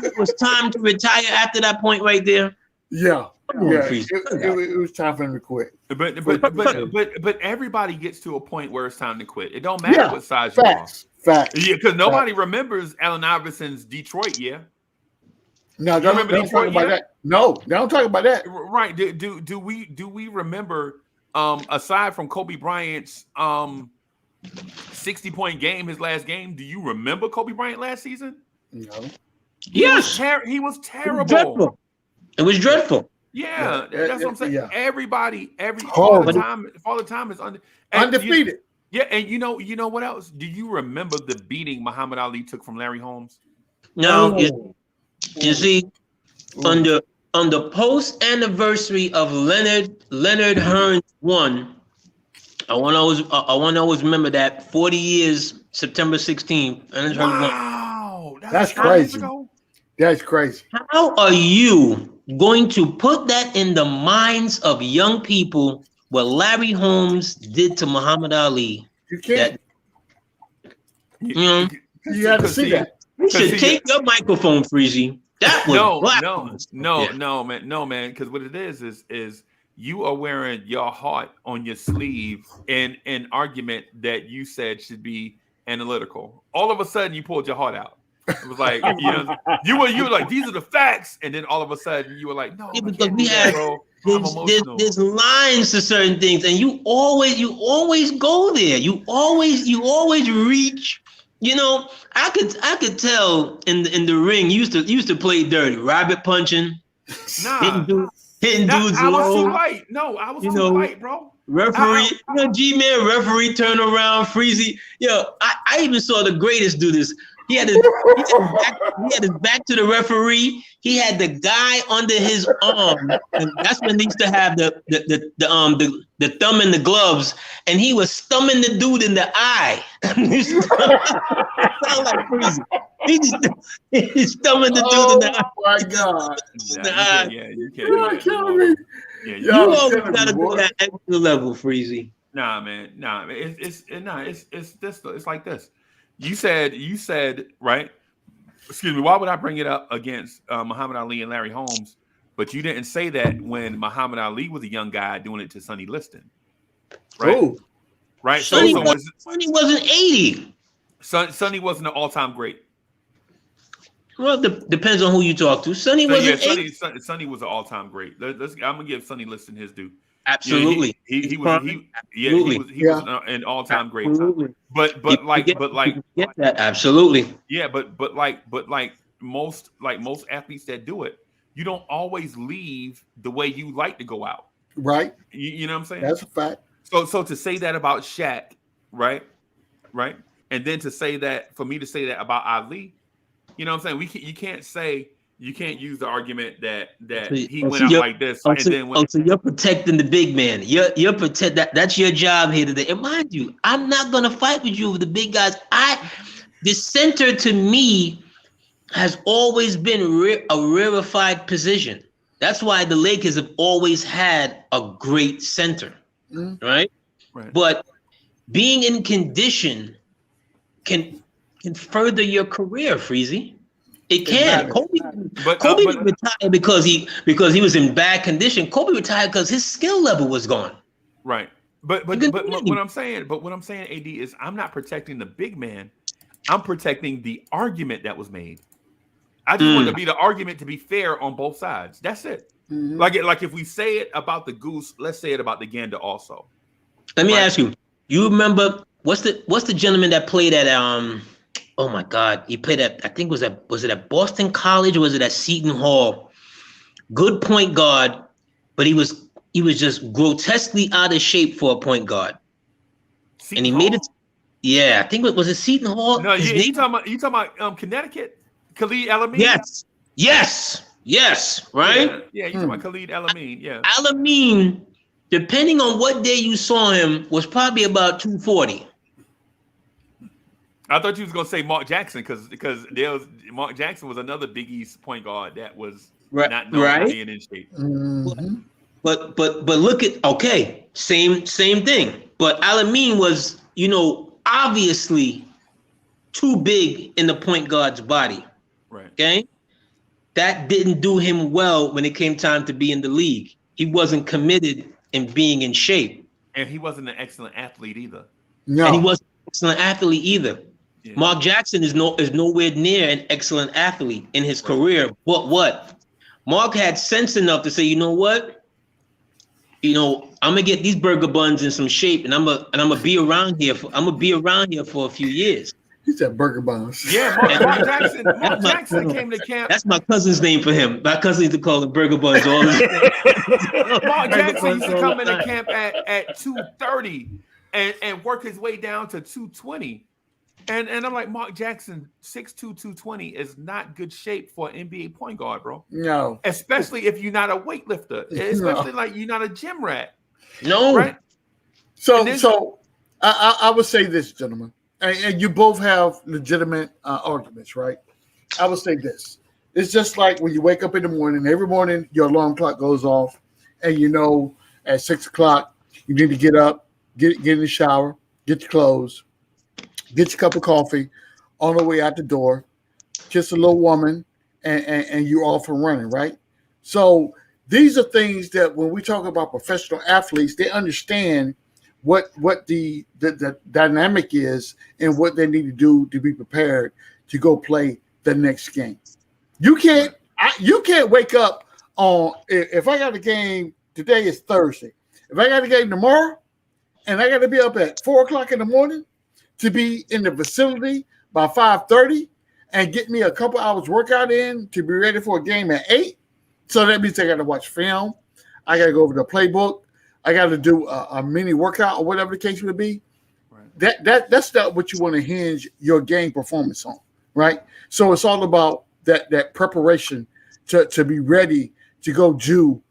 It was time to retire after that point right there. Yeah. It was time for him to quit. But everybody gets to a point where it's time to quit. It don't matter what size you are. Facts. Yeah, because nobody remembers Allen Iverson's Detroit year. No, don't talk about that. No, don't talk about that. Right? Do we remember? Aside from Kobe Bryant's 60-point game his last game. Do you remember Kobe Bryant last season? No. Yes. He was terrible. It was dreadful. Yeah, that's what I'm saying. Yeah. Everybody, all the time is undefeated. And you know what else? Do you remember the beating Muhammad Ali took from Larry Holmes? No. You see, on the post anniversary of Leonard Hearns won, I want to always remember that 40 years, September 16th. Wow, that's crazy. That's crazy. How are you going to put that in the minds of young people? What Larry Holmes did to Muhammad Ali? You can't. You have to see that. You should take your microphone, Freezy. That was no, man. Because what it is you are wearing your heart on your sleeve in an argument that you said should be analytical. All of a sudden, you pulled your heart out. It was like you were like, these are the facts, and then all of a sudden you were like, no, because we have there's lines to certain things, and you always go there. You always reach. I could tell in the ring. You used to play dirty, rabbit punching, hitting dudes. I was too light. No, I was too light, bro. Referee, G-Man, referee turn around, Freezy. I even saw the greatest do this. He had his back to the referee. He had the guy under his arm, and that's when they used to have the thumb in the gloves, and he was thumbing the dude in the eye. Sound like Freezy. He's thumbing the dude in the eye. Oh my God! You can't. You're killing me. You always gotta go that extra level, Freezy. Nah, man. It's like this. You said, right? Excuse me. Why would I bring it up against Muhammad Ali and Larry Holmes? But you didn't say that when Muhammad Ali was a young guy doing it to Sonny Liston, right? Oh. Right. Sonny wasn't 80. Sonny wasn't an all-time great. Well, depends on who you talk to. Sonny wasn't 80. Sonny was an all-time great. I'm gonna give Sonny Liston his due. Absolutely. He was an all-time great. But get that. Absolutely. Yeah, but like most athletes that do it, you don't always leave the way you like to go out. Right. You know what I'm saying? That's a fact. So to say that about Shaq, right? And then for me to say that about Ali, you know what I'm saying? You can't use the argument that he went out like this. So you're protecting the big man. You're that's your job here today. And mind you, I'm not gonna fight with you over the big guys. The center to me has always been a rarefied position. That's why the Lakers have always had a great center, right? But being in condition can further your career, Freezy. It can. Kobe didn't retire because he was in bad condition. Kobe retired because his skill level was gone. Right. But what I'm saying, AD, is I'm not protecting the big man. I'm protecting the argument that was made. I just want to be the argument to be fair on both sides. That's it. Mm-hmm. Like if we say it about the goose, let's say it about the gander also. Let me ask you. You remember what's the gentleman that played at oh my God, he played at, I think was it at Boston College or was it at Seton Hall? Good point guard, but he was just grotesquely out of shape for a point guard. Seton and he Hall? made it. Yeah, I think was it Seton Hall? No, you talking about Connecticut? Khalid Elamine? Yes, right? Yeah, you talking about Khalid Elamine, yeah. Elamine, depending on what day you saw him, was probably about 240. I thought you was gonna say Mark Jackson because Mark Jackson was another Big East point guard that was not known for being in shape. Mm-hmm. But look at same thing. But Elamine was obviously too big in the point guard's body. Right. Okay, that didn't do him well when it came time to be in the league. He wasn't committed in being in shape, and he wasn't an excellent athlete either. No, and he wasn't an excellent athlete either. Yeah. Mark Jackson is nowhere near an excellent athlete in his career. But what? Mark had sense enough to say, you know what? I'm gonna get these burger buns in some shape, and I'm gonna be around here for a few years. He said burger buns. Yeah, Mark Jackson. Mark Jackson came to camp. That's my cousin's name for him. My cousin used to call him burger buns all the time. Mark Jackson used to come into camp at 2:30 and work his way down to 2:20. And I'm like, Mark Jackson, 6'2", 220 is not good shape for an NBA point guard, bro. No. Especially if you're not a weightlifter. Especially like you're not a gym rat. No. Right? So I would say this, gentlemen, and you both have legitimate arguments, right? I would say this. It's just like when you wake up in the morning, every morning your alarm clock goes off, and you know at 6 o'clock you need to get up, get in the shower, get your clothes, get your cup of coffee, on the way out the door, kiss a little woman, and you're off and running, right? So these are things that when we talk about professional athletes, they understand what the dynamic is and what they need to do to be prepared to go play the next game. You can't wake up on, if I got a game, today is Thursday. If I got a game tomorrow and I got to be up at 4 o'clock in the morning to be in the facility by 5:30 and get me a couple hours workout in to be ready for a game at 8. So that means I got to watch film. I got to go over the playbook. I got to do a mini workout or whatever the case would be. Right. That's not what you want to hinge your game performance on, right? So it's all about that preparation to be ready to go do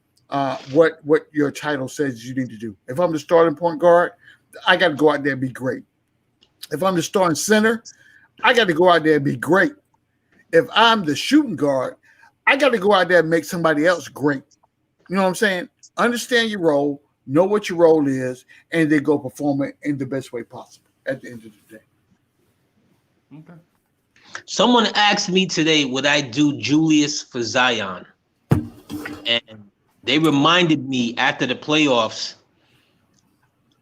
what your title says you need to do. If I'm the starting point guard, I got to go out there and be great. If I'm the starting center, I got to go out there and be great. If I'm the shooting guard, I got to go out there and make somebody else great. You know what I'm saying? Understand your role, know what your role is, and then go perform it in the best way possible at the end of the day. Okay. Someone asked me today, would I do Julius for Zion? And they reminded me after the playoffs,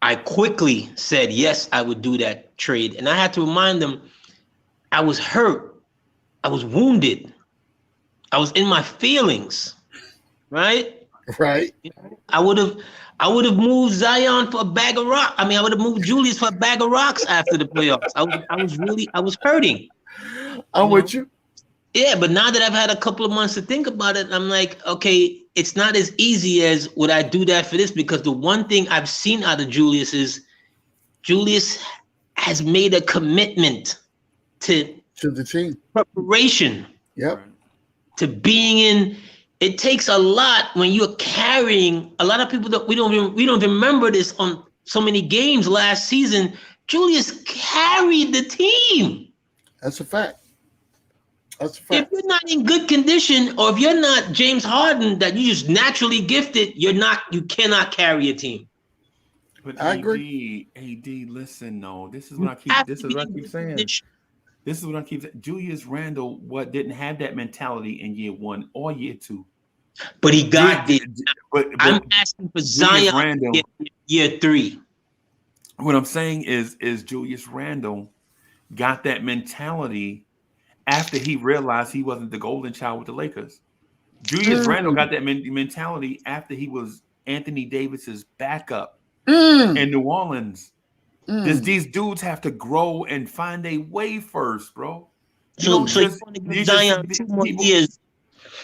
I quickly said, yes, I would do that trade. And I had to remind them, I was hurt. I was wounded. I was in my feelings, right? Right. I would have moved Zion for a bag of rocks. I would have moved Julius for a bag of rocks after the playoffs. I was hurting. I'm with you. Yeah, but now that I've had a couple of months to think about it, I'm like, okay, it's not as easy as would I do that for this, because the one thing I've seen out of Julius is Julius has made a commitment to the team preparation. Yep. To being in. It takes a lot when you're carrying a lot of people that we don't even remember this on so many games last season. Julius carried the team. That's a fact. If you're not in good condition, or if you're not James Harden, that you just naturally gifted, you cannot carry a team. But I agree. AD, listen, no, this is what I keep saying. This is what I keep saying. Julius Randle didn't have that mentality in year 1 or year 2. But he got it. But I'm asking for Zion in year 3. What I'm saying is Julius Randle got that mentality after he realized he wasn't the golden child with the Lakers. Julius Randle got that mentality after he was Anthony Davis's backup in New Orleans. These dudes have to grow and find a way first, bro. You want to give Zion 2 more years.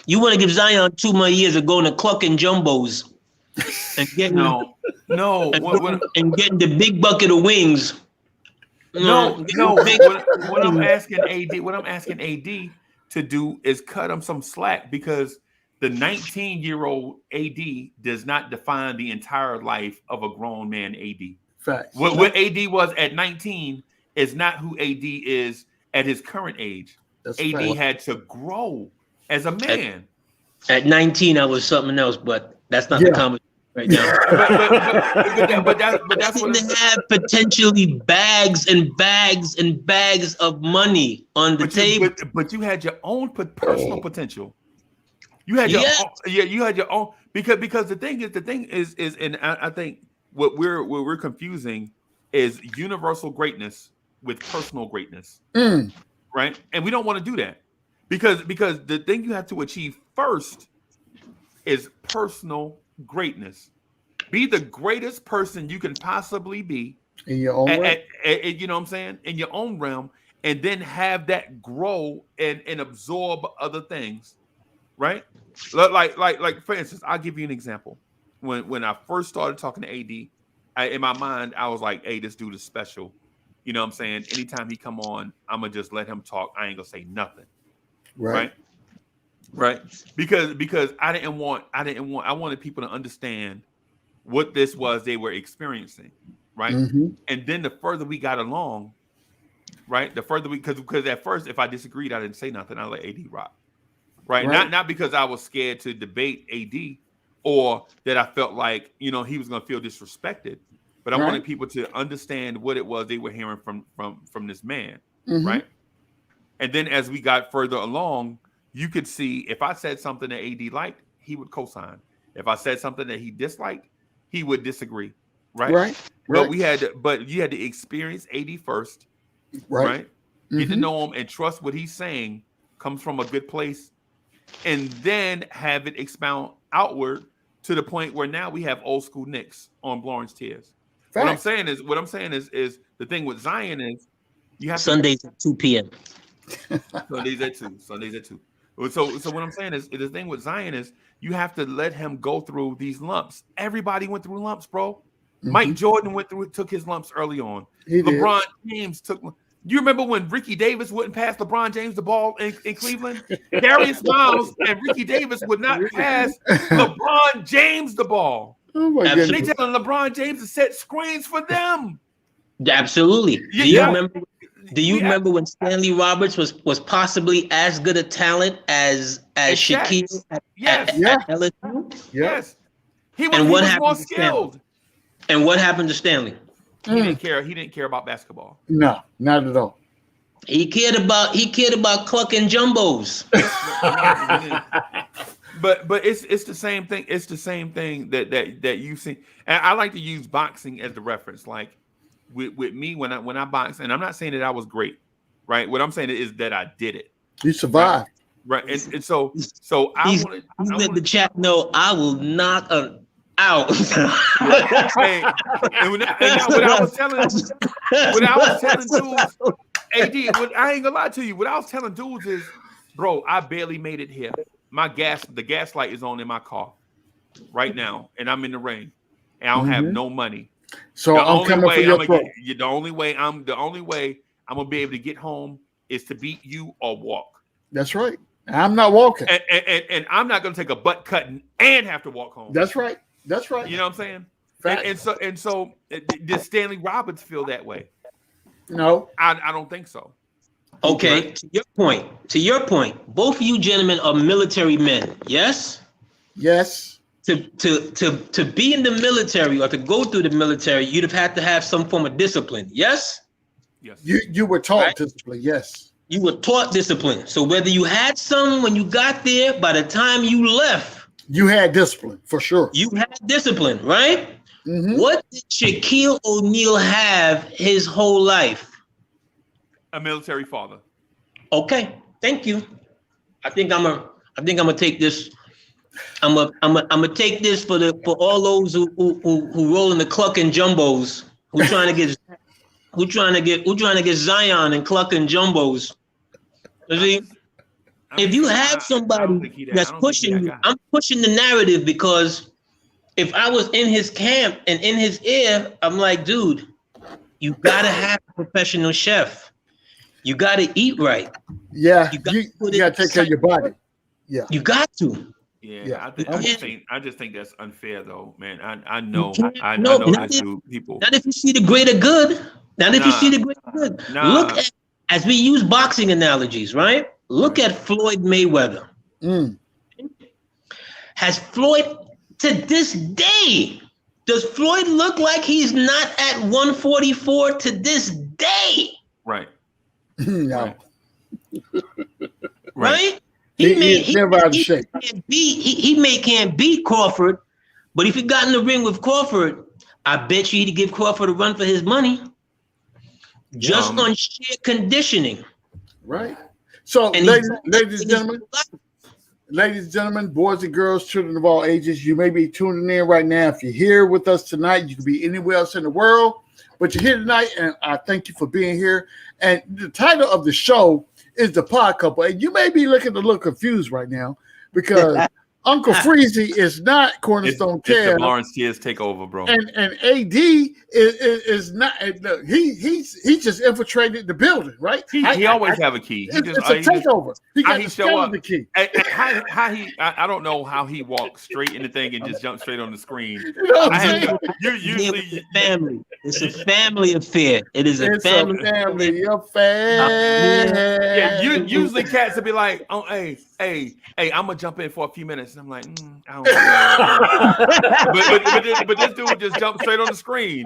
You want to give Zion 2 more years of going to Cluck and Jumbos and getting and getting the big bucket of wings. No. What I'm asking AD to do is cut him some slack, because the 19-year-old AD does not define the entire life of a grown man AD. Facts. What AD was at 19 is not who AD is at his current age. That's AD fact. Had to grow as a man. At 19, I was something else, but that's not the conversation right now. but that's what they have potentially bags and bags and bags of money on the table. But you had your own personal potential. You had your own, you had your own, because the thing is, and I think what we're confusing is universal greatness with personal greatness, right? And we don't want to do that, because the thing you have to achieve first is personal greatness. Be the greatest person you can possibly be in your own realm. you know what I'm saying? In your own realm, and then have that grow and absorb other things, right? Like for instance, I'll give you an example. When I first started talking to AD, in my mind, I was like, hey, this dude is special. You know what I'm saying? Anytime he come on, I'm gonna just let him talk. I ain't gonna say nothing. Right. Because I wanted people to understand what this was they were experiencing, right? Mm-hmm. And then the further we got along, right? The further because at first, if I disagreed, I didn't say nothing. I let AD rock, right? Not because I was scared to debate AD or that I felt like he was going to feel disrespected, but I wanted people to understand what it was they were hearing from this man, right? And then as we got further along, you could see if I said something that AD liked, he would co-sign. If I said something that he disliked, he would disagree, right? But you had to experience AD first, right? Get to know him and trust what he's saying comes from a good place, and then have it expound outward to the point where now we have old school Knicks on Blorangetears. What I'm saying is the thing with Zion is you have Sundays at 2 p.m. Sundays at 2. So what I'm saying is the thing with Zion is you have to let him go through these lumps. Everybody went through lumps, bro. Mike Jordan took his lumps early on. LeBron James took. You remember when Ricky Davis wouldn't pass LeBron James the ball in Cleveland? Darius Miles and Ricky Davis would not pass LeBron James the ball. Oh my goodness. They telling LeBron James to set screens for them. Absolutely. Do you remember when Stanley Roberts was possibly as good a talent as Shaquille at LSU? Yes. He was more skilled. And what happened to Stanley? He didn't care. He didn't care about basketball. No, not at all. He cared about clucking jumbos. But it's the same thing. It's the same thing that you've seen. And I like to use boxing as the reference. Like with me when I box, and I'm not saying that I was great, right? What I'm saying is that I did it. You survived. Right. And so I wanted the chat know I will knock out. And what I was telling dudes, AD, I ain't gonna lie to you. What I was telling dudes is, bro, I barely made it here. The gas light is on in my car right now, and I'm in the rain, and I don't have no money. So I'm coming for your throat. The only way I'm gonna be able to get home is to beat you or walk. That's right. I'm not walking, and I'm not gonna take a butt cutting and have to walk home. That's right. That's right. You know what I'm saying? And so did Stanley Roberts feel that way? No, I don't think so. Okay, to your point, both of you gentlemen are military men. Yes. Yes. To be in the military or to go through the military, you'd have had to have some form of discipline. Yes. Yes. You were taught discipline. Yes. You were taught discipline. So whether you had some when you got there, by the time you left, you had discipline for sure. You had discipline, right? What did Shaquille O'Neal have his whole life? A military father. Okay, thank you. I think I'm gonna take this. I'm gonna take this for all those who roll in the clucking jumbos, who trying to get Zion and clucking jumbos. You see? If you have somebody that's pushing you, I'm pushing the narrative, because if I was in his camp and in his ear, I'm like, dude, you gotta have a professional chef. You gotta eat right. Yeah, you gotta take care of your body. Yeah, you got to. Yeah. I just think that's unfair, though, man. I know this to people. Not if you see the greater good. Look at, as we use boxing analogies, right? Look at Floyd Mayweather. Has Floyd, to this day, does Floyd look like he's not at 144 to this day? Right. No. Right? He can't beat Crawford, but if he got in the ring with Crawford, I bet you he'd give Crawford a run for his money. Just on sheer conditioning. Right. So, ladies and Ladies and gentlemen, boys and girls, children of all ages, you may be tuning in right now. If you're here with us tonight, you could be anywhere else in the world, but you're here tonight, and I thank you for being here. And the title of the show is The Pod Couple. And you may be looking a little confused right now because Uncle Freezy is not Cornerstone Kev. It's the blorangetears takeover, bro. And AD is not. Look, he just infiltrated the building, right? He always have a key. It's a takeover. He got the key. How he? I don't know how he walks straight in the thing and just jump straight on the screen. You know what I'm saying? Usually family. It's a family affair. It is a family affair. Yeah, usually cats will be like, "Oh, hey, I'm gonna jump in for a few minutes." And I'm like, I don't know. but this dude just jumped straight on the screen.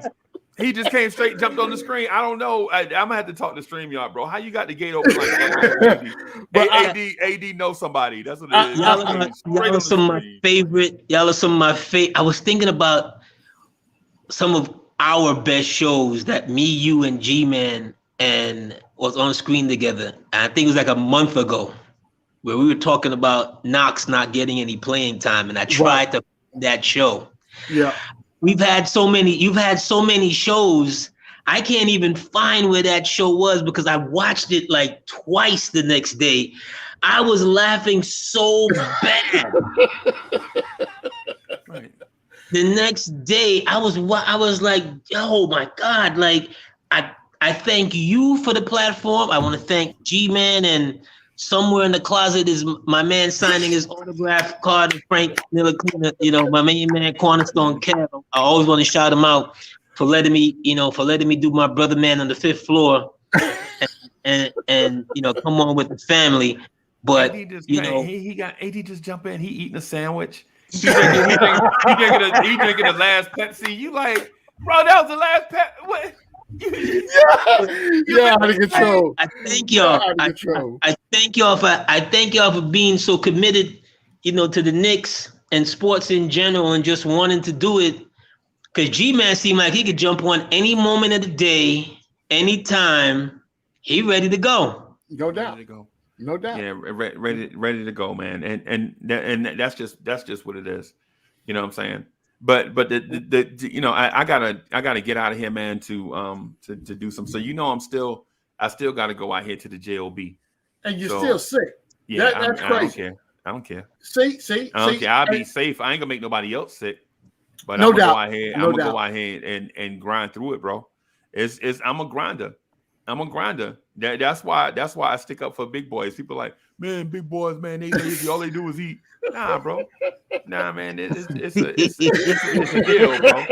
He just came straight, jumped on the screen. I don't know. I'm gonna have to talk to StreamYard, bro. How you got the gate open like that? But AD knows somebody. That's what it is. Y'all are some of my favorite. Y'all are some of my favorite. I was thinking about some of our best shows that me, you, and G-Man and was on screen together. And I think it was like a month ago, where we were talking about Knox not getting any playing time, and I tried to that show. Yeah, you've had so many shows. I can't even find where that show was because I watched it like twice the next day. I was laughing so bad. Right. The next day, I was like, oh my God! Like, I thank you for the platform. I want to thank G-Man, and somewhere in the closet is my man signing his autograph card to Frank Miller Cleaner, my main man Cornerstone Kev. I always want to shout him out for letting me do my brother man on the 5th floor and come on with the family. But he got AD just jump in, he eating a sandwich. He drinking the last Pepsi. You like, bro, that was the last Pepsi. What? Out of control. I thank y'all. I thank y'all for being so committed, to the Knicks and sports in general, and just wanting to do it. Because G-Man seemed like he could jump on any moment of the day, anytime. He ready to go. No doubt. No doubt. Yeah, ready to go, man. And that's just what it is. You know what I'm saying? But I gotta get out of here, man, to do some. So I still gotta go out here to the JOB. And you're still sick. Yeah, that's crazy. I don't care. See. I don't care. I'll be safe. I ain't gonna make nobody else sick. But no I'm doubt. gonna go out here and grind through it, bro. I'm a grinder. That's why I stick up for big boys. People are like, man, big boys, man, they lazy. All they do is eat. Nah, bro. Nah, man. It's a deal, bro.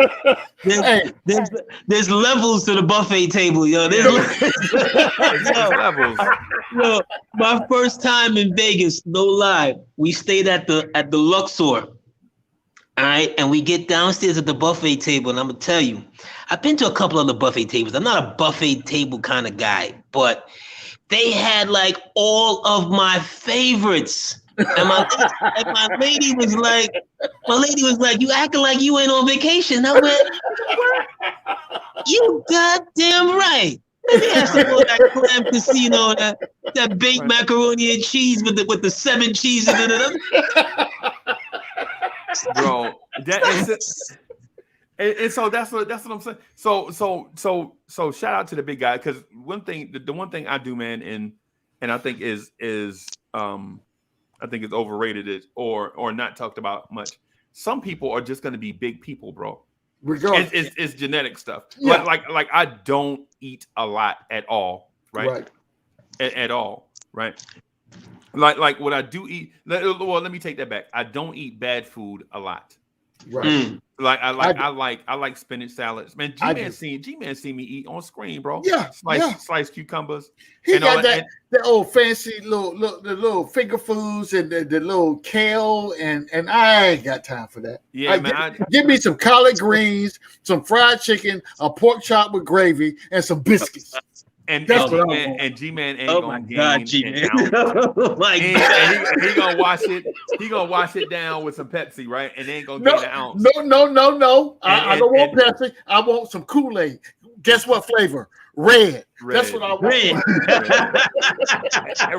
There's levels to the buffet table, yo. There's levels. Yo, my first time in Vegas, no lie, we stayed at the Luxor. All right, and we get downstairs at the buffet table, and I'm gonna tell you, I've been to a couple of the buffet tables. I'm not a buffet table kind of guy, but they had like all of my favorites. And my lady was like, you acting like you ain't on vacation. I went, what? You goddamn right. Let me have some more of that clam casino, that baked macaroni and cheese with the 7 cheeses in it. Bro, that is it. And so that's what I'm saying. So shout out to the big guy, because the one thing I do, man, and I think is I think it's overrated or not talked about much. Some people are just going to be big people, bro. It's genetic stuff. Yeah. Like I don't eat a lot at all, right? At all, right? Like what I do eat. Well, let me take that back. I don't eat bad food a lot. Right. Like I like spinach salads. Man, G-Man seen me eat on screen, bro. Yeah. Sliced cucumbers. He got that old fancy little finger foods and the little kale, and I ain't got time for that. Yeah, man. Give me some collard greens, some fried chicken, a pork chop with gravy, and some biscuits. And G-Man ain't gonna gain. G-Man. Oh my God. He gonna wash it. He gonna wash it down with some Pepsi, right? And they ain't gonna gain an ounce. No. I don't want Pepsi. I want some Kool-Aid. Guess what flavor? Red. That's what I want.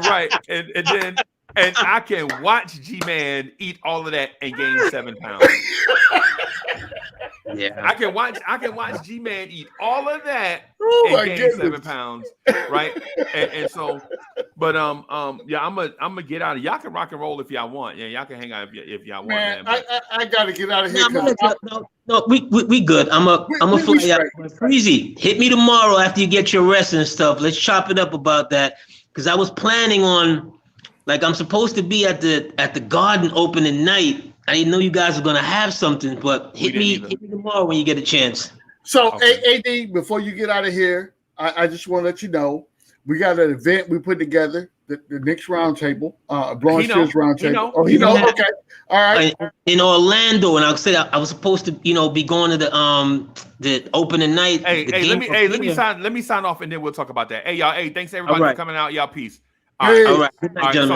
Right. And and I can watch G-Man eat all of that and gain 7 pounds. Yeah, I can watch G-Man eat all of that Oh, and gain 7 pounds, right? And so, but yeah, I'm gonna get out of. Y'all can rock and roll if y'all want. Yeah, y'all can hang out if y'all want. Man, Man, I gotta get out of here. No, we good. I'm a fly out. Freezy, hit me tomorrow after you get your rest and stuff. Let's chop it up about that. Because I was planning on, like, I'm supposed to be at the Garden opening night. I didn't know you guys were gonna have something, but hit me tomorrow when you get a chance. So, okay. AD, before you get out of here, I just want to let you know we got an event we put together, the Knicks Roundtable, Blorangetears Roundtable. Oh, you know, okay, all right. In Orlando, and I said I was supposed to, be going to the opening night. Let me sign off, and then we'll talk about that. Hey, y'all. Hey, thanks everybody for coming out. Y'all, peace. All right. Good night, gentlemen.